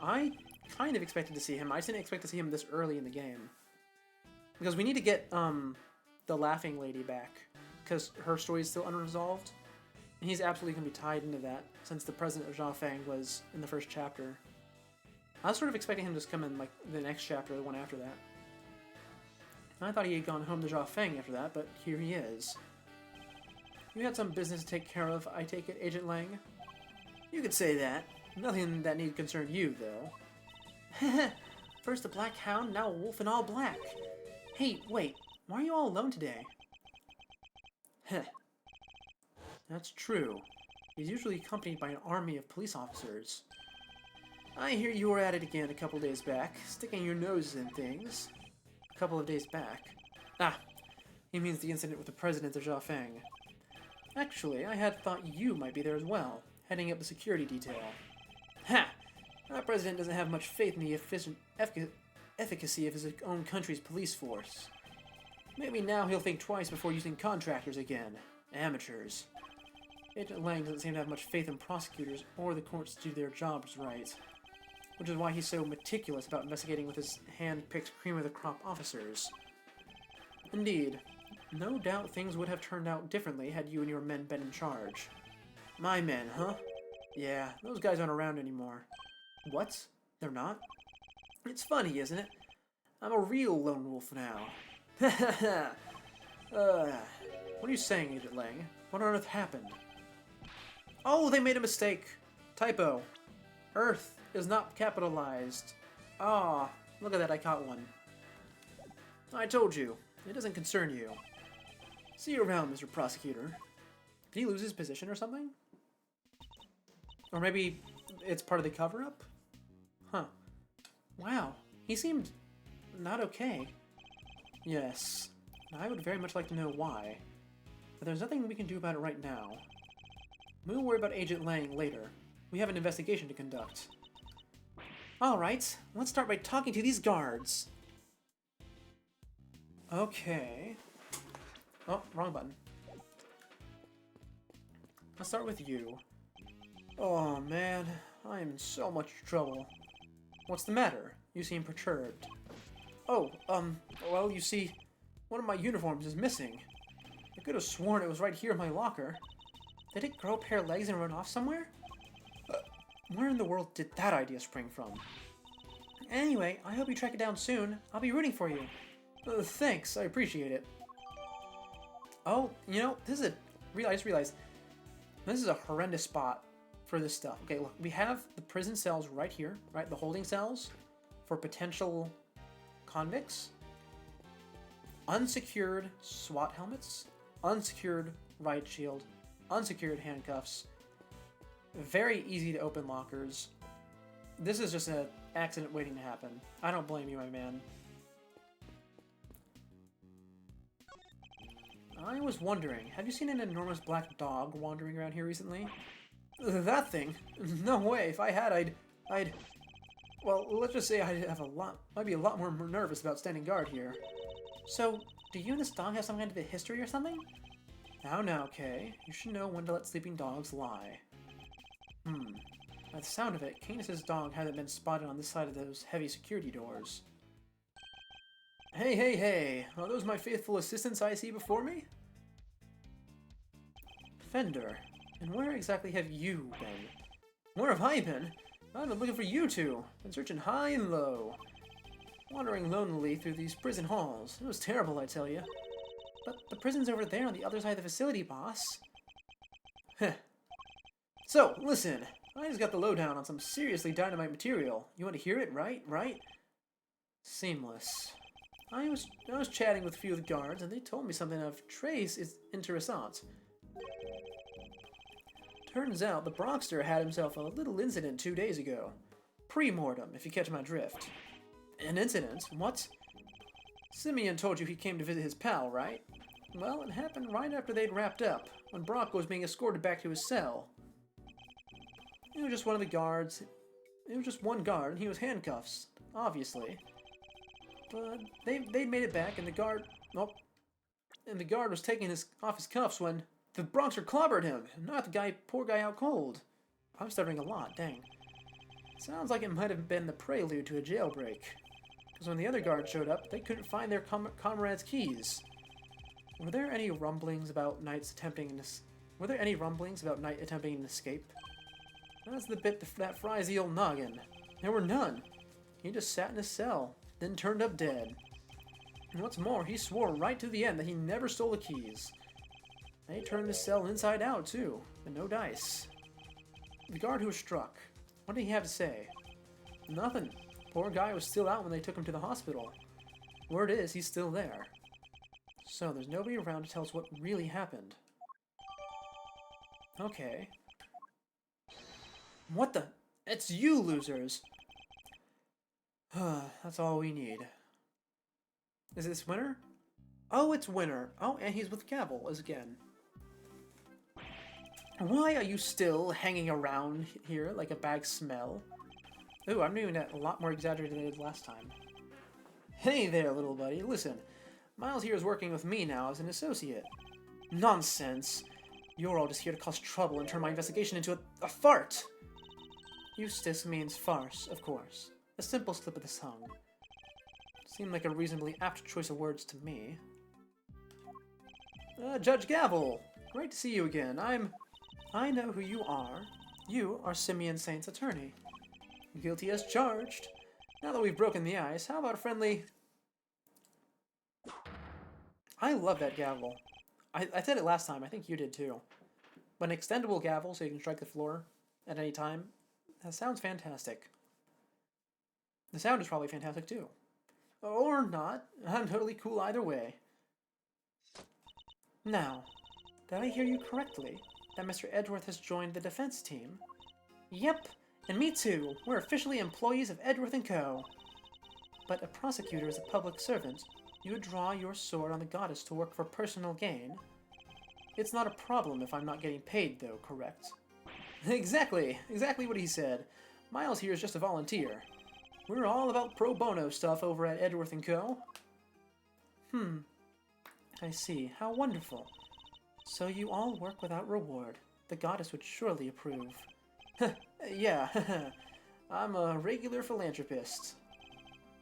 I kind of expected to see him. I just didn't expect to see him this early in the game. Because we need to get the laughing lady back. Because her story is still unresolved. And he's absolutely going to be tied into that, since the president of Zhafang was in the first chapter. I was sort of expecting him to just come in like the next chapter, the one after that. I thought he had gone home to Zhafang after that, but here he is. You had some business to take care of, I take it, Agent Lang? You could say that. Nothing that need concern you, though. First a black hound, now a wolf in all black. Hey, wait, why are you all alone today? Heh. That's true. He's usually accompanied by an army of police officers. I hear you were at it again a couple days back, sticking your noses in things. A couple of days back. Ah, he means the incident with the president of Zhafang. Actually, I had thought you might be there as well, heading up the security detail. Ha! Our president doesn't have much faith in the efficacy of his own country's police force. Maybe now he'll think twice before using contractors again. Amateurs. Agent Lang doesn't seem to have much faith in prosecutors or the courts to do their jobs right. Which is why he's so meticulous about investigating with his hand-picked cream-of-the-crop officers. Indeed. No doubt things would have turned out differently had you and your men been in charge. My men, huh? Yeah, those guys aren't around anymore. What? They're not? It's funny, isn't it? I'm a real lone wolf now. What are you saying, Agent Lang? What on earth happened? Oh, they made a mistake. Typo. Earth is not capitalized. Ah, look at that, I caught one. I told you, it doesn't concern you. See you around, Mr. Prosecutor. Did he lose his position or something? Or maybe it's part of the cover-up? Huh. Wow, he seemed not okay. Yes, I would very much like to know why. But there's nothing we can do about it right now. We'll worry about Agent Lang later. We have an investigation to conduct. Alright, let's start by talking to these guards. Okay. Oh, wrong button. Let's start with you. Oh man, I am in so much trouble. What's the matter? You seem perturbed. Oh, well, you see, one of my uniforms is missing. I could have sworn it was right here in my locker. Did it grow a pair of legs and run off somewhere? Where in the world did that idea spring from? Anyway, I hope you track it down soon. I'll be rooting for you. Thanks, I appreciate it. Oh, you know, this is I just realized, this is a horrendous spot for this stuff. Okay, look, we have the prison cells right here, right? The holding cells for potential convicts. Unsecured SWAT helmets. Unsecured riot shield. Unsecured handcuffs. Very easy to open lockers. This is just an accident waiting to happen. I don't blame you, my man. I was wondering, have you seen an enormous black dog wandering around here recently? That thing? No way. If I had, I'd... Well, let's just say I'd be a lot more nervous about standing guard here. So, do you and this dog have some kind of a history or something? Now, Kay. You should know when to let sleeping dogs lie. By the sound of it, Canis' dog hasn't been spotted on this side of those heavy security doors. Hey! Are those my faithful assistants I see before me? Fender, and where exactly have you been? Where have I been? I've been looking for you two. Been searching high and low. wandering lonely through these prison halls. It was terrible, I tell you. But the prison's over there on the other side of the facility, boss. Heh. So, listen. I just got the lowdown on some seriously dynamite material. You want to hear it, right? Right? Seamless. I was chatting with a few of the guards, and they told me something of trace is interessant. Turns out the Brockster had himself a little incident 2 days ago. Pre-mortem, if you catch my drift. An incident? What? Simeon told you he came to visit his pal, right? Well, it happened right after they'd wrapped up, when Brock was being escorted back to his cell. It was just one of the guards. It was just one guard, and he was handcuffs, obviously. But they made it back, and the guard... Oh, and the guard was taking off his cuffs when the Bronxer clobbered him, knocked the poor guy out cold. I'm stuttering a lot, dang. Sounds like it might have been the prelude to a jailbreak. Because when the other guards showed up, they couldn't find their comrade's keys. Were there any rumblings about Knight attempting an escape? That's the bit that fries the old noggin. There were none. He just sat in his cell, then turned up dead. And what's more, he swore right to the end that he never stole the keys. They turned the cell inside out, too, but no dice. The guard who was struck, what did he have to say? Nothing. Poor guy was still out when they took him to the hospital. Word is, he's still there. So there's nobody around to tell us what really happened. Okay. What the? It's you, losers! That's all we need. Is this Winter? Oh, it's Winter. Oh, and he's with Gavel again. Why are you still hanging around here like a bag smell? Ooh, I'm doing that a lot more exaggerated than I did last time. Hey there, little buddy. Listen, Miles here is working with me now as an associate. Nonsense! You're all just here to cause trouble and turn my investigation into a fart! Eustace means farce, of course. A simple slip of the tongue. Seemed like a reasonably apt choice of words to me. Judge Gavel! Great to see you again. I know who you are. You are Simeon Saint's attorney. Guilty as charged. Now that we've broken the ice, how about a friendly... I love that gavel. I said it last time, I think you did too. But an extendable gavel so you can strike the floor at any time, that sounds fantastic. The sound is probably fantastic too. Or not. I'm totally cool either way. Now, did I hear you correctly? That Mr. Edgeworth has joined the defense team? Yep, and me too. We're officially employees of Edgeworth & Co. But a prosecutor is a public servant. You would draw your sword on the goddess to work for personal gain. It's not a problem if I'm not getting paid, though, correct? Exactly what he said. Miles here is just a volunteer. We're all about pro bono stuff over at Edgeworth & Co. I see. How wonderful. So you all work without reward. The goddess would surely approve. Yeah, I'm a regular philanthropist.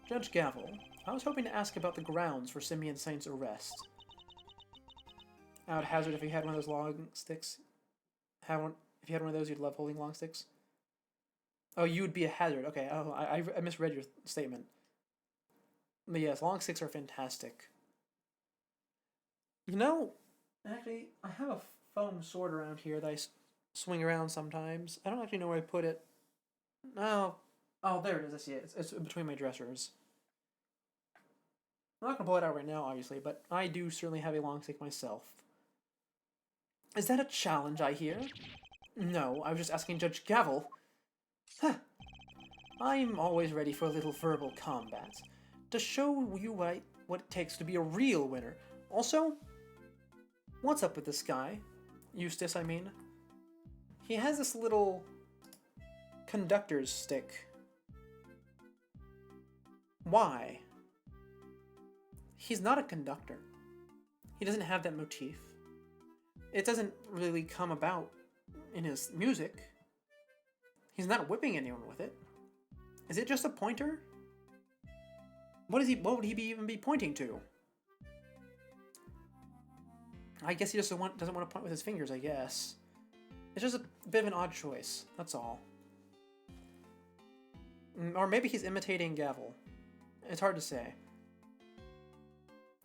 Judge Gavel, I was hoping to ask about the grounds for Simeon Saint's arrest. I would hazard if he had one of those long sticks. If you had one of those, you'd love holding long sticks. Oh, you would be a hazard. Okay, oh, I misread your statement. But yes, long sticks are fantastic. You know, actually, I have a foam sword around here that I swing around sometimes. I don't actually know where I put it. Oh, there it is. I see it. It's between my dressers. I'm not going to pull it out right now, obviously, but I do certainly have a long stick myself. Is that a challenge I hear? No, I was just asking Judge Gavel. Huh. I'm always ready for a little verbal combat. To show you what it takes to be a real winner. Also, what's up with this guy? Eustace, I mean. He has this little conductor's stick. Why? He's not a conductor. He doesn't have that motif. It doesn't really come about in his music. He's not whipping anyone with it. Is it just a pointer? What would he even be pointing to? I guess he doesn't want to point with his fingers, I guess. It's just a bit of an odd choice, that's all. Or maybe he's imitating Gavel. It's hard to say.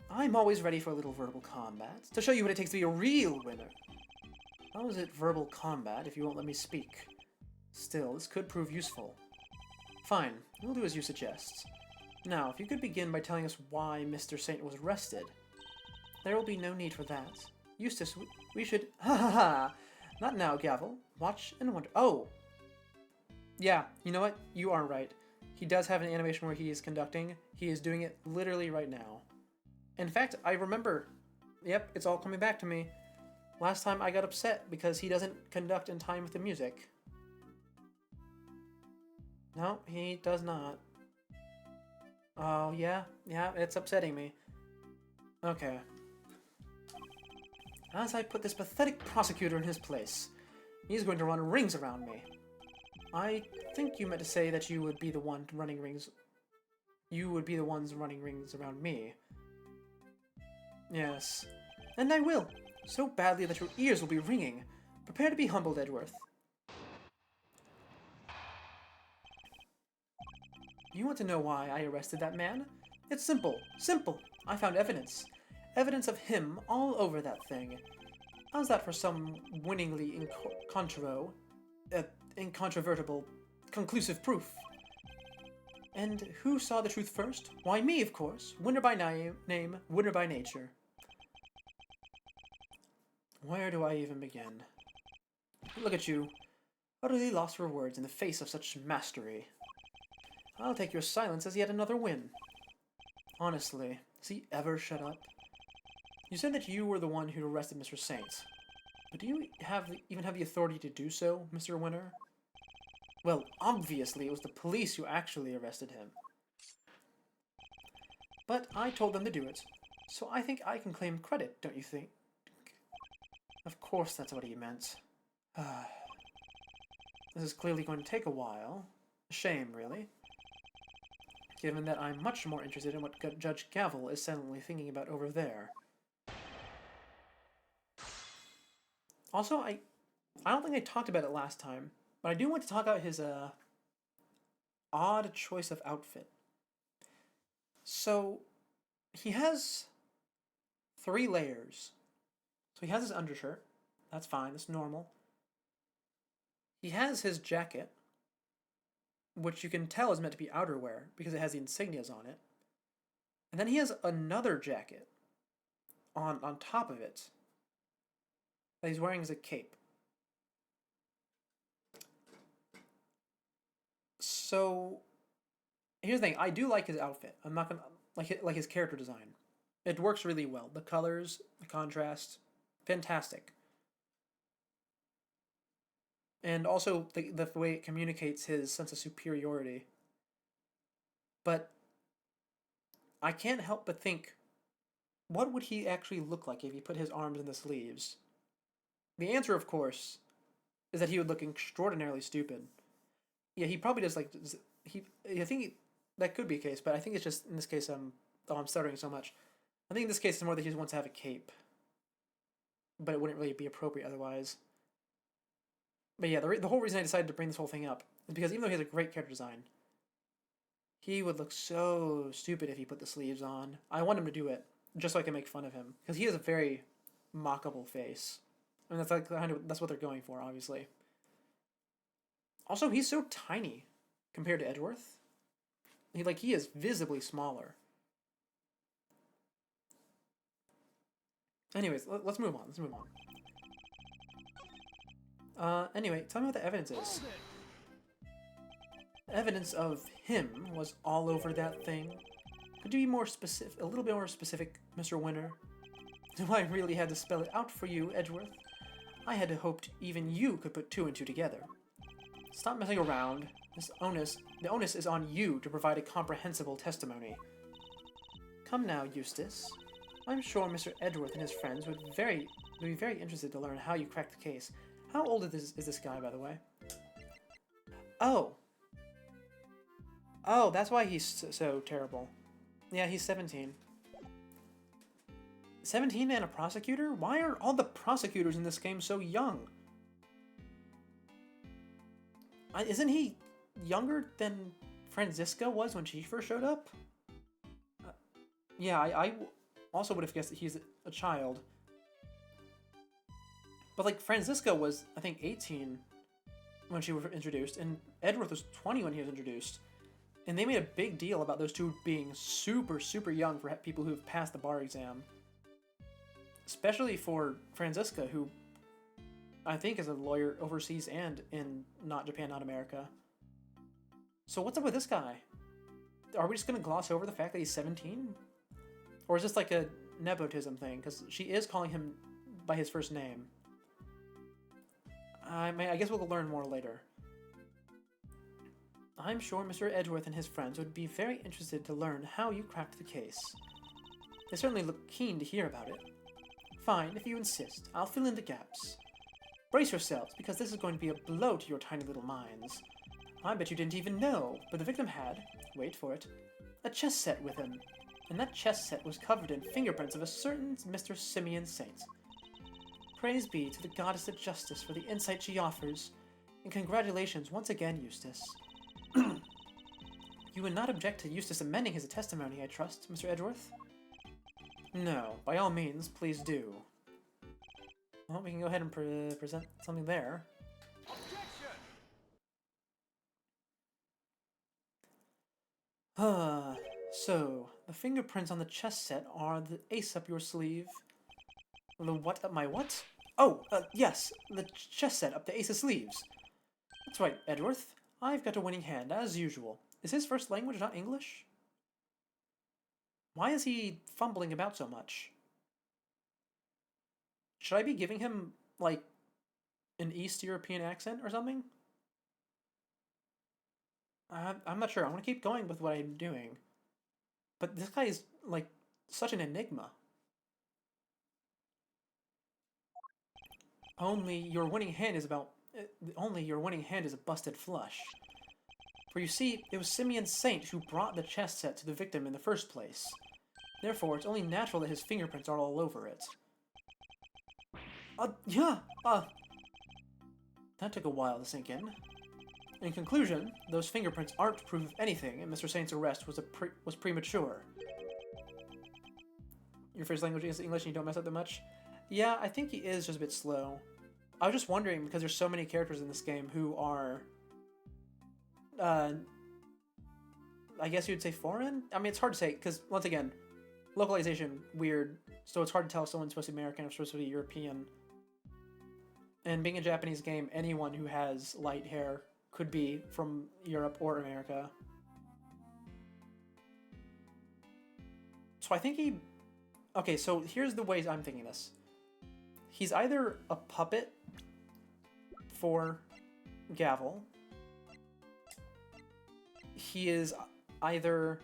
I'm always ready for a little verbal combat, to show you what it takes to be a real winner. How is it verbal combat if you won't let me speak? Still, this could prove useful. Fine, we'll do as you suggest. Now, if you could begin by telling us why Mr. Saint was arrested. There will be no need for that. Eustace, we should... Ha ha ha! Not now, Gavel. Watch and wonder... Oh! Yeah, you know what? You are right. He does have an animation where he is conducting. He is doing it literally right now. In fact, I remember... Yep, it's all coming back to me. Last time I got upset because he doesn't conduct in time with the music. No, he does not. Oh, yeah, it's upsetting me. Okay. As I put this pathetic prosecutor in his place, he's going to run rings around me. I think you meant to say that you would be the one running rings. You would be the ones running rings around me. Yes. And I will. So badly that your ears will be ringing. Prepare to be humbled, Edgeworth. You want to know why I arrested that man? It's simple. Simple. I found evidence. Evidence of him all over that thing. How's that for some winningly incontrovertible, conclusive proof? And who saw the truth first? Why, me, of course. Winner by name, winner by nature. Where do I even begin? Look at you. Utterly lost for words in the face of such mastery. I'll take your silence as yet another win. Honestly, does he ever shut up? You said that you were the one who arrested Mr. Saint. But do you even have the authority to do so, Mr. Winner? Well, obviously it was the police who actually arrested him. But I told them to do it, so I think I can claim credit, don't you think? Of course that's what he meant. This is clearly going to take a while. A shame, really. Given that I'm much more interested in what Judge Gavel is silently thinking about over there. Also, I don't think I talked about it last time, but I do want to talk about his odd choice of outfit. So, he has 3 layers. So he has his undershirt. That's fine, that's normal. He has his jacket, which you can tell is meant to be outerwear because it has the insignias on it. And then he has another jacket on top of it that he's wearing as a cape. So here's the thing, I do like his outfit. I'm not gonna like his character design. It works really well. The colors, the contrast, fantastic. And also the way it communicates his sense of superiority. But I can't help but think, what would he actually look like if he put his arms in the sleeves? The answer, of course, is that he would look extraordinarily stupid. Yeah, he probably does I think that could be a case, but I think it's just in this case I'm stuttering so much. I think in this case it's more that he just wants to have a cape, but it wouldn't really be appropriate otherwise. But yeah, the whole reason I decided to bring this whole thing up is because even though he has a great character design, he would look so stupid if he put the sleeves on. I want him to do it just so I can make fun of him because he has a very mockable face. I mean, that's what they're going for, obviously. Also, he's so tiny compared to Edgeworth. He is visibly smaller. Anyways, let's move on. Anyway, tell me what the evidence is. The evidence of him was all over that thing. Could you be more specific, a little bit more specific, Mr. Winner? Do I really have to spell it out for you, Edgeworth? I had hoped even you could put 2 and 2 together. Stop messing around. The onus is on you to provide a comprehensible testimony. Come now, Eustace. I'm sure Mr. Edgeworth and his friends would be very interested to learn how you cracked the case. How old is this guy, by the way? Oh. Oh, that's why he's so terrible. Yeah, he's 17. 17 and a prosecutor? Why are all the prosecutors in this game so young? Isn't he younger than Franziska was when she first showed up? Yeah, I also would have guessed that he's a child. But like Franziska was, I think, 18 when she was introduced, and Edgeworth was 20 when he was introduced. And they made a big deal about those two being super, super young for people who've passed the bar exam. Especially for Franziska, who I think is a lawyer overseas and in not Japan, not America. So what's up with this guy? Are we just going to gloss over the fact that he's 17? Or is this like a nepotism thing? Because she is calling him by his first name. I guess we'll learn more later. I'm sure Mr. Edgeworth and his friends would be very interested to learn how you cracked the case. They certainly look keen to hear about it. Fine, if you insist, I'll fill in the gaps. Brace yourselves, because this is going to be a blow to your tiny little minds. I bet you didn't even know, but the victim had, wait for it, a chess set with him. And that chess set was covered in fingerprints of a certain Mr. Simeon Saint. Praise be to the goddess of justice for the insight she offers, and congratulations once again, Eustace. You would not object to Eustace amending his testimony, I trust, Mr. Edgeworth? No, by all means, please do. Well, we can go ahead and present something there. So, the fingerprints on the chess set are the ace up your sleeve. The what up my what? Oh, yes, the chess set up the ace's sleeves. That's right, Edgeworth. I've got a winning hand, as usual. Is his first language not English? Why is he fumbling about so much? Should I be giving him, like, an East European accent or something? I'm not sure. I'm going to keep going with what I'm doing. But this guy is, like, such an enigma. Only your winning hand is a busted flush. For you see, it was Simeon Saint who brought the chess set to the victim in the first place. Therefore, it's only natural that his fingerprints are all over it. That took a while to sink in. In conclusion, those fingerprints aren't proof of anything, and Mr. Saint's arrest was premature. Your first language is English and you don't mess up that much? Yeah, I think he is just a bit slow. I was just wondering, because there's so many characters in this game who are... I guess you'd say foreign? I mean, it's hard to say, because, once again, localization, weird, so it's hard to tell if someone's supposed to be American or supposed to be European. And being a Japanese game, anyone who has light hair could be from Europe or America. So I think he... Okay, so here's the ways I'm thinking this. He's either a puppet for Gavel. He is either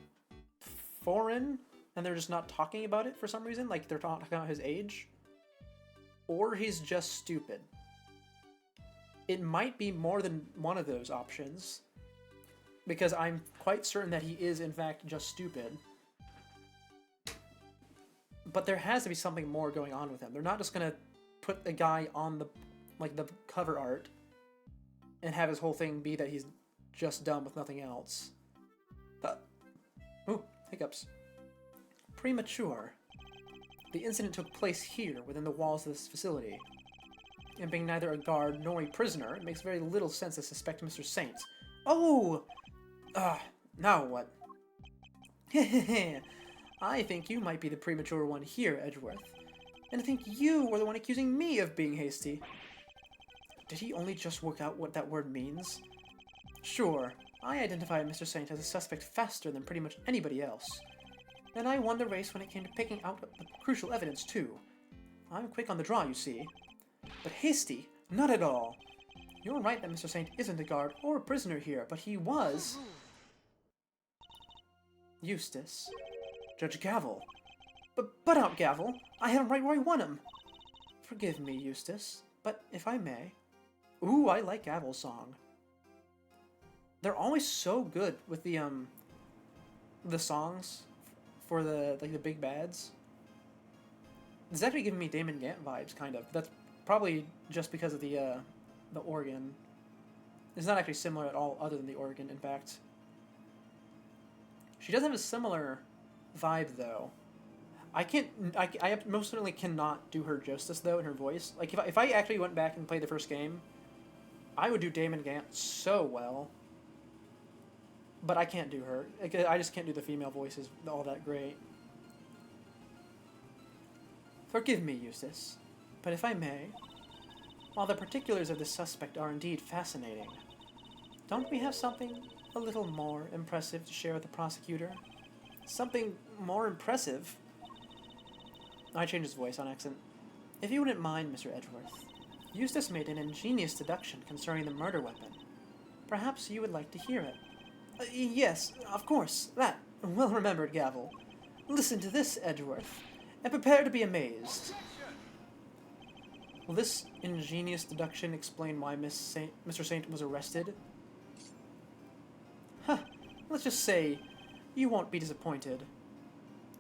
foreign, and they're just not talking about it for some reason, like they're talking about his age. Or he's just stupid. It might be more than one of those options, because I'm quite certain that he is, in fact, just stupid. But there has to be something more going on with him. They're not just gonna put a guy on the cover art and have his whole thing be that he's just dumb with nothing else. Ooh, hiccups. Premature. The incident took place here, within the walls of this facility. And being neither a guard nor a prisoner, it makes very little sense to suspect Mr. Saint. Oh! Now what? I think you might be the premature one here, Edgeworth. And I think you were the one accusing me of being hasty. Did he only just work out what that word means? Sure, I identified Mr. Saint as a suspect faster than pretty much anybody else. And I won the race when it came to picking out the crucial evidence, too. I'm quick on the draw, you see. But hasty? Not at all. You're right that Mr. Saint isn't a guard or a prisoner here, but he was... Eustace. Judge Gavel. But out, Gavel! I had him right where I want him! Forgive me, Eustace, but if I may... Ooh, I like Gavel's song. They're always so good with the songs for the big bads. It's actually giving me Damon Gant vibes, kind of. That's probably just because of the organ. It's not actually similar at all, other than the organ, in fact. She does have a similar vibe, though. I can't. I most certainly cannot do her justice though in her voice. Like if I actually went back and played the first game, I would do Damon Gant so well. But I can't do her. I just can't do the female voices all that great. Forgive me, Eustace, but if I may, while the particulars of the suspect are indeed fascinating, don't we have something a little more impressive to share with the prosecutor? Something more impressive? I changed his voice on accent. If you wouldn't mind, Mr. Edgeworth, Eustace made an ingenious deduction concerning the murder weapon. Perhaps you would like to hear it. Yes, of course, that. Well remembered, Gavel. Listen to this, Edgeworth, and prepare to be amazed. Will this ingenious deduction explain why Mr. Saint was arrested? Huh, let's just say you won't be disappointed.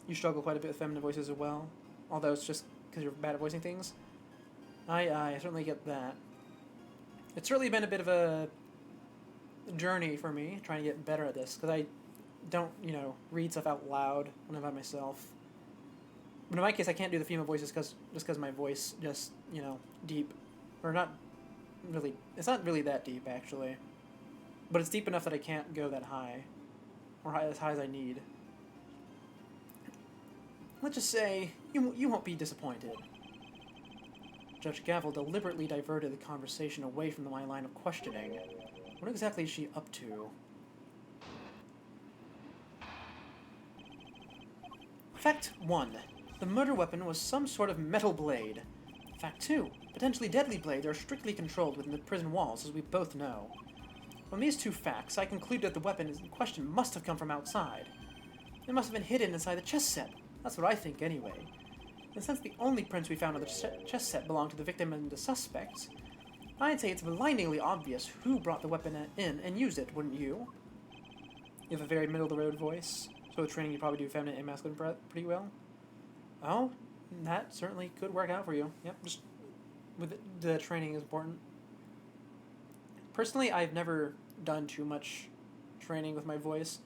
You struggle quite a bit with feminine voices as well, although it's just because you're bad at voicing things. I certainly get that. It's certainly been a bit of a journey for me, trying to get better at this, because I don't, read stuff out loud when I'm by myself. But in my case, I can't do the female voices just because my voice just, deep. Or not really, it's not really that deep, actually. But it's deep enough that I can't go that high. Or as high as I need. Let's just say, you won't be disappointed. Judge Gavel deliberately diverted the conversation away from my line of questioning. What exactly is she up to? Fact 1. The murder weapon was some sort of metal blade. Fact 2. Potentially deadly blades are strictly controlled within the prison walls, as we both know. From these two facts, I conclude that the weapon in question must have come from outside. It must have been hidden inside the chess set. That's what I think, anyway. And since the only prints we found on the chess set belong to the victim and the suspect, I'd say it's blindingly obvious who brought the weapon in and used it, wouldn't you? You have a very middle-of-the-road voice, so with training you probably do feminine and masculine pretty well. Oh, that certainly could work out for you. Yep, just with the training is important. Personally, I've never done too much training with my voice.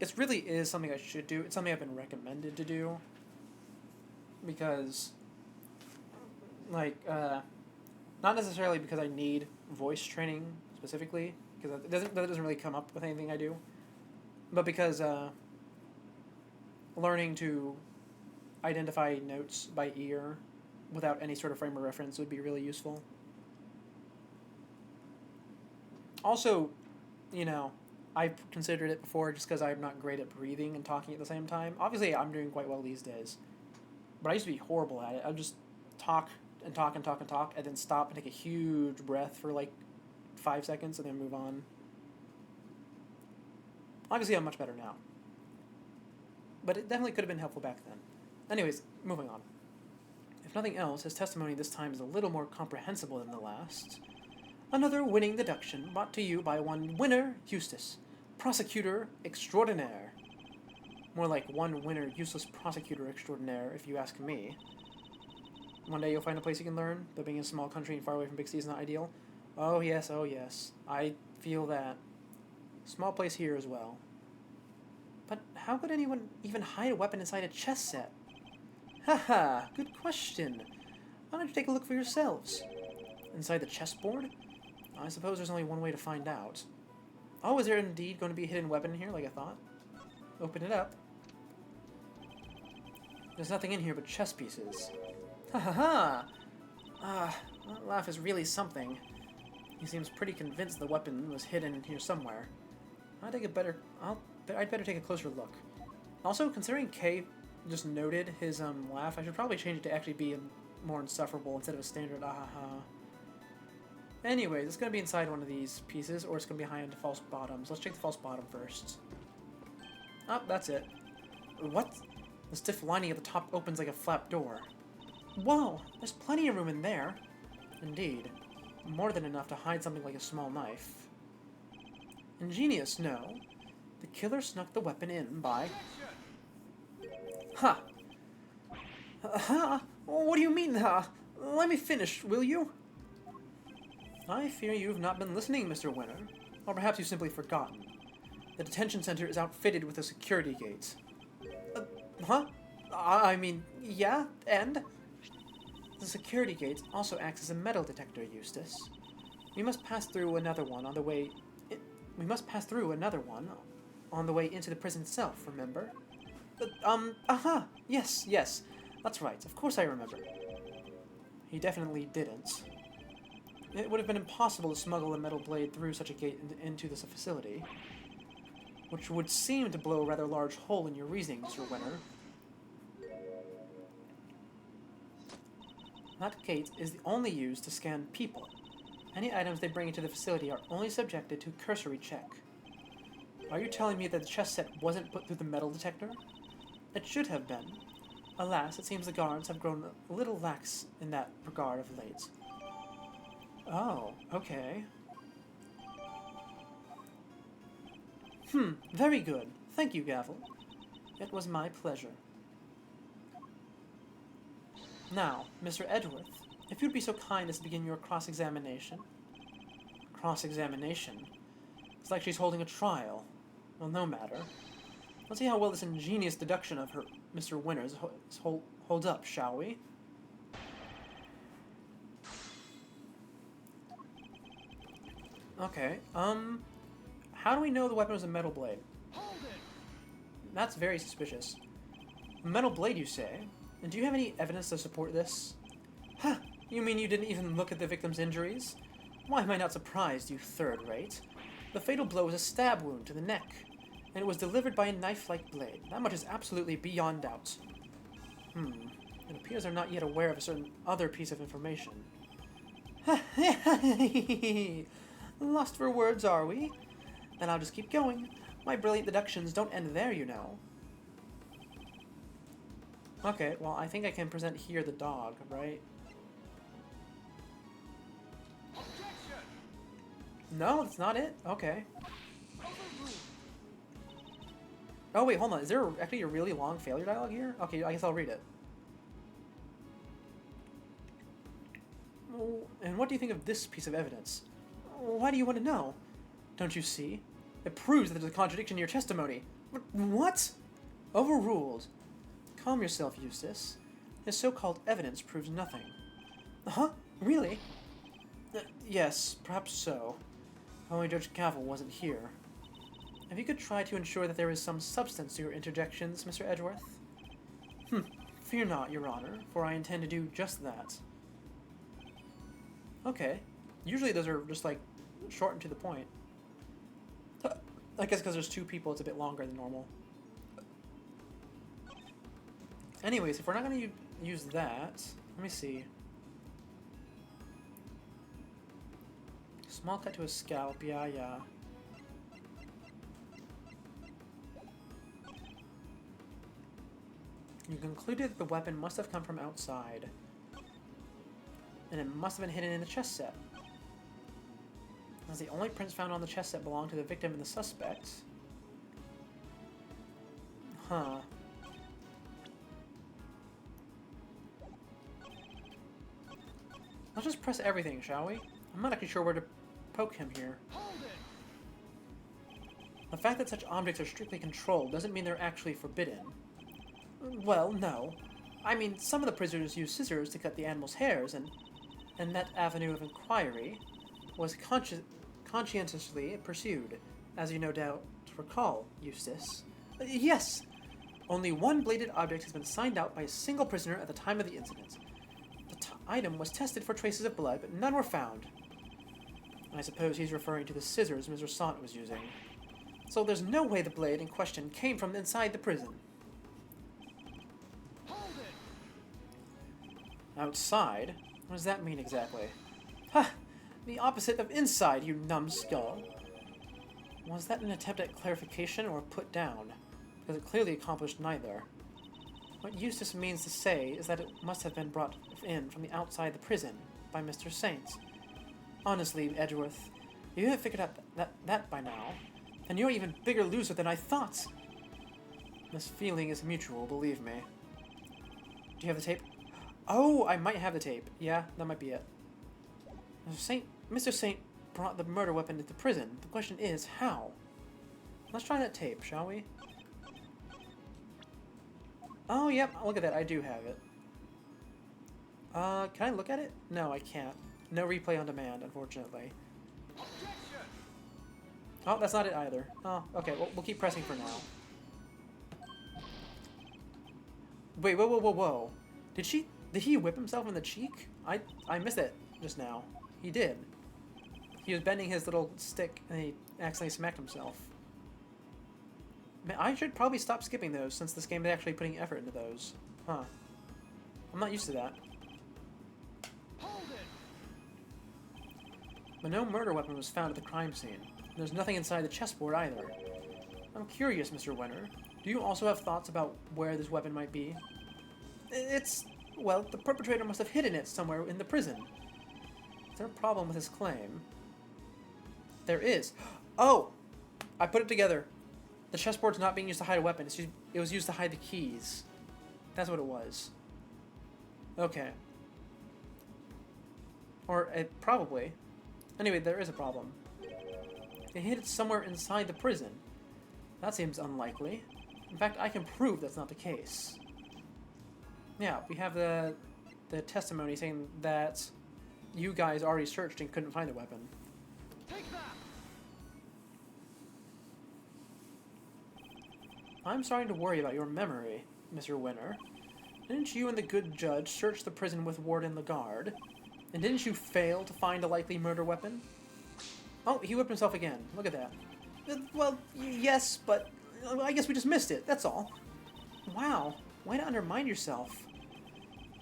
It really is something I should do. It's something I've been recommended to do. Because, not necessarily because I need voice training specifically, because that doesn't really come up with anything I do, but because learning to identify notes by ear without any sort of frame of reference would be really useful. Also, I've considered it before just because I'm not great at breathing and talking at the same time. Obviously, I'm doing quite well these days, but I used to be horrible at it. I'd just talk and talk and talk and talk, and then stop and take a huge breath for 5 seconds and then move on. Obviously, I'm much better now. But it definitely could have been helpful back then. Anyways, moving on. If nothing else, his testimony this time is a little more comprehensible than the last. Another winning deduction brought to you by one winner, Eustace, prosecutor extraordinaire. More like one winner, useless prosecutor extraordinaire, if you ask me. One day you'll find a place you can learn, though being in a small country and far away from big cities is not ideal. Oh yes, I feel that. Small place here as well. But how could anyone even hide a weapon inside a chess set? Haha, good question. Why don't you take a look for yourselves? Inside the chessboard? I suppose there's only one way to find out. Oh, is there indeed going to be a hidden weapon in here like I thought? Open it up. There's nothing in here but chess pieces. Ha ha ha! That laugh is really something. He seems pretty convinced the weapon was hidden in here somewhere. I'd better take a closer look. Also, considering Kay just noted his laugh, I should probably change it to actually be more insufferable instead of a standard ah ha ha. Anyways, it's going to be inside one of these pieces, or it's going to be behind false bottoms. Let's check the false bottom first. Oh, that's it. What? The stiff lining at the top opens like a flap door. Whoa, there's plenty of room in there. Indeed. More than enough to hide something like a small knife. Ingenious, no. The killer snuck the weapon in by... Ha! Ha! What do you mean, ha? Let me finish, will you? I fear you've not been listening, Mr. Winner. Or perhaps you've simply forgotten. The detention center is outfitted with a security gate. Huh? I mean, yeah, and? The security gate also acts as a metal detector, Eustace. We must pass through another one on the way... We must pass through another one on the way into the prison itself, remember? Aha! Yes, yes. That's right, of course I remember. He definitely didn't. It would have been impossible to smuggle a metal blade through such a gate into this facility, which would seem to blow a rather large hole in your reasoning, Mr. Winner. That gate is only used to scan people. Any items they bring into the facility are only subjected to cursory check. Are you telling me that the chess set wasn't put through the metal detector? It should have been. Alas, it seems the guards have grown a little lax in that regard of late. Oh, okay. Very good. Thank you, Gavel. It was my pleasure. Now, Mr. Edgeworth, if you'd be so kind as to begin your cross-examination. Cross-examination? It's like she's holding a trial. Well, no matter. Let's see how well this ingenious deduction of her, Mr. Winner's, holds up, shall we? Okay, how do we know the weapon was a metal blade? Hold it! That's very suspicious. A metal blade, you say? And do you have any evidence to support this? Huh, you mean you didn't even look at the victim's injuries? Why am I not surprised, you third-rate? The fatal blow was a stab wound to the neck, and it was delivered by a knife-like blade. That much is absolutely beyond doubt. It appears they're not yet aware of a certain other piece of information. Lost for words, are we? Then I'll just keep going. My brilliant deductions don't end there, you know. Okay, well, I think I can present here the dog, right? Objection! No, that's not it? Okay. Overruled. Oh, wait, hold on. Is there actually a really long failure dialogue here? Okay, I guess I'll read it. And what do you think of this piece of evidence? Why do you want to know? Don't you see? It proves that there's a contradiction in your testimony. What? Overruled. Calm yourself, Eustace. His so-called evidence proves nothing. Huh? Really? Yes, perhaps so. If only Judge Gavel wasn't here. If you could try to ensure that there is some substance to your interjections, Mr. Edgeworth. Fear not, Your Honor, for I intend to do just that. Okay. Usually those are just, like, short and to the point. I guess because there's two people, it's a bit longer than normal. Anyways, if we're not going to use that, let me see. Small cut to a scalp, yeah. You concluded that the weapon must have come from outside. And it must have been hidden in the chess set. As the only prints found on the chess set belong to the victim and the suspect. Huh. Let's just press everything, shall we? I'm not actually sure where to poke him here. Hold it! The fact that such objects are strictly controlled doesn't mean they're actually forbidden. Well, no. I mean, some of the prisoners use scissors to cut the animal's hairs, and that avenue of inquiry was conscientiously pursued, as you no doubt recall, Eustace. Yes! Only one bladed object has been signed out by a single prisoner at the time of the incident. The item was tested for traces of blood, but none were found. I suppose he's referring to the scissors Mr. Sant was using. So there's no way the blade in question came from inside the prison. Hold it! Outside? What does that mean exactly? Ha! The opposite of inside, you numbskull! Was that an attempt at clarification or put down? Because it clearly accomplished neither. What Eustace means to say is that it must have been brought in from the outside the prison by Mr. Saint. Honestly, Edgeworth, if you haven't figured out that by now, then you're an even bigger loser than I thought. This feeling is mutual, believe me. Do you have the tape? Oh, I might have the tape. Yeah, that might be it. Mr. Saint brought the murder weapon into prison. The question is, how? Let's try that tape, shall we? Oh, yep, look at that, I do have it. Can I look at it? No, I can't. No replay on demand, unfortunately. Objection! Oh, that's not it either. Oh, okay, well, we'll keep pressing for now. Wait, whoa, whoa, whoa, whoa. Did he whip himself in the cheek? I missed it just now. He did. He was bending his little stick and he accidentally smacked himself. Man, I should probably stop skipping those since this game is actually putting effort into those. Huh. I'm not used to that. Hold it! But no murder weapon was found at the crime scene. There's nothing inside the chessboard either. I'm curious, Mr. Winter. Do you also have thoughts about where this weapon might be? Well, the perpetrator must have hidden it somewhere in the prison. Is there a problem with his claim? There is. Oh! I put it together. The chessboard's not being used to hide a weapon. It was used to hide the keys. That's what it was. Okay. Or, probably. Anyway, there is a problem. They hid it somewhere inside the prison. That seems unlikely. In fact, I can prove that's not the case. Yeah, we have the testimony saying that you guys already searched and couldn't find the weapon. Take that! I'm starting to worry about your memory, Mr. Winter. Didn't you and the good judge search the prison with Warden Lagarde? And didn't you fail to find a likely murder weapon? Oh, he whipped himself again. Look at that. Well, yes, but I guess we just missed it, that's all. Wow, way to undermine yourself.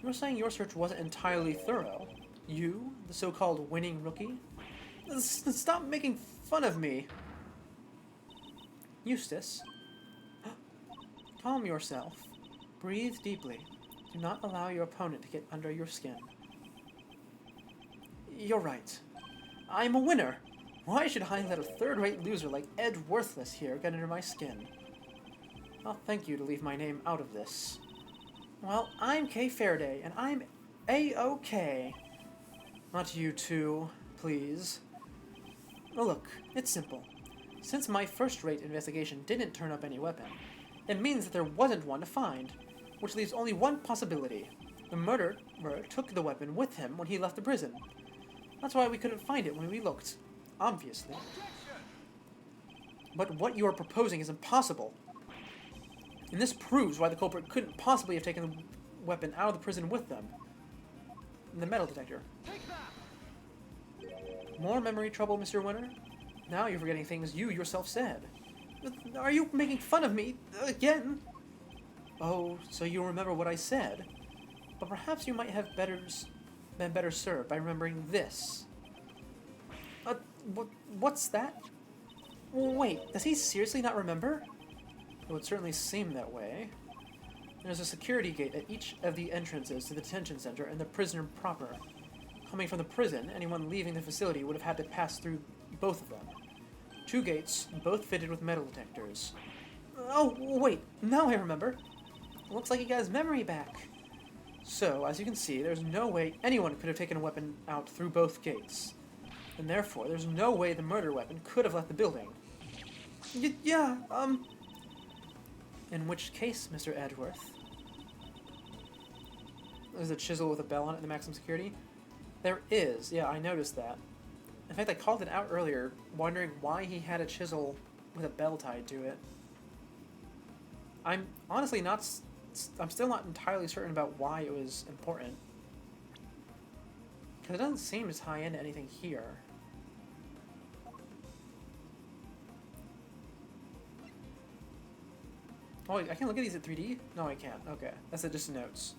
You were saying your search wasn't entirely thorough. You, the so-called winning rookie? Stop making fun of me. Eustace. Calm yourself. Breathe deeply. Do not allow your opponent to get under your skin. You're right. I'm a winner. Why should I let a third-rate loser like Ed Worthless here get under my skin? I'll thank you to leave my name out of this. Well, I'm Kay Faraday, and I'm A-OK. Not you two, please. Well, look, it's simple. Since my first-rate investigation didn't turn up any weapon, it means that there wasn't one to find, which leaves only one possibility. The murderer took the weapon with him when he left the prison. That's why we couldn't find it when we looked, obviously. But what you are proposing is impossible. And this proves why the culprit couldn't possibly have taken the weapon out of the prison with them. The metal detector. Take that! More memory trouble, Mr. Winter? Now you're forgetting things you yourself said. Are you making fun of me again? Oh, so you remember what I said. But perhaps you might have been better served by remembering this. What's that? Wait, does he seriously not remember? It would certainly seem that way. There's a security gate at each of the entrances to the detention center and the prisoner proper. Coming from the prison, anyone leaving the facility would have had to pass through both of them. 2 gates, both fitted with metal detectors. Oh, wait, now I remember. Looks like he got his memory back. So, as you can see, there's no way anyone could have taken a weapon out through both gates. And therefore, there's no way the murder weapon could have left the building. In which case, Mr. Edgeworth? There's a chisel with a bell on it in the maximum security. There is, yeah, I noticed that. In fact, I called it out earlier, wondering why he had a chisel with a bell tied to it. I'm honestly not... I'm still not entirely certain about why it was important. Because it doesn't seem to tie into anything here. Oh, wait, I can look at these at 3D? No, I can't. Okay, that's just notes.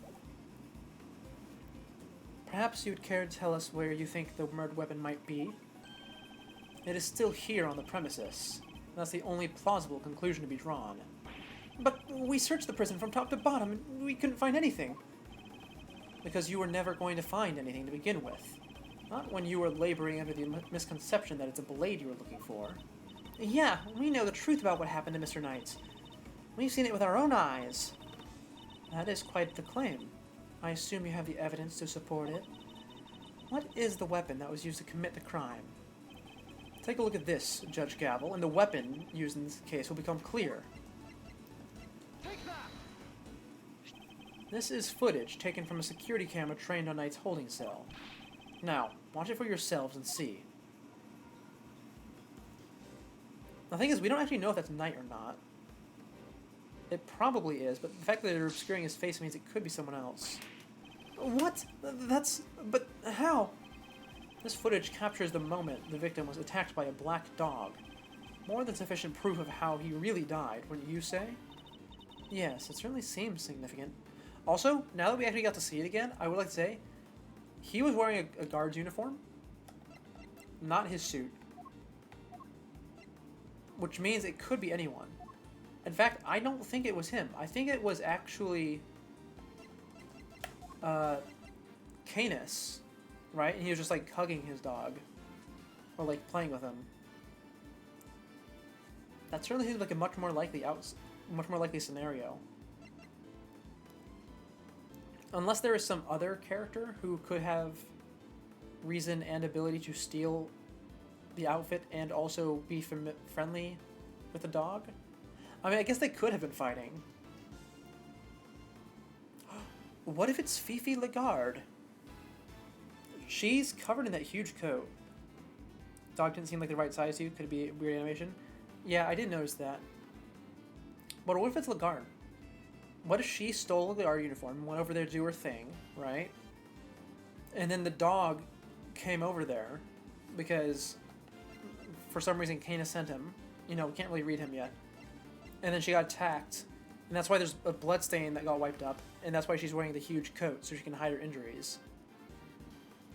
Perhaps you'd care to tell us where you think the murder weapon might be? It is still here on the premises. That's the only plausible conclusion to be drawn. But we searched the prison from top to bottom and we couldn't find anything. Because you were never going to find anything to begin with. Not when you were laboring under the misconception that it's a blade you were looking for. Yeah, we know the truth about what happened to Mr. Knight. We've seen it with our own eyes. That is quite the claim. I assume you have the evidence to support it. What is the weapon that was used to commit the crime? Take a look at this, Judge Gavel, and the weapon used in this case will become clear. Take that! This is footage taken from a security camera trained on Knight's holding cell. Now, watch it for yourselves and see. The thing is, we don't actually know if that's Knight or not. It probably is, but the fact that they're obscuring his face means it could be someone else. What? But how? This footage captures the moment the victim was attacked by a black dog. More than sufficient proof of how he really died, wouldn't you say? Yes, it certainly seems significant. Also, now that we actually got to see it again, I would like to say, he was wearing a guard's uniform, not his suit. Which means it could be anyone. In fact, I don't think it was him. I think it was actually Canis, right? And he was just like hugging his dog, or like playing with him. That certainly seems like a much more likely scenario. Unless there is some other character who could have reason and ability to steal the outfit and also be friendly with the dog. I mean, I guess they could have been fighting. What if it's Fifi Lagarde? She's covered in that huge coat. Dog didn't seem like the right size to you. Could it be a weird animation? Yeah, I did notice that. But what if it's Lagarde? What if she stole the Lagarde uniform and went over there to do her thing, right? And then the dog came over there because for some reason Canis sent him. You know, we can't really read him yet. And then she got attacked. And that's why there's a blood stain that got wiped up. And that's why she's wearing the huge coat, so she can hide her injuries.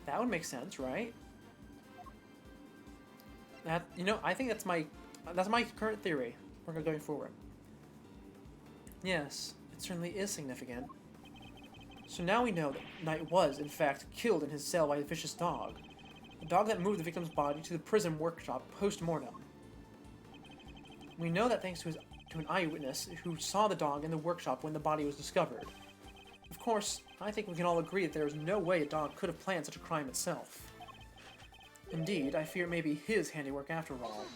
That would make sense, right? That, you know, I think that's my current theory. We're going forward. Yes, it certainly is significant. So now we know that Knight was, in fact, killed in his cell by a vicious dog. A dog that moved the victim's body to the prison workshop post-mortem. We know that thanks to an eyewitness who saw the dog in the workshop when the body was discovered. Of course, I think we can all agree that there is no way a dog could have planned such a crime itself. Indeed, I fear it may be his handiwork after all.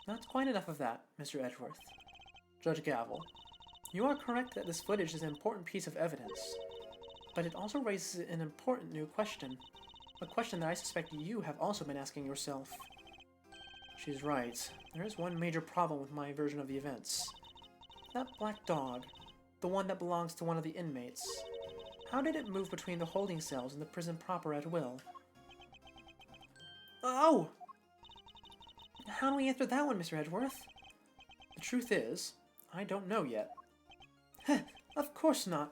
Not quite enough of that, Mr. Edgeworth. Judge Gavel, you are correct that this footage is an important piece of evidence, but it also raises an important new question. A question that I suspect you have also been asking yourself. She's right. There is one major problem with my version of the events. That black dog, the one that belongs to one of the inmates, how did it move between the holding cells and the prison proper at will? Oh! How do we answer that one, Mr. Edgeworth? The truth is, I don't know yet. Heh, of course not.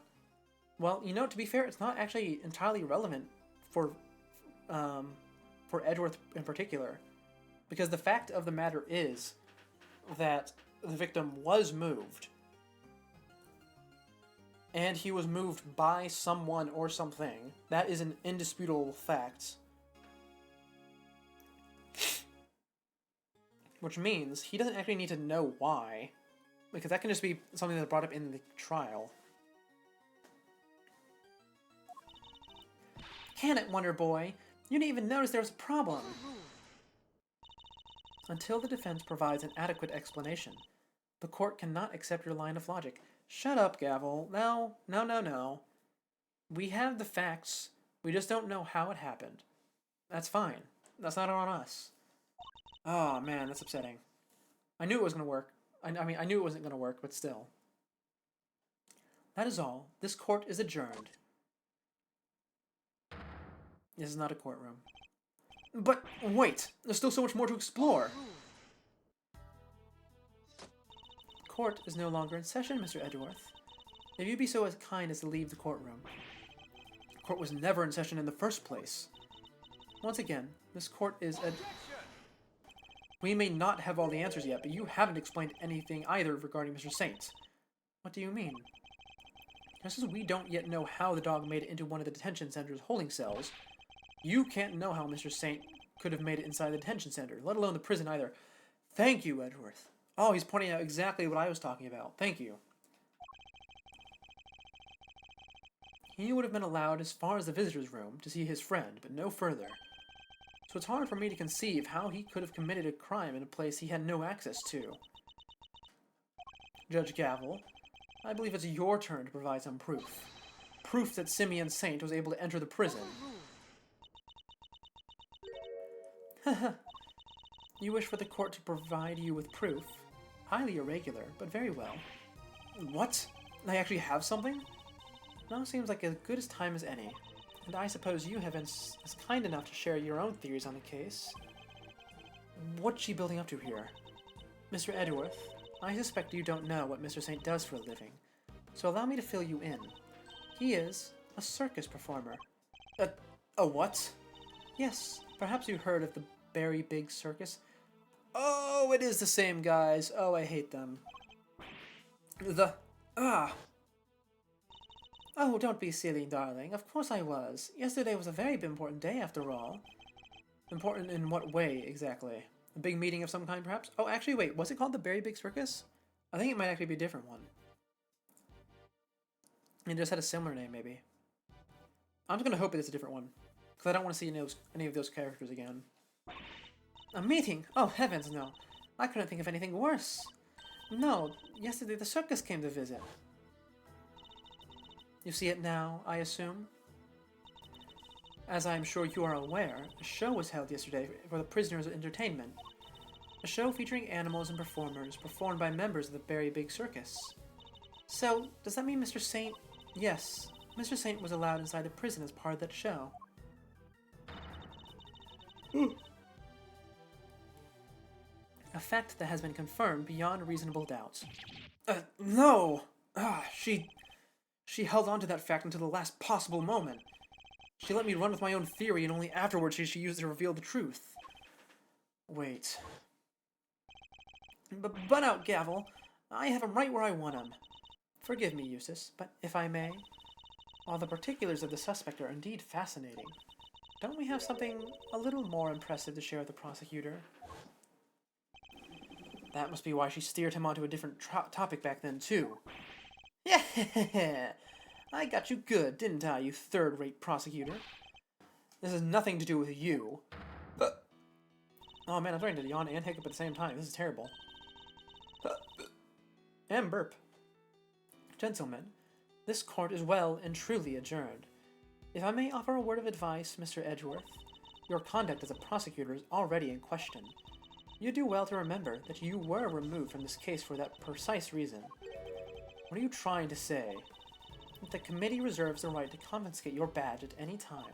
Well, you know, to be fair, it's not actually entirely relevant for Edgeworth in particular. Because the fact of the matter is that the victim was moved. And he was moved by someone or something. That is an indisputable fact. Which means he doesn't actually need to know why. Because that can just be something that's brought up in the trial. Can it, Wonder Boy? You didn't even notice there was a problem. Until the defense provides an adequate explanation, the court cannot accept your line of logic. Shut up, Gavel. No. We have the facts. We just don't know how it happened. That's fine. That's not on us. Oh, man, that's upsetting. I knew it was going to work. I mean, I knew it wasn't going to work, but still. That is all. This court is adjourned. This is not a courtroom. But, wait! There's still so much more to explore! Court is no longer in session, Mr. Edgeworth. If you'd be so kind as to leave the courtroom. The court was never in session in the first place. Once again, this court is We may not have all the answers yet, but you haven't explained anything either regarding Mr. Saint. What do you mean? Just as we don't yet know how the dog made it into one of the detention center's holding cells, you can't know how Mr. Saint could have made it inside the detention center, let alone the prison either. Thank you, Edgeworth. Oh, he's pointing out exactly what I was talking about. Thank you. He would have been allowed as far as the visitor's room to see his friend, but no further. So it's hard for me to conceive how he could have committed a crime in a place he had no access to. Judge Gavel, I believe it's your turn to provide some proof. Proof that Simeon Saint was able to enter the prison. Overruled. You wish for the court to provide you with proof? Highly irregular, but very well. What? I actually have something? Now seems like as good a time as any. And I suppose you have been as kind enough to share your own theories on the case. What's she building up to here? Mr. Edgeworth, I suspect you don't know what Mr. Saint does for a living, so allow me to fill you in. He is a circus performer. A what? Yes, perhaps you heard of the Berry Big Circus. Oh, it is the same guys. Oh, I hate them. Oh, don't be silly, darling. Of course I was. Yesterday was a very important day, after all. Important in what way, exactly? A big meeting of some kind, perhaps? Oh, actually, wait. Was it called the Berry Big Circus? I think it might actually be a different one. It just had a similar name, maybe. I'm just gonna hope it's a different one, because I don't want to see any of those characters again. A meeting? Oh, heavens, no. I couldn't think of anything worse. No, yesterday the circus came to visit. You see it now, I assume? As I am sure you are aware, a show was held yesterday for the prisoners' entertainment. A show featuring animals and performers performed by members of the Berry Big Circus. So, does that mean Mr. Saint... Yes, Mr. Saint was allowed inside the prison as part of that show. A fact that has been confirmed beyond reasonable doubt. No! She held on to that fact until the last possible moment. She let me run with my own theory, and only afterwards she used it to reveal the truth. Wait. Butt out, Gavel. I have him right where I want him. Forgive me, Eustace, but if I may, while the particulars of the suspect are indeed fascinating, don't we have something a little more impressive to share with the prosecutor? That must be why she steered him onto a different topic back then, too. Yeah, I got you good, didn't I, you third-rate prosecutor? This has nothing to do with you. Oh man, I'm starting to yawn and hiccup at the same time. This is terrible. And burp. Gentlemen, this court is well and truly adjourned. If I may offer a word of advice, Mr. Edgeworth, your conduct as a prosecutor is already in question. You do well to remember that you were removed from this case for that precise reason. What are you trying to say? That the committee reserves the right to confiscate your badge at any time.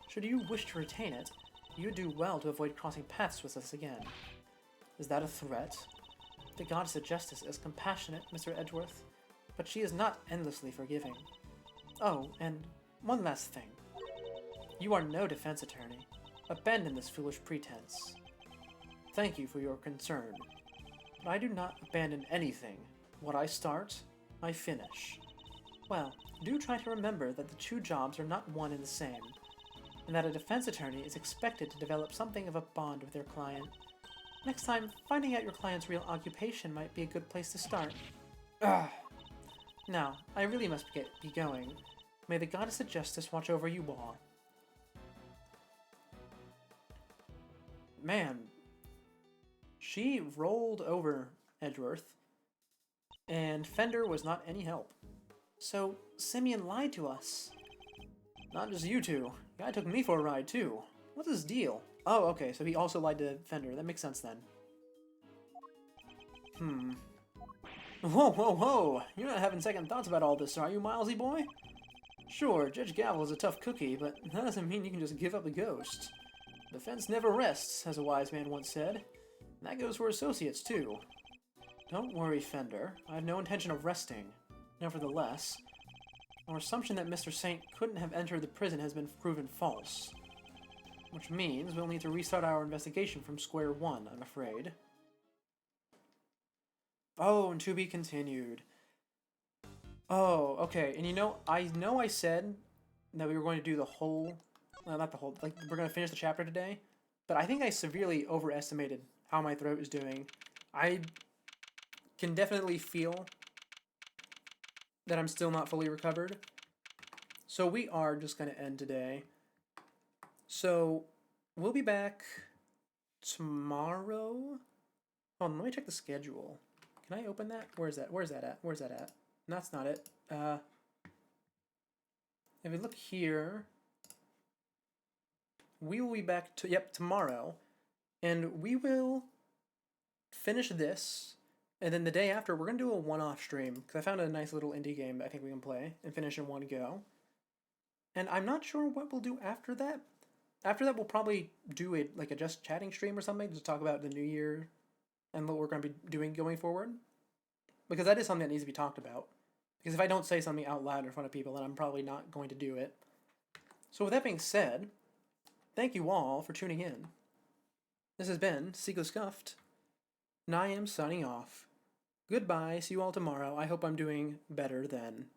Should you wish to retain it, you do well to avoid crossing paths with us again. Is that a threat? The goddess of justice is compassionate, Mr. Edgeworth, but she is not endlessly forgiving. Oh, and one last thing. You are no defense attorney. Abandon this foolish pretense. Thank you for your concern, but I do not abandon anything. What I start, I finish. Well, do try to remember that the two jobs are not one and the same, and that a defense attorney is expected to develop something of a bond with their client. Next time, finding out your client's real occupation might be a good place to start. Now, I really must be going. May the goddess of justice watch over you all. Man, she rolled over Edgeworth, and Fender was not any help. So, Simeon lied to us. Not just you two. The guy took me for a ride, too. What's his deal? Oh, okay, so he also lied to Fender. That makes sense, then. Whoa, whoa, whoa! You're not having second thoughts about all this, are you, Milesy boy? Sure, Judge Gavel is a tough cookie, but that doesn't mean you can just give up the ghost. Defense never rests, as a wise man once said. And that goes for associates, too. Don't worry, Fender. I have no intention of resting. Nevertheless, our assumption that Mr. Saint couldn't have entered the prison has been proven false. Which means we'll need to restart our investigation from square one, I'm afraid. Oh, and to be continued. Oh, okay. And I know I said that we were going to do the whole... not the whole... Like, we're going to finish the chapter today. But I think I severely overestimated how my throat is doing. I can definitely feel that I'm still not fully recovered. So we are just going to end today. So we'll be back tomorrow. Hold on, let me check the schedule. Can I open that? Where's that at? that's not it. If we look here, we will be back to tomorrow, and we will finish this, and then the day after we're gonna do a one-off stream because I found a nice little indie game that I think we can play and finish in one go. And I'm not sure what we'll do after that. After that, we'll probably do a just chatting stream or something to talk about the new year and what we're going to be doing going forward. Because that is something that needs to be talked about. Because if I don't say something out loud in front of people, then I'm probably not going to do it. So with that being said, thank you all for tuning in. This has been Seiko Scuffed, and I am signing off. Goodbye, see you all tomorrow. I hope I'm doing better then.